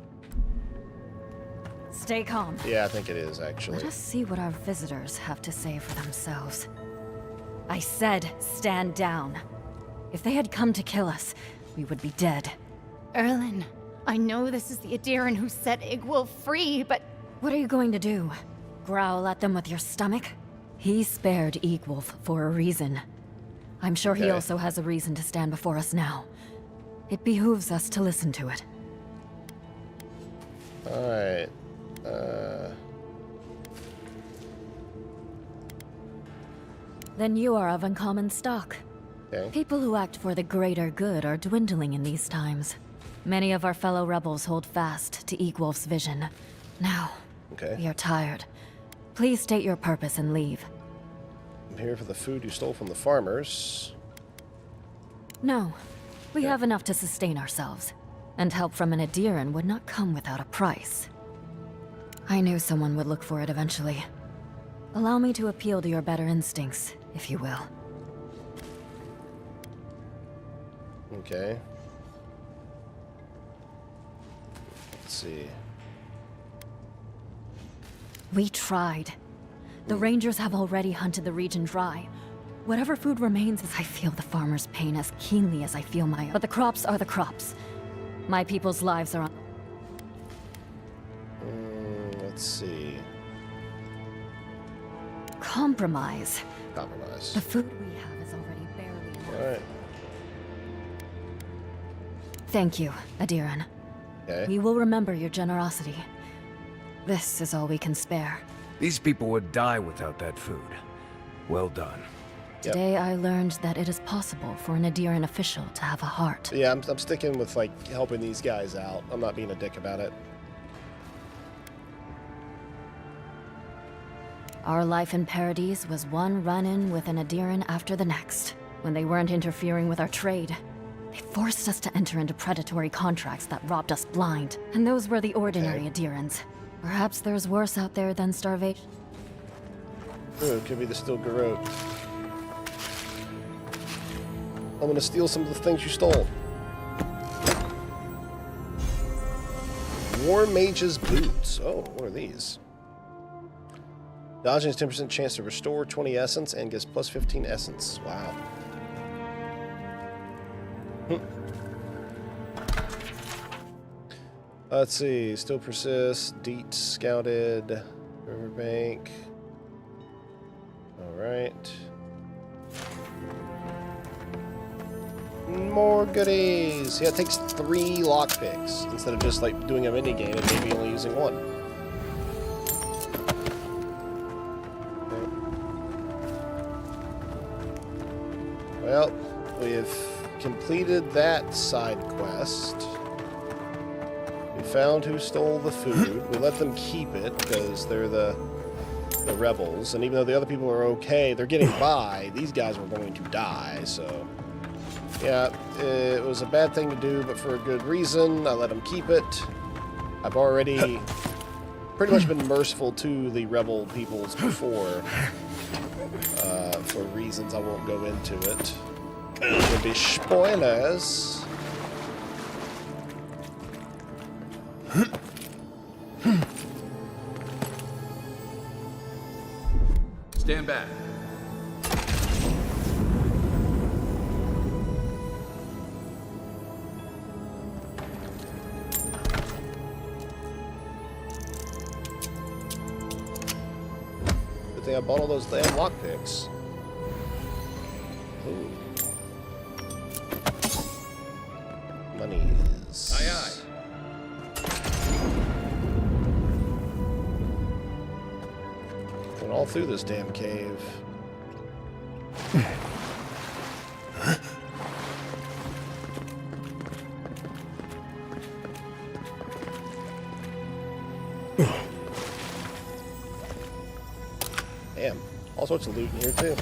Stay calm. Yeah, I think it is, actually. Let us see what our visitors have to say for themselves. I said, stand down. If they had come to kill us, we would be dead. Erlin, I know this is the Adiran who set Egwolf free, but... What are you going to do? Growl at them with your stomach? He spared Egwolf for a reason. I'm sure he Okay. also has a reason to stand before us now. It behooves us to listen to it. Alright. Then you are of uncommon stock. Okay. People who act for the greater good are dwindling in these times. Many of our fellow rebels hold fast to Egwolf's vision. Now, Okay. we are tired. Please state your purpose and leave. I'm here for the food you stole from the farmers. No, we have enough to sustain ourselves. And help from an Adiran would not come without a price. I knew someone would look for it eventually. Allow me to appeal to your better instincts, if you will. Okay. Let's see. We tried. The rangers have already hunted the region dry. Whatever food remains, I feel the farmer's pain as keenly as I feel my own. But the crops are the crops. My people's lives are on... Let's see. Compromise. Compromise. The food we have is already barely enough. Alright. Thank you, Adiran. Okay. We will remember your generosity. This is all we can spare. These people would die without that food. Well done. Today I learned that it is possible for an Adiran official to have a heart. Yeah, I'm sticking with, like, helping these guys out. I'm not being a dick about it. Our life in Paradise was one run-in with an Adiran after the next. When they weren't interfering with our trade, they forced us to enter into predatory contracts that robbed us blind. And those were the ordinary Adirans. Perhaps there's worse out there than starvation. Ooh, it could be the Steel Garrote. I'm gonna steal some of the things you stole. War Mage's Boots. Oh, what are these? Dodging is 10% chance to restore 20 essence and gets plus 15 essence. Wow. Let's see. Still persists. Deet scouted. Riverbank. Alright. More goodies! Yeah, it takes 3 lockpicks instead of just like doing a mini game and maybe only using 1. Okay. Well, we've completed that side quest. We found who stole the food. We let them keep it because they're the rebels, and even though the other people are okay, they're getting by. These guys were going to die, so yeah, it was a bad thing to do, but for a good reason. I let them keep it. I've already pretty much been merciful to the rebel peoples before, for reasons I won't go into it. There'll be spoilers. Stand back. Good thing I bought all those damn lockpicks. Ooh. Monies. Aye, aye. Went all through this damn cave. Damn, all sorts of loot in here too.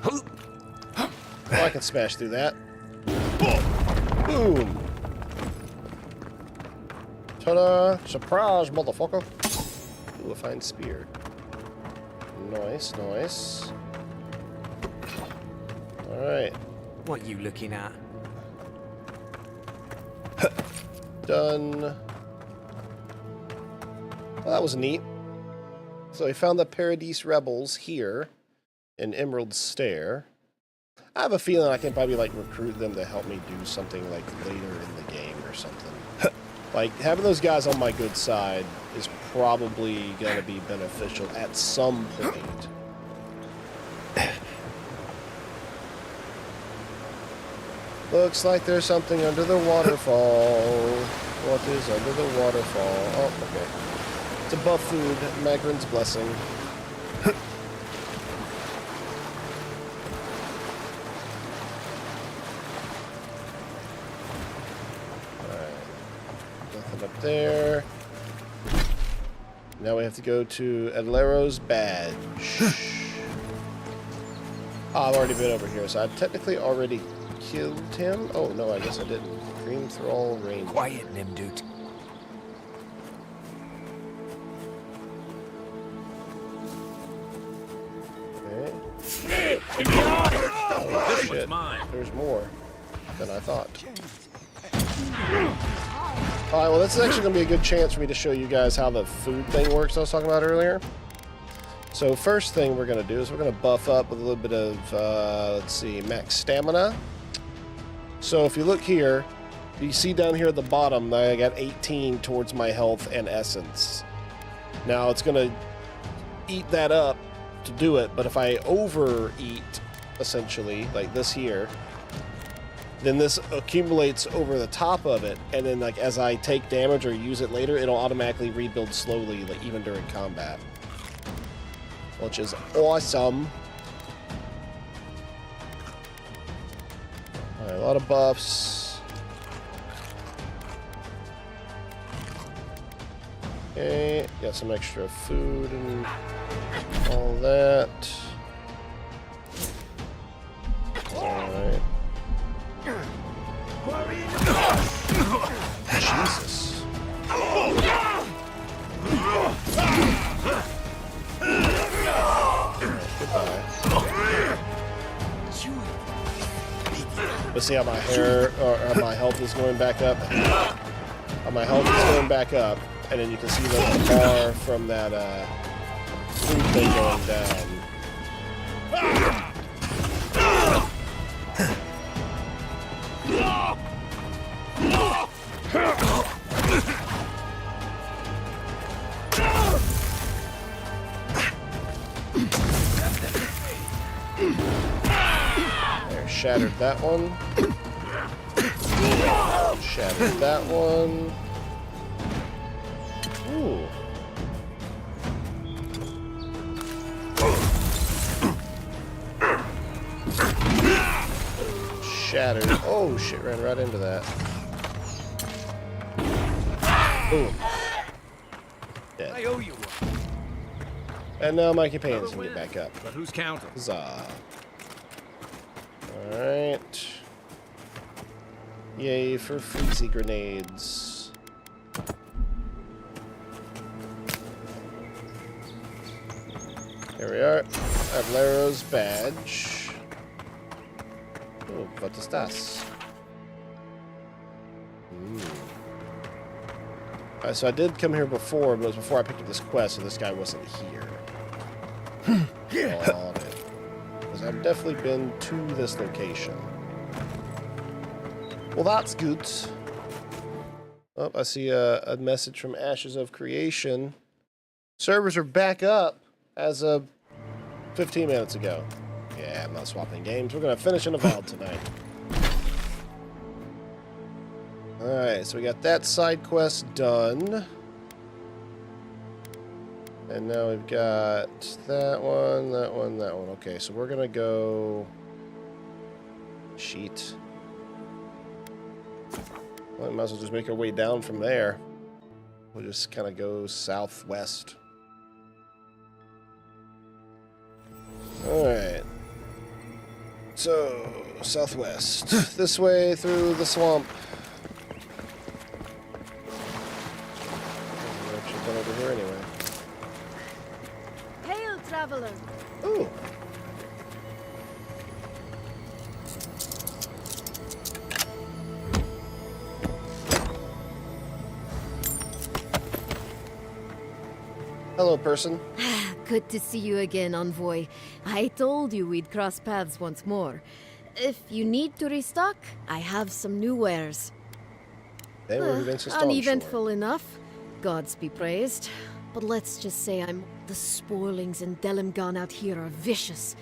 Oh, I can smash through that. Boom! Ta-da! Surprise, motherfucker! Ooh, a fine spear. Nice, nice. Alright. What you looking at? Done. Well, that was neat. So we found the Paradise Rebels here in Emerald Stair. I have a feeling I can probably like recruit them to help me do something like later in the game or something. Like having those guys on my good side is probably going to be beneficial at some point. Looks like there's something under the waterfall. What is under the waterfall? Oh, okay. It's a buff food. Magrin's blessing. Alright. Nothing up there. Now we have to go to Adlero's badge. Oh, I've already been over here, so I've technically already killed him. Oh, no, I guess I didn't. Dream Thrall Ranger. Quiet, Nimdut. Okay. Oh, shit. There's more than I thought. Alright, well, this is actually going to be a good chance for me to show you guys how the food thing works I was talking about earlier. So first thing we're going to do is we're going to buff up with a little bit of, let's see, max stamina. So if you look here, you see down here at the bottom, I got 18 towards my health and essence. Now it's going to eat that up to do it, but if I overeat, essentially, like this here, then this accumulates over the top of it, and then like as I take damage or use it later, it'll automatically rebuild slowly, like even during combat, which is awesome. All right, a lot of buffs. Okay, got some extra food and All that. Alright. Jesus. Goodbye. But see how my hair or how my health is going back up? How my health is going back up, and then you can see the bar from that food thing going down. There, shattered that one. Shattered that one. Ooh. Shattered. Oh shit, ran right into that. Boom. Dead. I owe you one. And now my companions can get back up. But who's counting? Huzzah. Alright. Yay for freezy grenades. Here we are. I have Laro's badge. Oh, what is das? Alright, so I did come here before, but it was before I picked up this quest, so this guy wasn't here. On it. Because I've definitely been to this location. Well, that's good. Oh, I see a message from Ashes of Creation. Servers are back up as of 15 minutes ago. Yeah, I'm not swapping games. We're going to finish in Avowed tonight. Alright, so we got that side quest done. And now we've got that one, that one, that one. Okay, so we're going to go... Sheet. Well, we might as well just make our way down from there. We'll just kind of go southwest. Alright. So, southwest. This way through the swamp. We're actually done over here anyway. Hail, traveler! Ooh. Hello, person. Good to see you again, Envoy. I told you we'd cross paths once more. If you need to restock, I have some new wares. They were instant Uneventful enough, gods be praised. But let's just say the spoilings in Delimgan out here are vicious.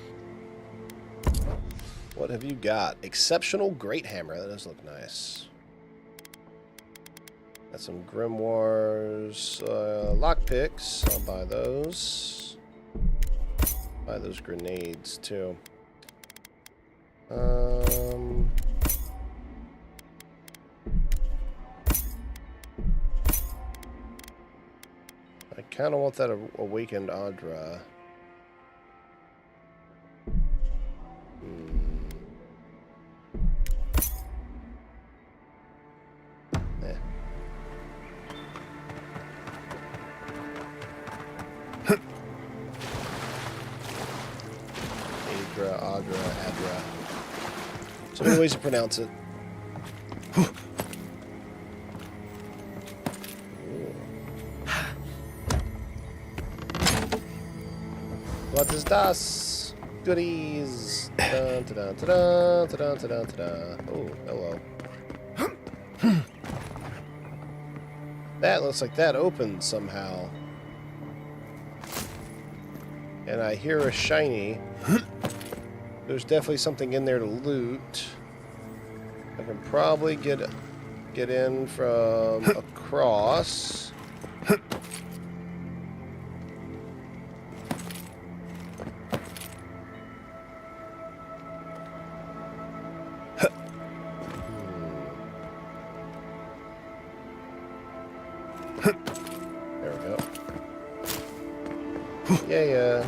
What have you got? Exceptional Great Hammer. That does look nice. Got some grimoires, lockpicks. I'll buy those. Buy those grenades too. I kind of want that awakened Audra. Adra. So many ways to pronounce it. What is das? Goodies. Da, da, da, da, da, da, da, da. Oh, hello. That looks like that opened somehow. And I hear a shiny. There's definitely something in there to loot. I can probably get in from across. There we go. Yeah.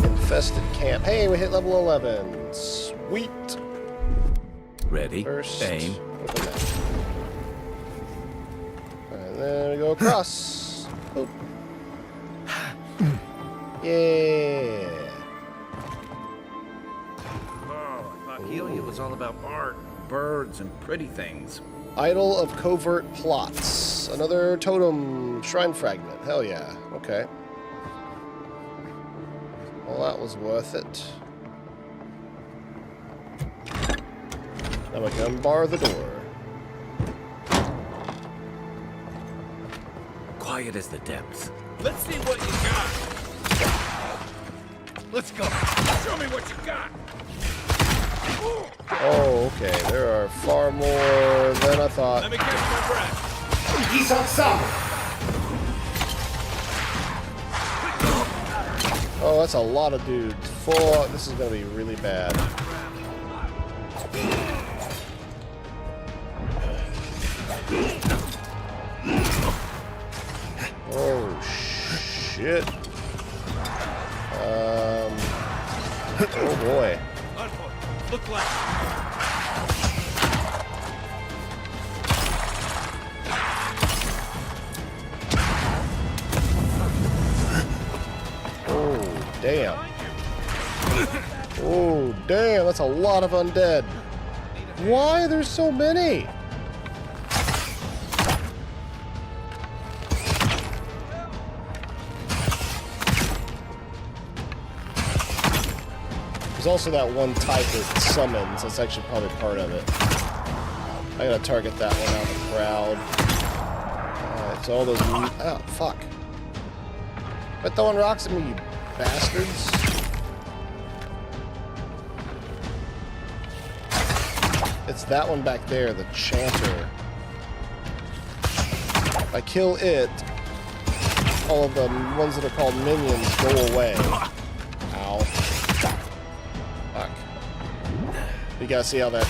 Infested camp. Hey, we hit level 11. Sweet. Ready? First, Aim. open that. And then we go across. Boop. Yeah. Oh, I thought Helia was all about art, birds, and pretty things. Idol of Covert Plots. Another totem shrine fragment. Hell yeah. Okay. Well, that was worth it. Now we can bar the door. Quiet as the depths. Let's see what you got. Let's go. Show me what you got. Oh, okay. There are far more than I thought. Let me catch my breath. Oh, that's a lot of dudes. Full. This is gonna be really bad. Oh shit. Oh boy. Look like. Oh damn. Oh damn, that's a lot of undead. Why there's so many? There's also that one type that summons. That's actually probably part of it. I gotta target that one out of the crowd. Alright, so all those... Oh, fuck. Quit throwing rocks at me, you bastards. It's that one back there, the chanter. If I kill it, all of the ones that are called minions go away. Ow. Fuck. You guys see how that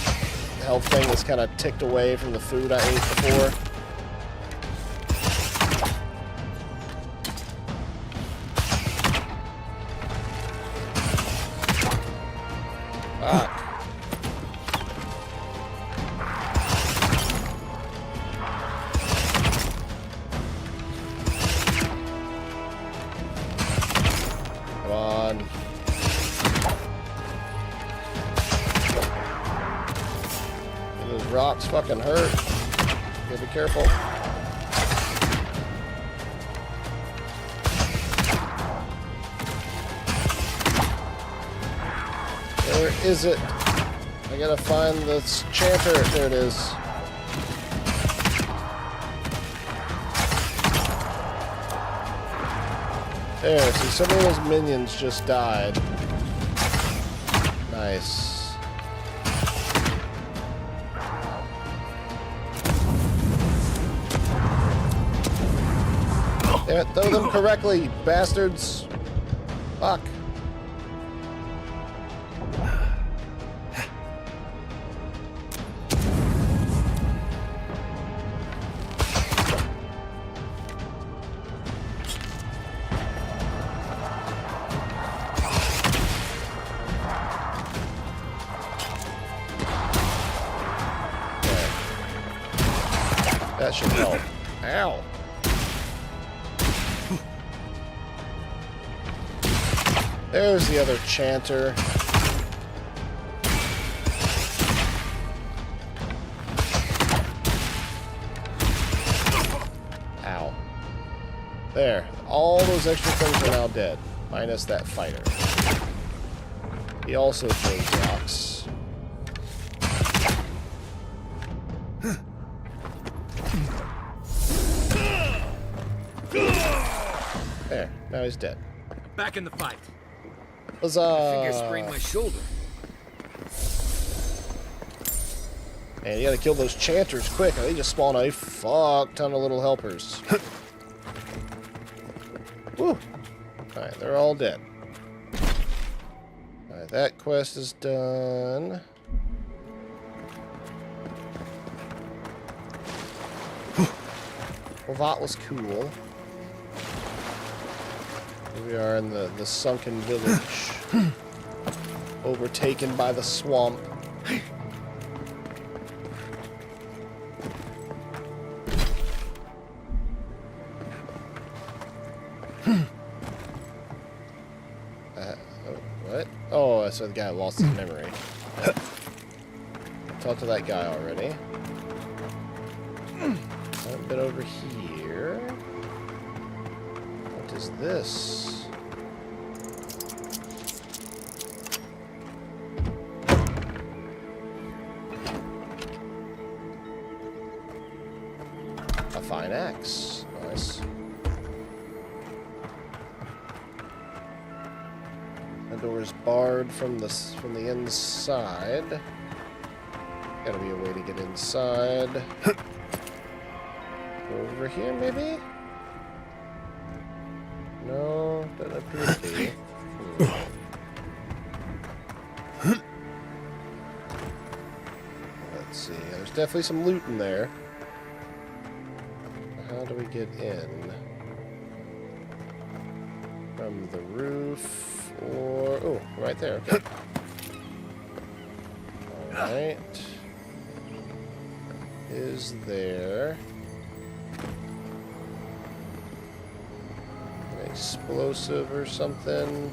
health thing is kind of ticked away from the food I ate before? Fuck. Come on. Those rocks fucking hurt. You gotta be careful. Where is it? I gotta find this chanter. There it is. There, see, some of those minions just died. Nice. Damn it, throw them correctly, you bastards. Fuck. That should help. Ow. There's the other chanter. Ow. There. All those extra things are now dead. Minus that fighter. He also throws rocks. There. Now he's dead. Back in the fight. Huzzah! I think I sprained my shoulder. And you gotta kill those chanters quick, or they just spawn a fuck ton of little helpers. Woo! Alright, they're all dead. Alright, that quest is done. Well, that was cool. Here we are in the sunken village. Overtaken by the swamp. What? Oh, so the guy lost his memory. Talked to that guy already. I've been over here. What is this? A fine axe. Nice. The door is barred from the inside. Gotta be a way to get inside. Over here, maybe? No, doesn't appear to be. Let's see. There's definitely some loot in there. How do we get in? From the roof, or... Oh, right there, okay. Alright. Is there... an explosive or something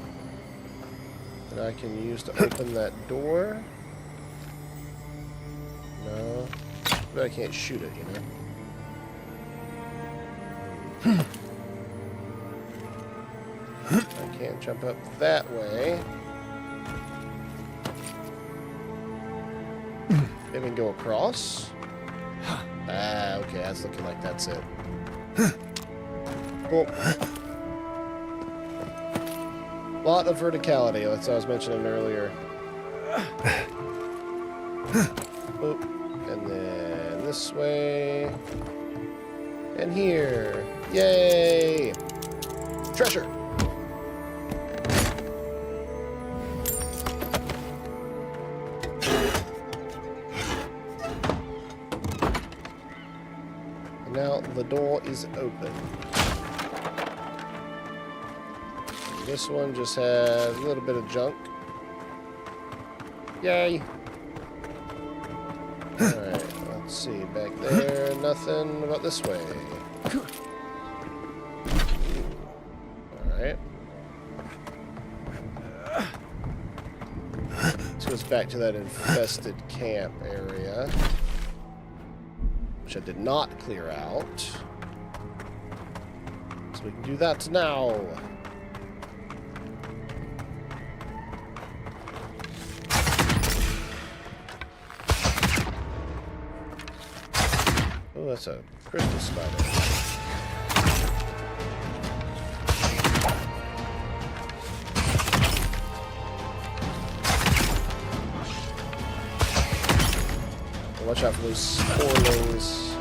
that I can use to open that door? No. But I can't shoot it, you know? I can't jump up that way. Maybe go across? Ah, okay, that's looking like that's it. Cool. Lot of verticality, that's what I was mentioning earlier. Oop. And then this way. And here. Yay! Treasure! Now the door is open. And this one just has a little bit of junk. Yay! Alright, let's see. Back there, nothing. What about this way? Alright. This goes back to that infested camp area, which I did not clear out. So we can do that now. Oh, that's a crystal spider. Watch out for those sporelings.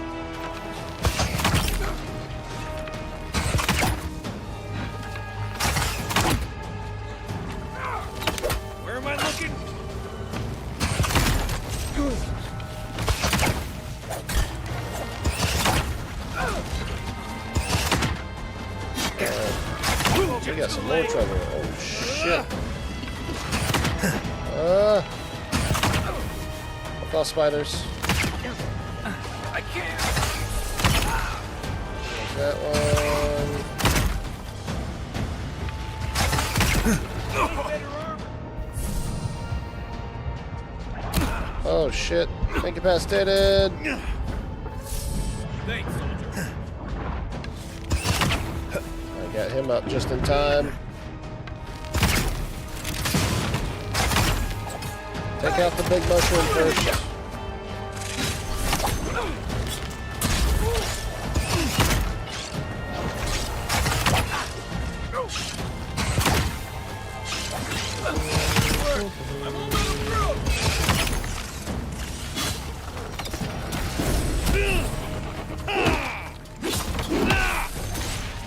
Where am I looking? We got some more trouble. Oh shit. Off spiders. I can't. There's that one. Oh shit. Incapacitated. Thanks, soldier. I got him up just in time. Take out the big mushroom first.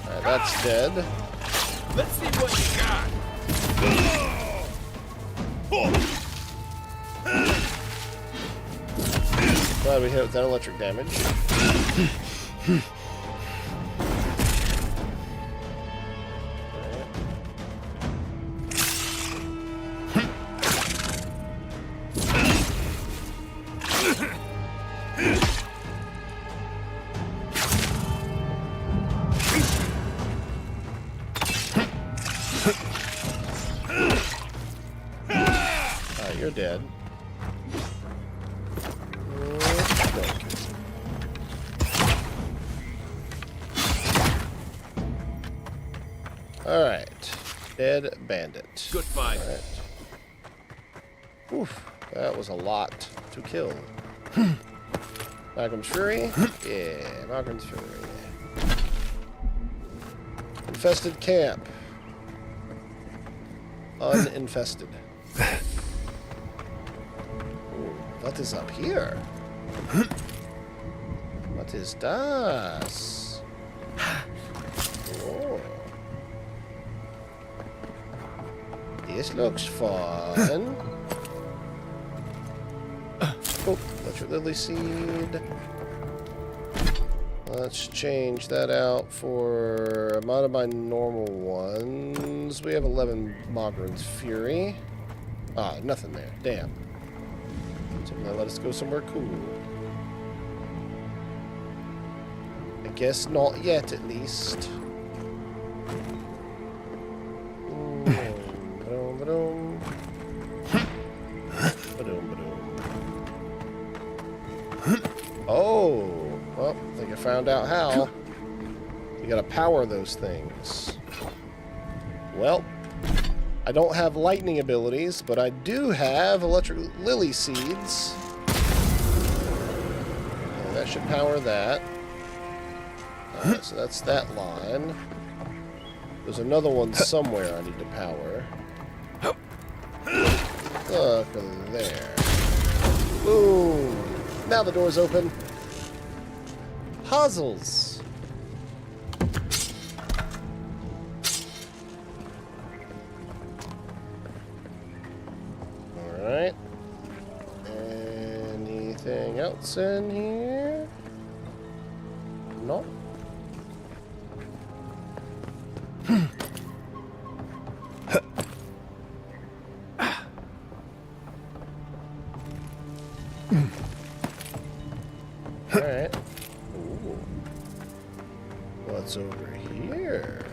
Alright, that's dead. Let's see what you got. Glad we hit it with that electric damage. dead. Alright. Dead bandit. Good fight. Right. Oof. That was a lot to kill. Malcolm's Fury? Yeah, Malcolm's Fury. Infested camp. Uninfested. Ooh, what is up here? What is das? Oh. This looks fun. Oh, electric lily seed. Let's change that out for a lot of my normal ones. We have 11 Mogren's Fury. Ah, nothing there. Damn. So now let us go somewhere cool. I guess not yet, at least. Oh, well, I think I found out how. You gotta power those things. Well, I don't have lightning abilities, but I do have electric lily seeds. And that should power that. Alright, so that's that line. There's another one somewhere I need to power. Look at there. Boom! Now the door's open. Puzzles. Alright. Anything else in here? No. Alright. Ooh. What's over here?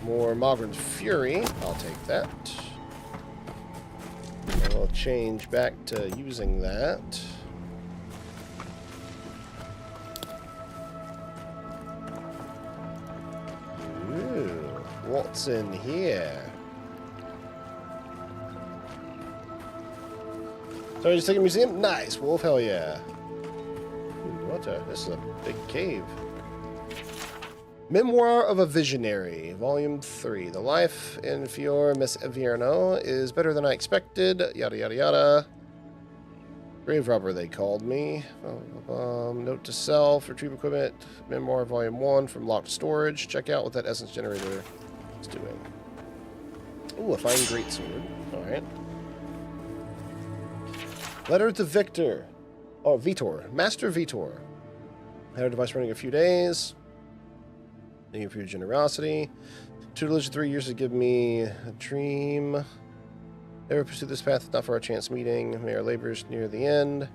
More Mogren's Fury. I'll take that. And I'll change back to using that. Ooh. What's in here? So just take a museum? Nice, Wolf, hell yeah. Ooh, what a, this is a big cave. Memoir of a Visionary, Volume 3. The life in Fior Miss Evierno is better than I expected, yada yada yada. Grave robber, they called me. Note to self, retrieve equipment, Memoir Volume 1 from locked storage. Check out what that essence generator is doing. Ooh, a fine greatsword. Alright. Letter to Victor. Oh, Vitor. Master Vitor. Had a device running a few days. Thank you for your generosity. Tutelage 3 years to give me a dream. Never pursue this path, not for our chance meeting. May our labors near the end.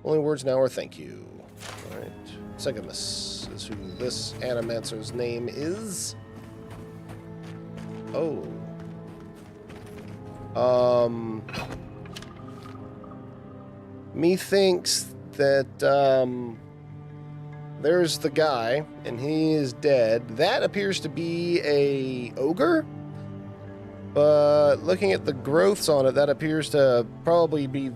Only words now are thank you. Alright. Segamus is who this Animancer's name is. Oh. Methinks that, there's the guy, and he is dead. That appears to be a ogre, but looking at the growths on it, that appears to probably be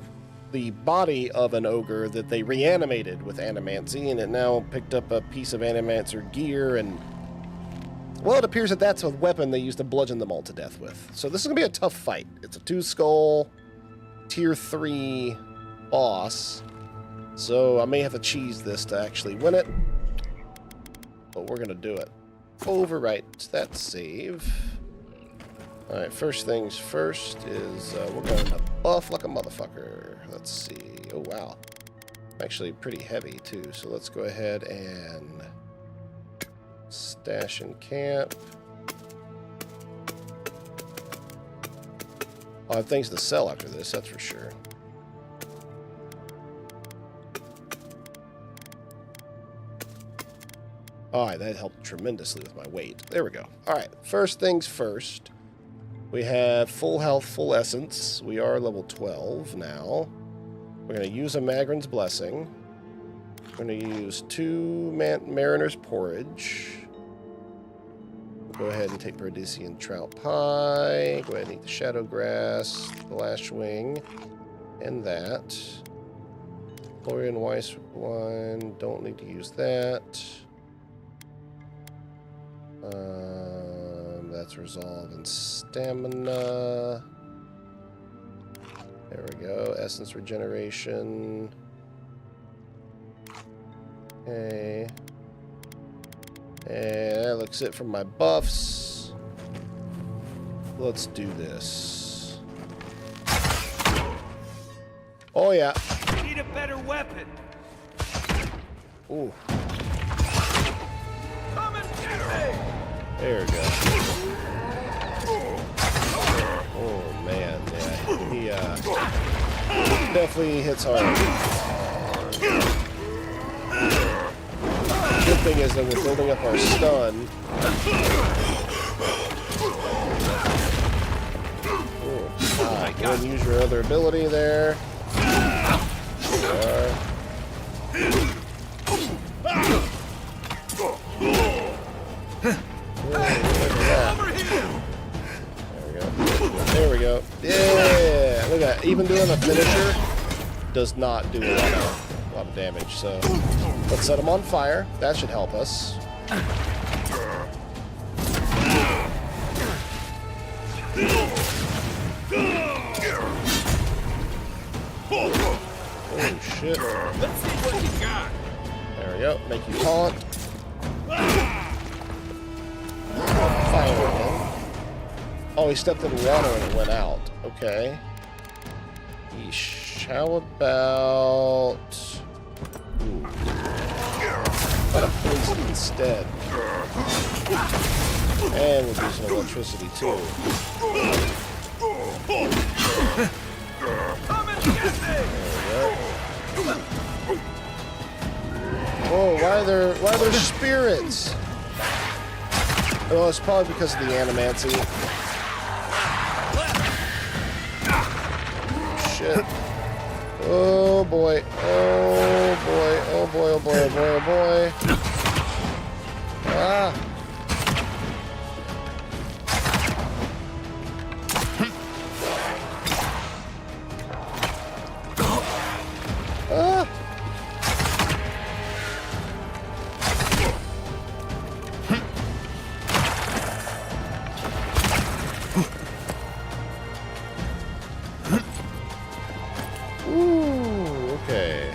the body of an ogre that they reanimated with animancy, and it now picked up a piece of animancer gear, and well, it appears that that's a weapon they used to bludgeon them all to death with. So this is going to be a tough fight. It's a 2-skull, tier 3 boss. So I may have to cheese this to actually win it. But we're going to do it. Overwrite that save. Alright, first things first is we're going to buff like a motherfucker. Let's see. Oh, wow. Actually pretty heavy, too. So let's go ahead and stash in camp. I'll have things to sell after this, that's for sure. Alright, that helped tremendously with my weight. There we go. Alright, first things first. We have full health, full essence. We are level 12 now. We're going to use a Magrin's Blessing. We're going to use 2 Mariner's Porridge. We'll go ahead and take Paradisian Trout Pie. Go ahead and eat the Shadow Grass, the Lashwing, and that. Florian Weiss 1. Don't need to use that. That's Resolve and Stamina. There we go. Essence Regeneration. Okay. And that looks it for my buffs. Let's do this. Oh, yeah. Need a better weapon. Ooh. Come and get me. There we go. Oh, man. Yeah. He definitely hits hard. Good thing is that we're building up our stun. Go ahead and use your other ability there. There we go. Yeah! Look at that. Even doing a finisher does not do a lot of damage. So let's set him on fire. That should help us. Oh shit. Let's see what you got. There we go. Make you taunt. Fire again. Oh, he stepped in water and it went out. Okay. Yeesh. How about... Ooh. How about a poison instead? And we'll do some electricity too. Oh, why are there spirits? Oh, it's probably because of the animancy. Shit. Oh boy. Oh boy. Oh boy. Oh boy. Oh boy. Oh boy. Ah. Ah. Ooh, okay.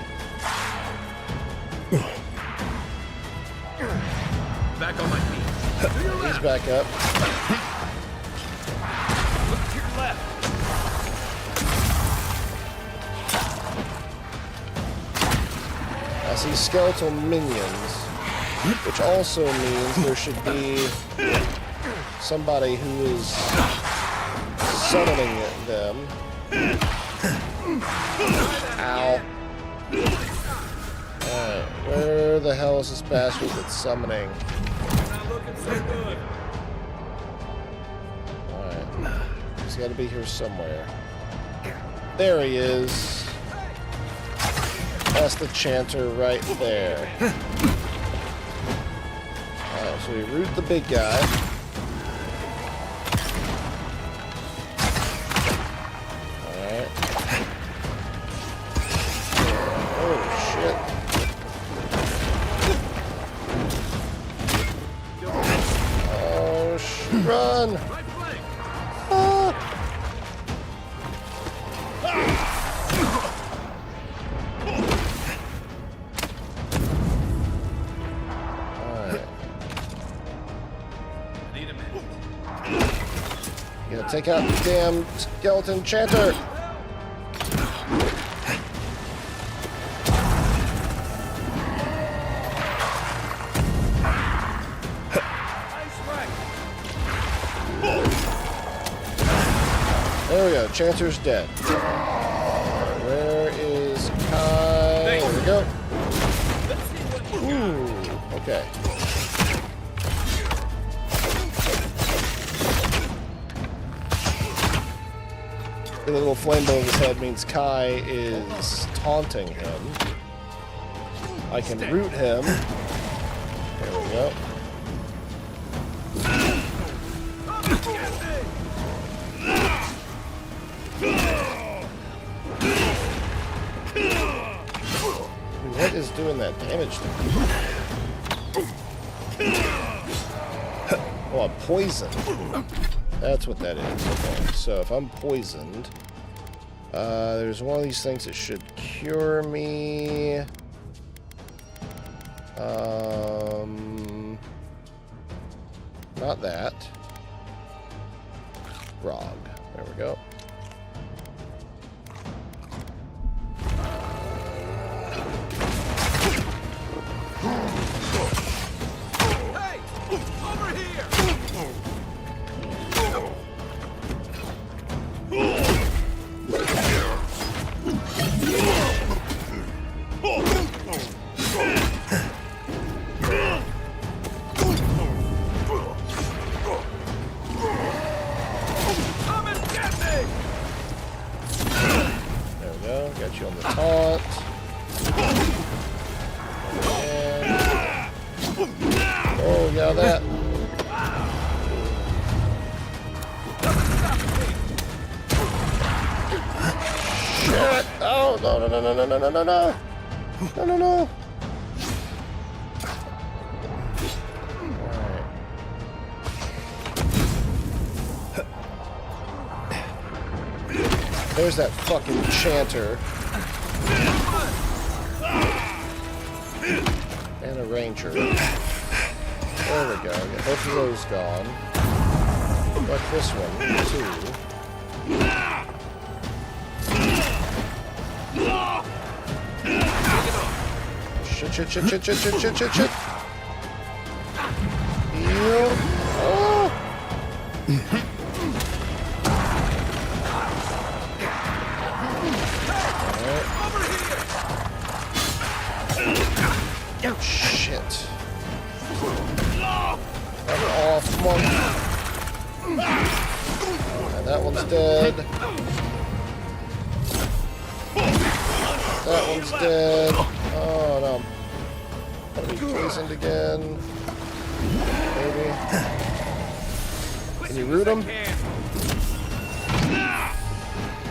Back on my feet. To your He's left. back up. Look to your left. I see skeletal minions, which also means there should be somebody who is summoning them. Ow. Alright, where the hell is this bastard that's summoning? Not looking so good. Alright. He's gotta be here somewhere. There he is. That's the chanter right there. Alright, so we root the big guy. Run! Ah. Alright. Need a minute. You gotta take out the damn skeleton chanter! There we go, Chancer's dead. Where is Kai? There we go. Ooh, okay. The little flame above his head means Kai is taunting him. I can root him. There we go. What is doing that damage to me? Oh, I'm poisoned. That's what that is. Okay, so if I'm poisoned, there's one of these things that should cure me. Not that. Grog. There we go. Hey! Over here! Got you on the taunt. And... oh, got that. Shit! Oh, no, no, no, no, no, no, no, no, no. No, no, no. There's that fucking chanter. And a ranger. There we go. Got both of those gone. Got this one, too. Shit, shit, shit, shit, shit, shit, shit, shit, shit. Heal. Oh! Oh, shit. I'm off, one. And that one's dead. That one's dead. Oh, no. I'm gonna be poisoned again. Maybe. Can you root him?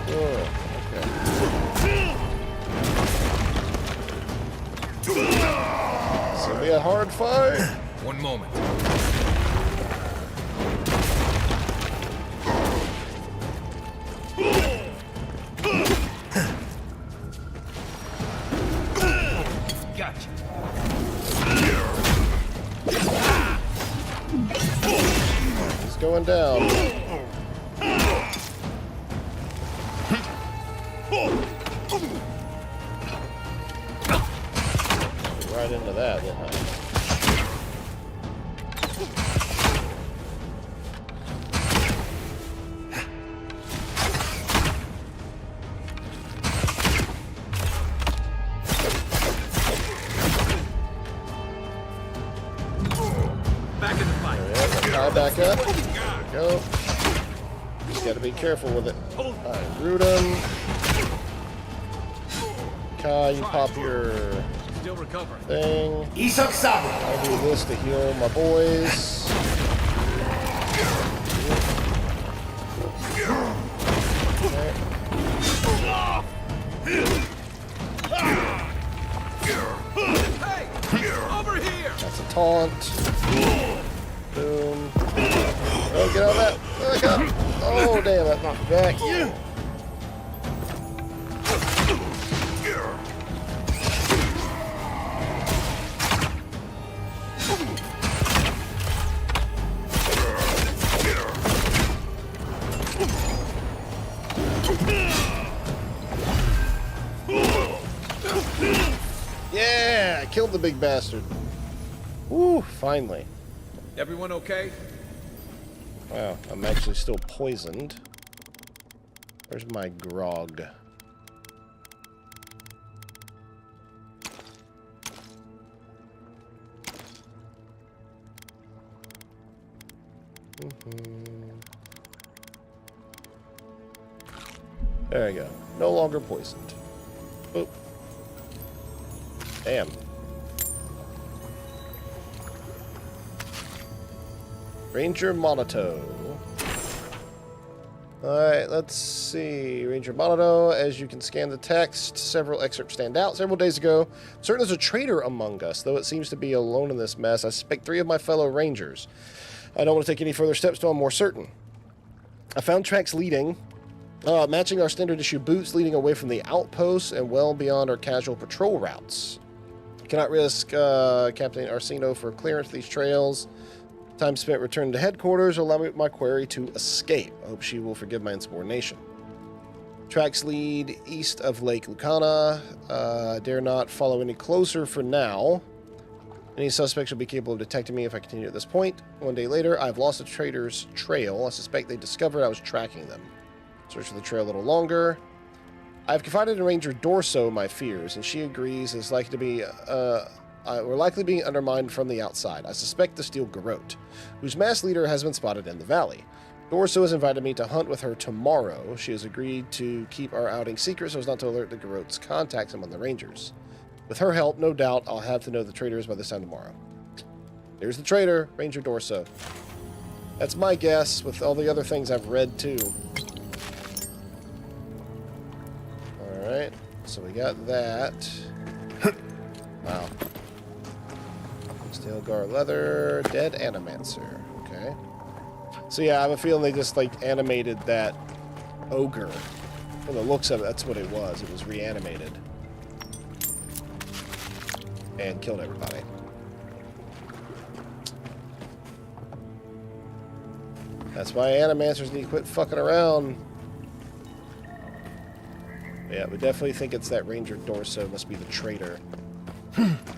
Oh, okay. It's gonna be a hard fight. One moment. Gotcha. He's going down. Right into that, didn't I? Back in the fight. Tie back up. There we go. Just gotta be careful with it. Alright, root him. Kai, you pop your Still recovering. thing. I'll do this to heal my boys. Hey! Over here! That's a taunt. Boom. Oh, get out of that. Back up. Oh, damn, that knocked me back. Yeah, I killed the big bastard. Woo, finally. Everyone okay? Wow, I'm actually still poisoned. Where's my grog? There we go. No longer poisoned. Oop. Damn. Ranger Monato. Alright, let's see. Ranger Monato, as you can scan the text, several excerpts stand out. Several days ago, certain there's a traitor among us, though it seems to be alone in this mess. I suspect 3 of my fellow Rangers. I don't want to take any further steps till I'm more certain. I found tracks leading, matching our standard issue boots, leading away from the outposts and well beyond our casual patrol routes. Cannot risk Captain Arsino for clearance of these trails. Time spent returning to headquarters will allow my query to escape. I hope she will forgive my insubordination. Tracks lead east of Lake Lucana. Dare not follow any closer for now. Any suspects will be capable of detecting me if I continue at this point. 1 day later, I've lost a traitor's trail. I suspect they discovered I was tracking them. Search for the trail a little longer. I've confided in Ranger Dorso my fears, and she agrees it's likely to be we're likely being undermined from the outside. I suspect the Steel Garrote, whose mass leader has been spotted in the valley. Dorso has invited me to hunt with her tomorrow. She has agreed to keep our outing secret so as not to alert the Garrote's contacts among the Rangers. With her help, no doubt, I'll have to know the traitors by this time tomorrow. There's the traitor, Ranger Dorso. That's my guess, with all the other things I've read, too. Alright, so we got that. Wow. Steelgar leather, dead animancer. Okay. So yeah, I have a feeling they just like animated that ogre. From the looks of it, that's what it was. It was reanimated. And killed everybody. That's why animancers need to quit fucking around. Yeah, we definitely think it's that Ranger Dorso. Must be the traitor.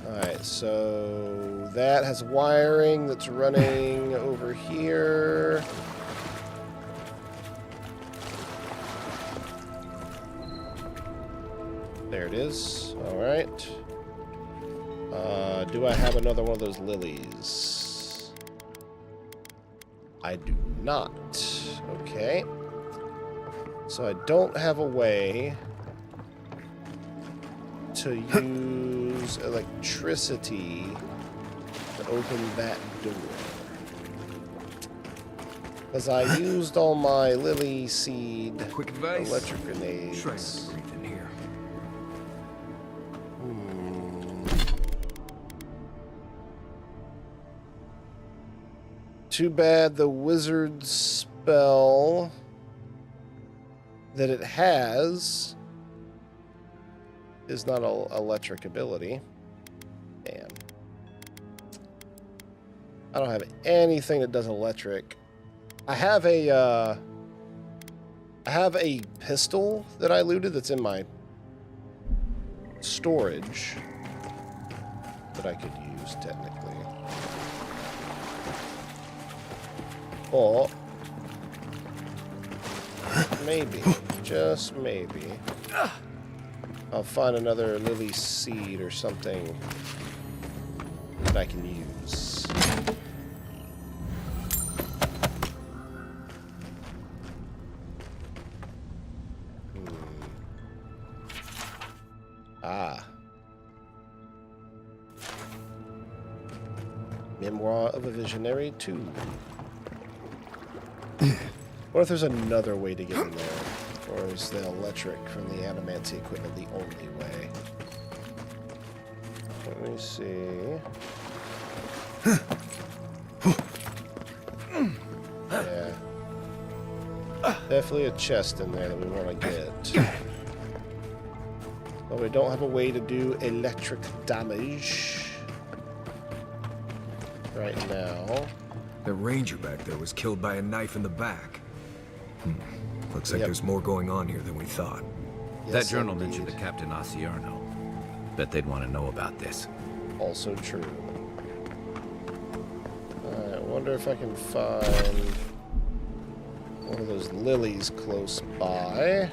Alright, so that has wiring that's running over here. There it is. Alright. Do I have another one of those lilies? I do not. Okay. So I don't have a way to use electricity to open that door. Because I used all my lily seed electric grenades. Try to breathe in here. Too bad the wizard spell that it has is not an electric ability. Damn. I don't have anything that does electric. I have a pistol that I looted that's in my storage that I could use technically. But maybe, just maybe, I'll find another lily seed or something that I can use. Ah. Memoir of a Visionary 2. What if there's another way to get in there? Or is the electric from the animancy equipment the only way? Let me see. Yeah. Definitely a chest in there that we want to get. But we don't have a way to do electric damage right now. The ranger back there was killed by a knife in the back. Looks like there's more going on here than we thought. Yes, that journal mentioned the Captain Asierno. Bet they'd want to know about this. Also true. I wonder if I can find one of those lilies close by.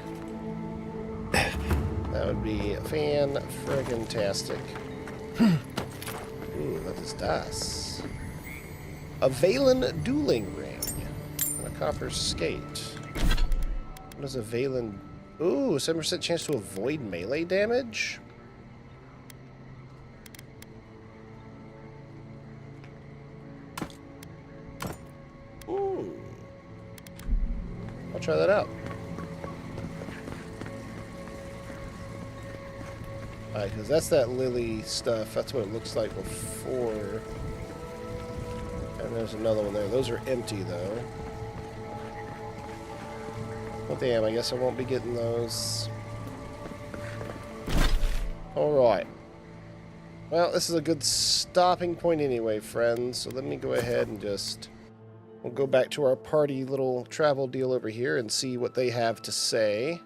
That would be fan-friggin-tastic. Ooh, what is das? A Valen dueling ring and a copper skate. What is a Valen Ooh, 7% chance to avoid melee damage? Ooh. I'll try that out. Alright, because that's that lily stuff. That's what it looks like before. And there's another one there. Those are empty, though. Well, damn, I guess I won't be getting those. Alright. Well, this is a good stopping point anyway, friends. So let me go ahead and just... We'll go back to our party little travel deal over here and see what they have to say.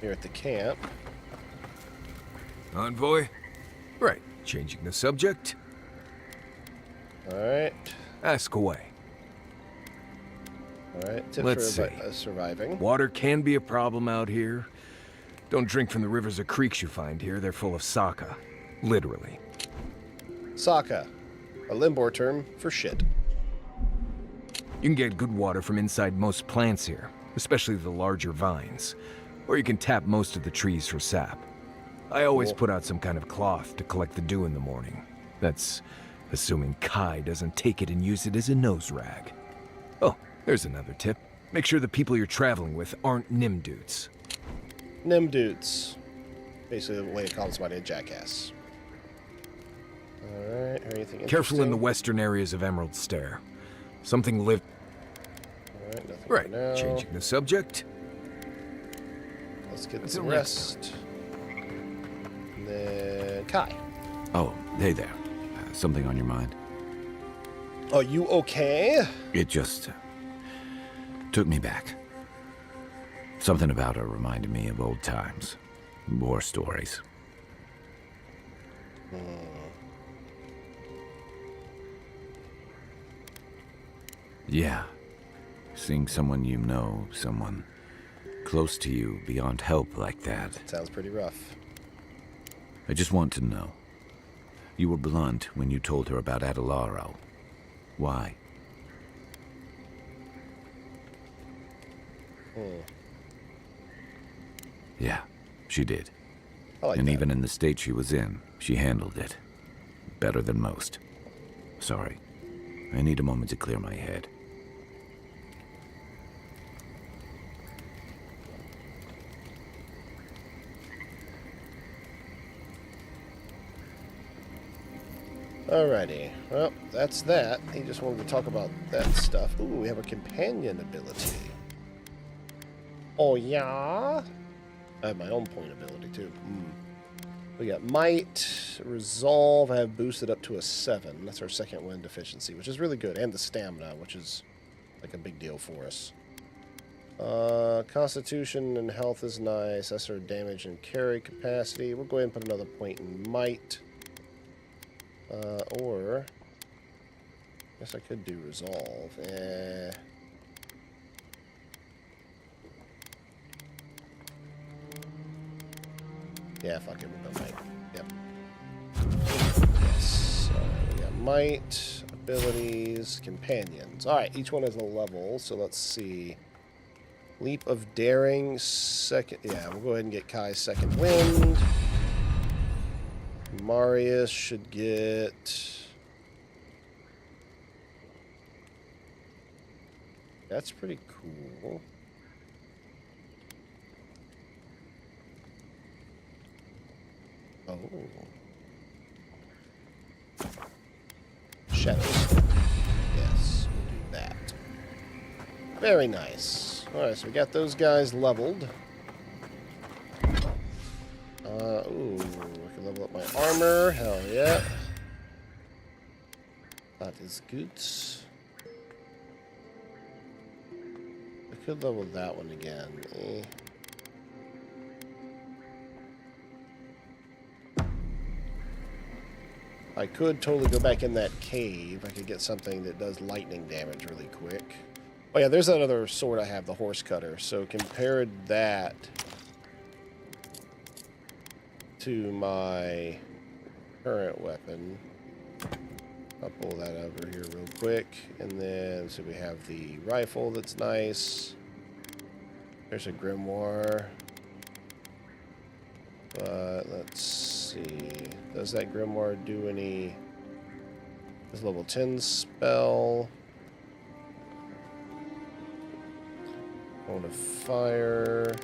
Here at the camp. Envoy? Right. Changing the subject. Alright. Ask away. Alright, tips Let's for see. Surviving. Water can be a problem out here. Don't drink from the rivers or creeks you find here. They're full of saka. Literally. Saka. A Limbor term for shit. You can get good water from inside most plants here, especially the larger vines. Or you can tap most of the trees for sap. I always put out some kind of cloth to collect the dew in the morning. That's assuming Kai doesn't take it and use it as a nose rag. Oh, there's another tip. Make sure the people you're traveling with aren't Nimdudes. Nimdudes. Basically the way to call somebody a jackass. Alright, anything Careful in the western areas of Emerald Stair. Something live... Alright, nothing right, for now. changing the subject. Let's get some rest. And then Kai. Oh, hey there. Something on your mind? Are you okay? It just took me back. Something about her reminded me of old times. War stories. Yeah. Seeing someone you know, someone close to you, beyond help like that. Sounds pretty rough. I just want to know. You were blunt when you told her about Adelaro. Why? Yeah, she did. And even in the state she was in, she handled it. Better than most. Sorry. I need a moment to clear my head. Alrighty. Well, that's that. He just wanted to talk about that stuff. Ooh, we have a companion ability. Oh, yeah? I have my own point ability, too. We got Might, Resolve, I have boosted up to a 7. That's our second wind deficiency, which is really good. And the Stamina, which is like a big deal for us. Constitution and Health is nice. That's our damage and carry capacity. We'll go ahead and put another point in Might. Or... I guess I could do Resolve. Yeah, fuck it, we'll go Might. Yep. Yes. We got Might, Abilities, Companions. Alright, each one has a level, so let's see. Leap of Daring, second... Yeah, we'll go ahead and get Kai's second wind. Marius should get... That's pretty cool. Oh. Shadows. Yes, we'll do that. Very nice. Alright, so we got those guys leveled. Ooh, I can level up my armor. Hell yeah. That is good. I could level that one again. I could totally go back in that cave. I could get something that does lightning damage really quick. Oh yeah, there's that other sword I have, the horse cutter. So compared that to my current weapon. I'll pull that over here real quick. And then, so we have the rifle that's nice. There's a grimoire. But let's see. Does that grimoire do any... This level 10 spell. Cone of fire.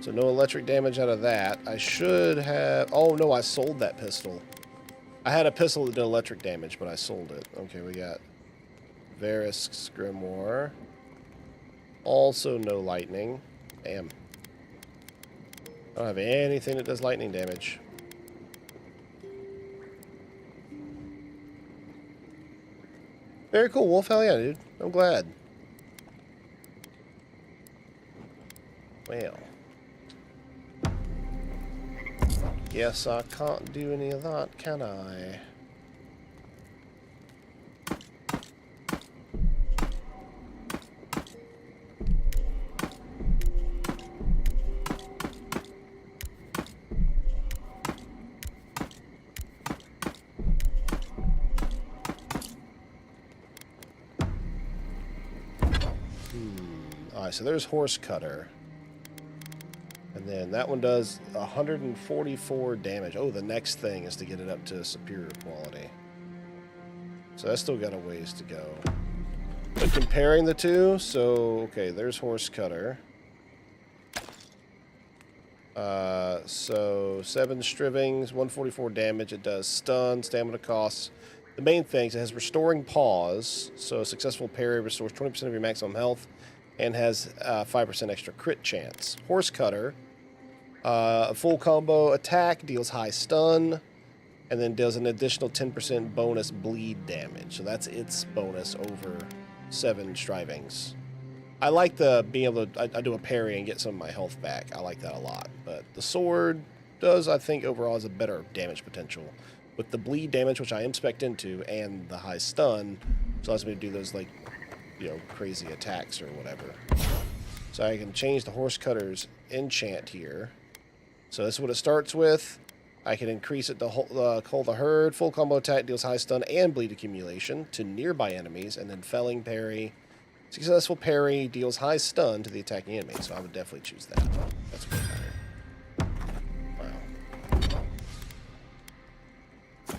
So no electric damage out of that. I should have... Oh, no, I sold that pistol. I had a pistol that did electric damage, but I sold it. Okay, we got Verisk's grimoire. Also no lightning. Damn. I don't have anything that does lightning damage. Very cool, Wolf. Hell yeah, dude. I'm glad. Well. Guess I can't do any of that, can I? Alright, so there's Horse Cutter. And then that one does 144 damage. Oh, the next thing is to get it up to superior quality. So that's still got a ways to go. But comparing the two, so, okay, there's Horse Cutter. So 7 strivings, 144 damage. It does stun, stamina costs. The main things, it has Restoring Paws. So a successful parry restores 20% of your maximum health and has 5% extra crit chance. Horse Cutter, a full combo attack, deals high stun, and then does an additional 10% bonus bleed damage. So that's its bonus over 7 strivings. I like the being able to, I do a parry and get some of my health back. I like that a lot. But the sword does, I think, overall has a better damage potential. With the bleed damage, which I am spec'd into, and the high stun, which allows me to do those, like, you know, crazy attacks or whatever. So I can change the Horse Cutter's enchant here. So this is what it starts with. I can increase it to hold the herd. Full combo attack deals high stun and bleed accumulation to nearby enemies, and then felling parry. Successful parry deals high stun to the attacking enemy. So I would definitely choose that. That's way better. Wow.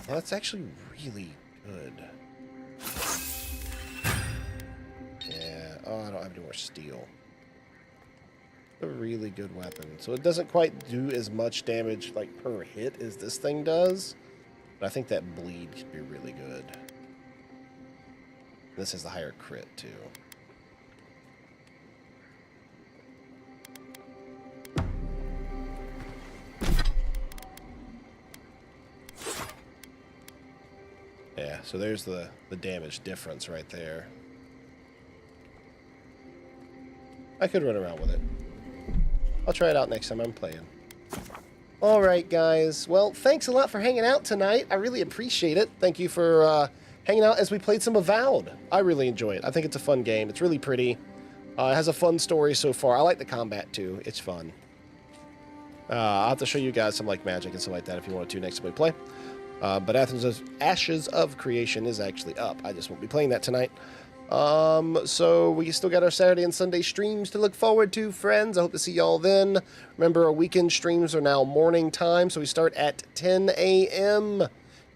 Well, that's actually really good. Yeah. Oh, I don't have any more steel. A really good weapon. So it doesn't quite do as much damage like per hit as this thing does, but I think that bleed could be really good. This has the higher crit too. Yeah, so there's the damage difference right there. I could run around with it. I'll try it out next time I'm playing. Alright, guys. Well, thanks a lot for hanging out tonight. I really appreciate it. Thank you for hanging out as we played some Avowed. I really enjoy it. I think it's a fun game. It's really pretty. It has a fun story so far. I like the combat, too. It's fun. I'll have to show you guys some like magic and stuff like that if you want to next time we play. But Ashes of Creation is actually up. I just won't be playing that tonight. So we still got our Saturday and Sunday streams to look forward to, friends. I hope to see y'all then. Remember, our weekend streams are now morning time, so we start at 10 a.m.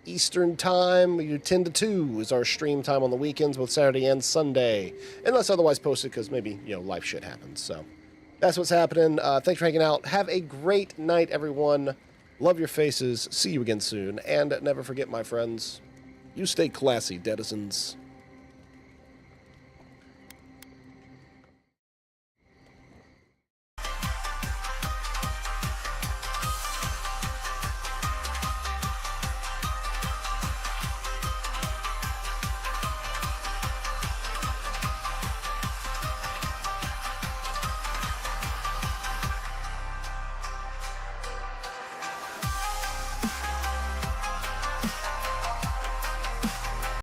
Eastern time. We do 10 to 2 is our stream time on the weekends, both Saturday and Sunday, unless otherwise posted because maybe, you know, life shit happens. So that's what's happening. Thanks for hanging out. Have a great night, everyone. Love your faces. See you again soon. And never forget, my friends, you stay classy, denizens.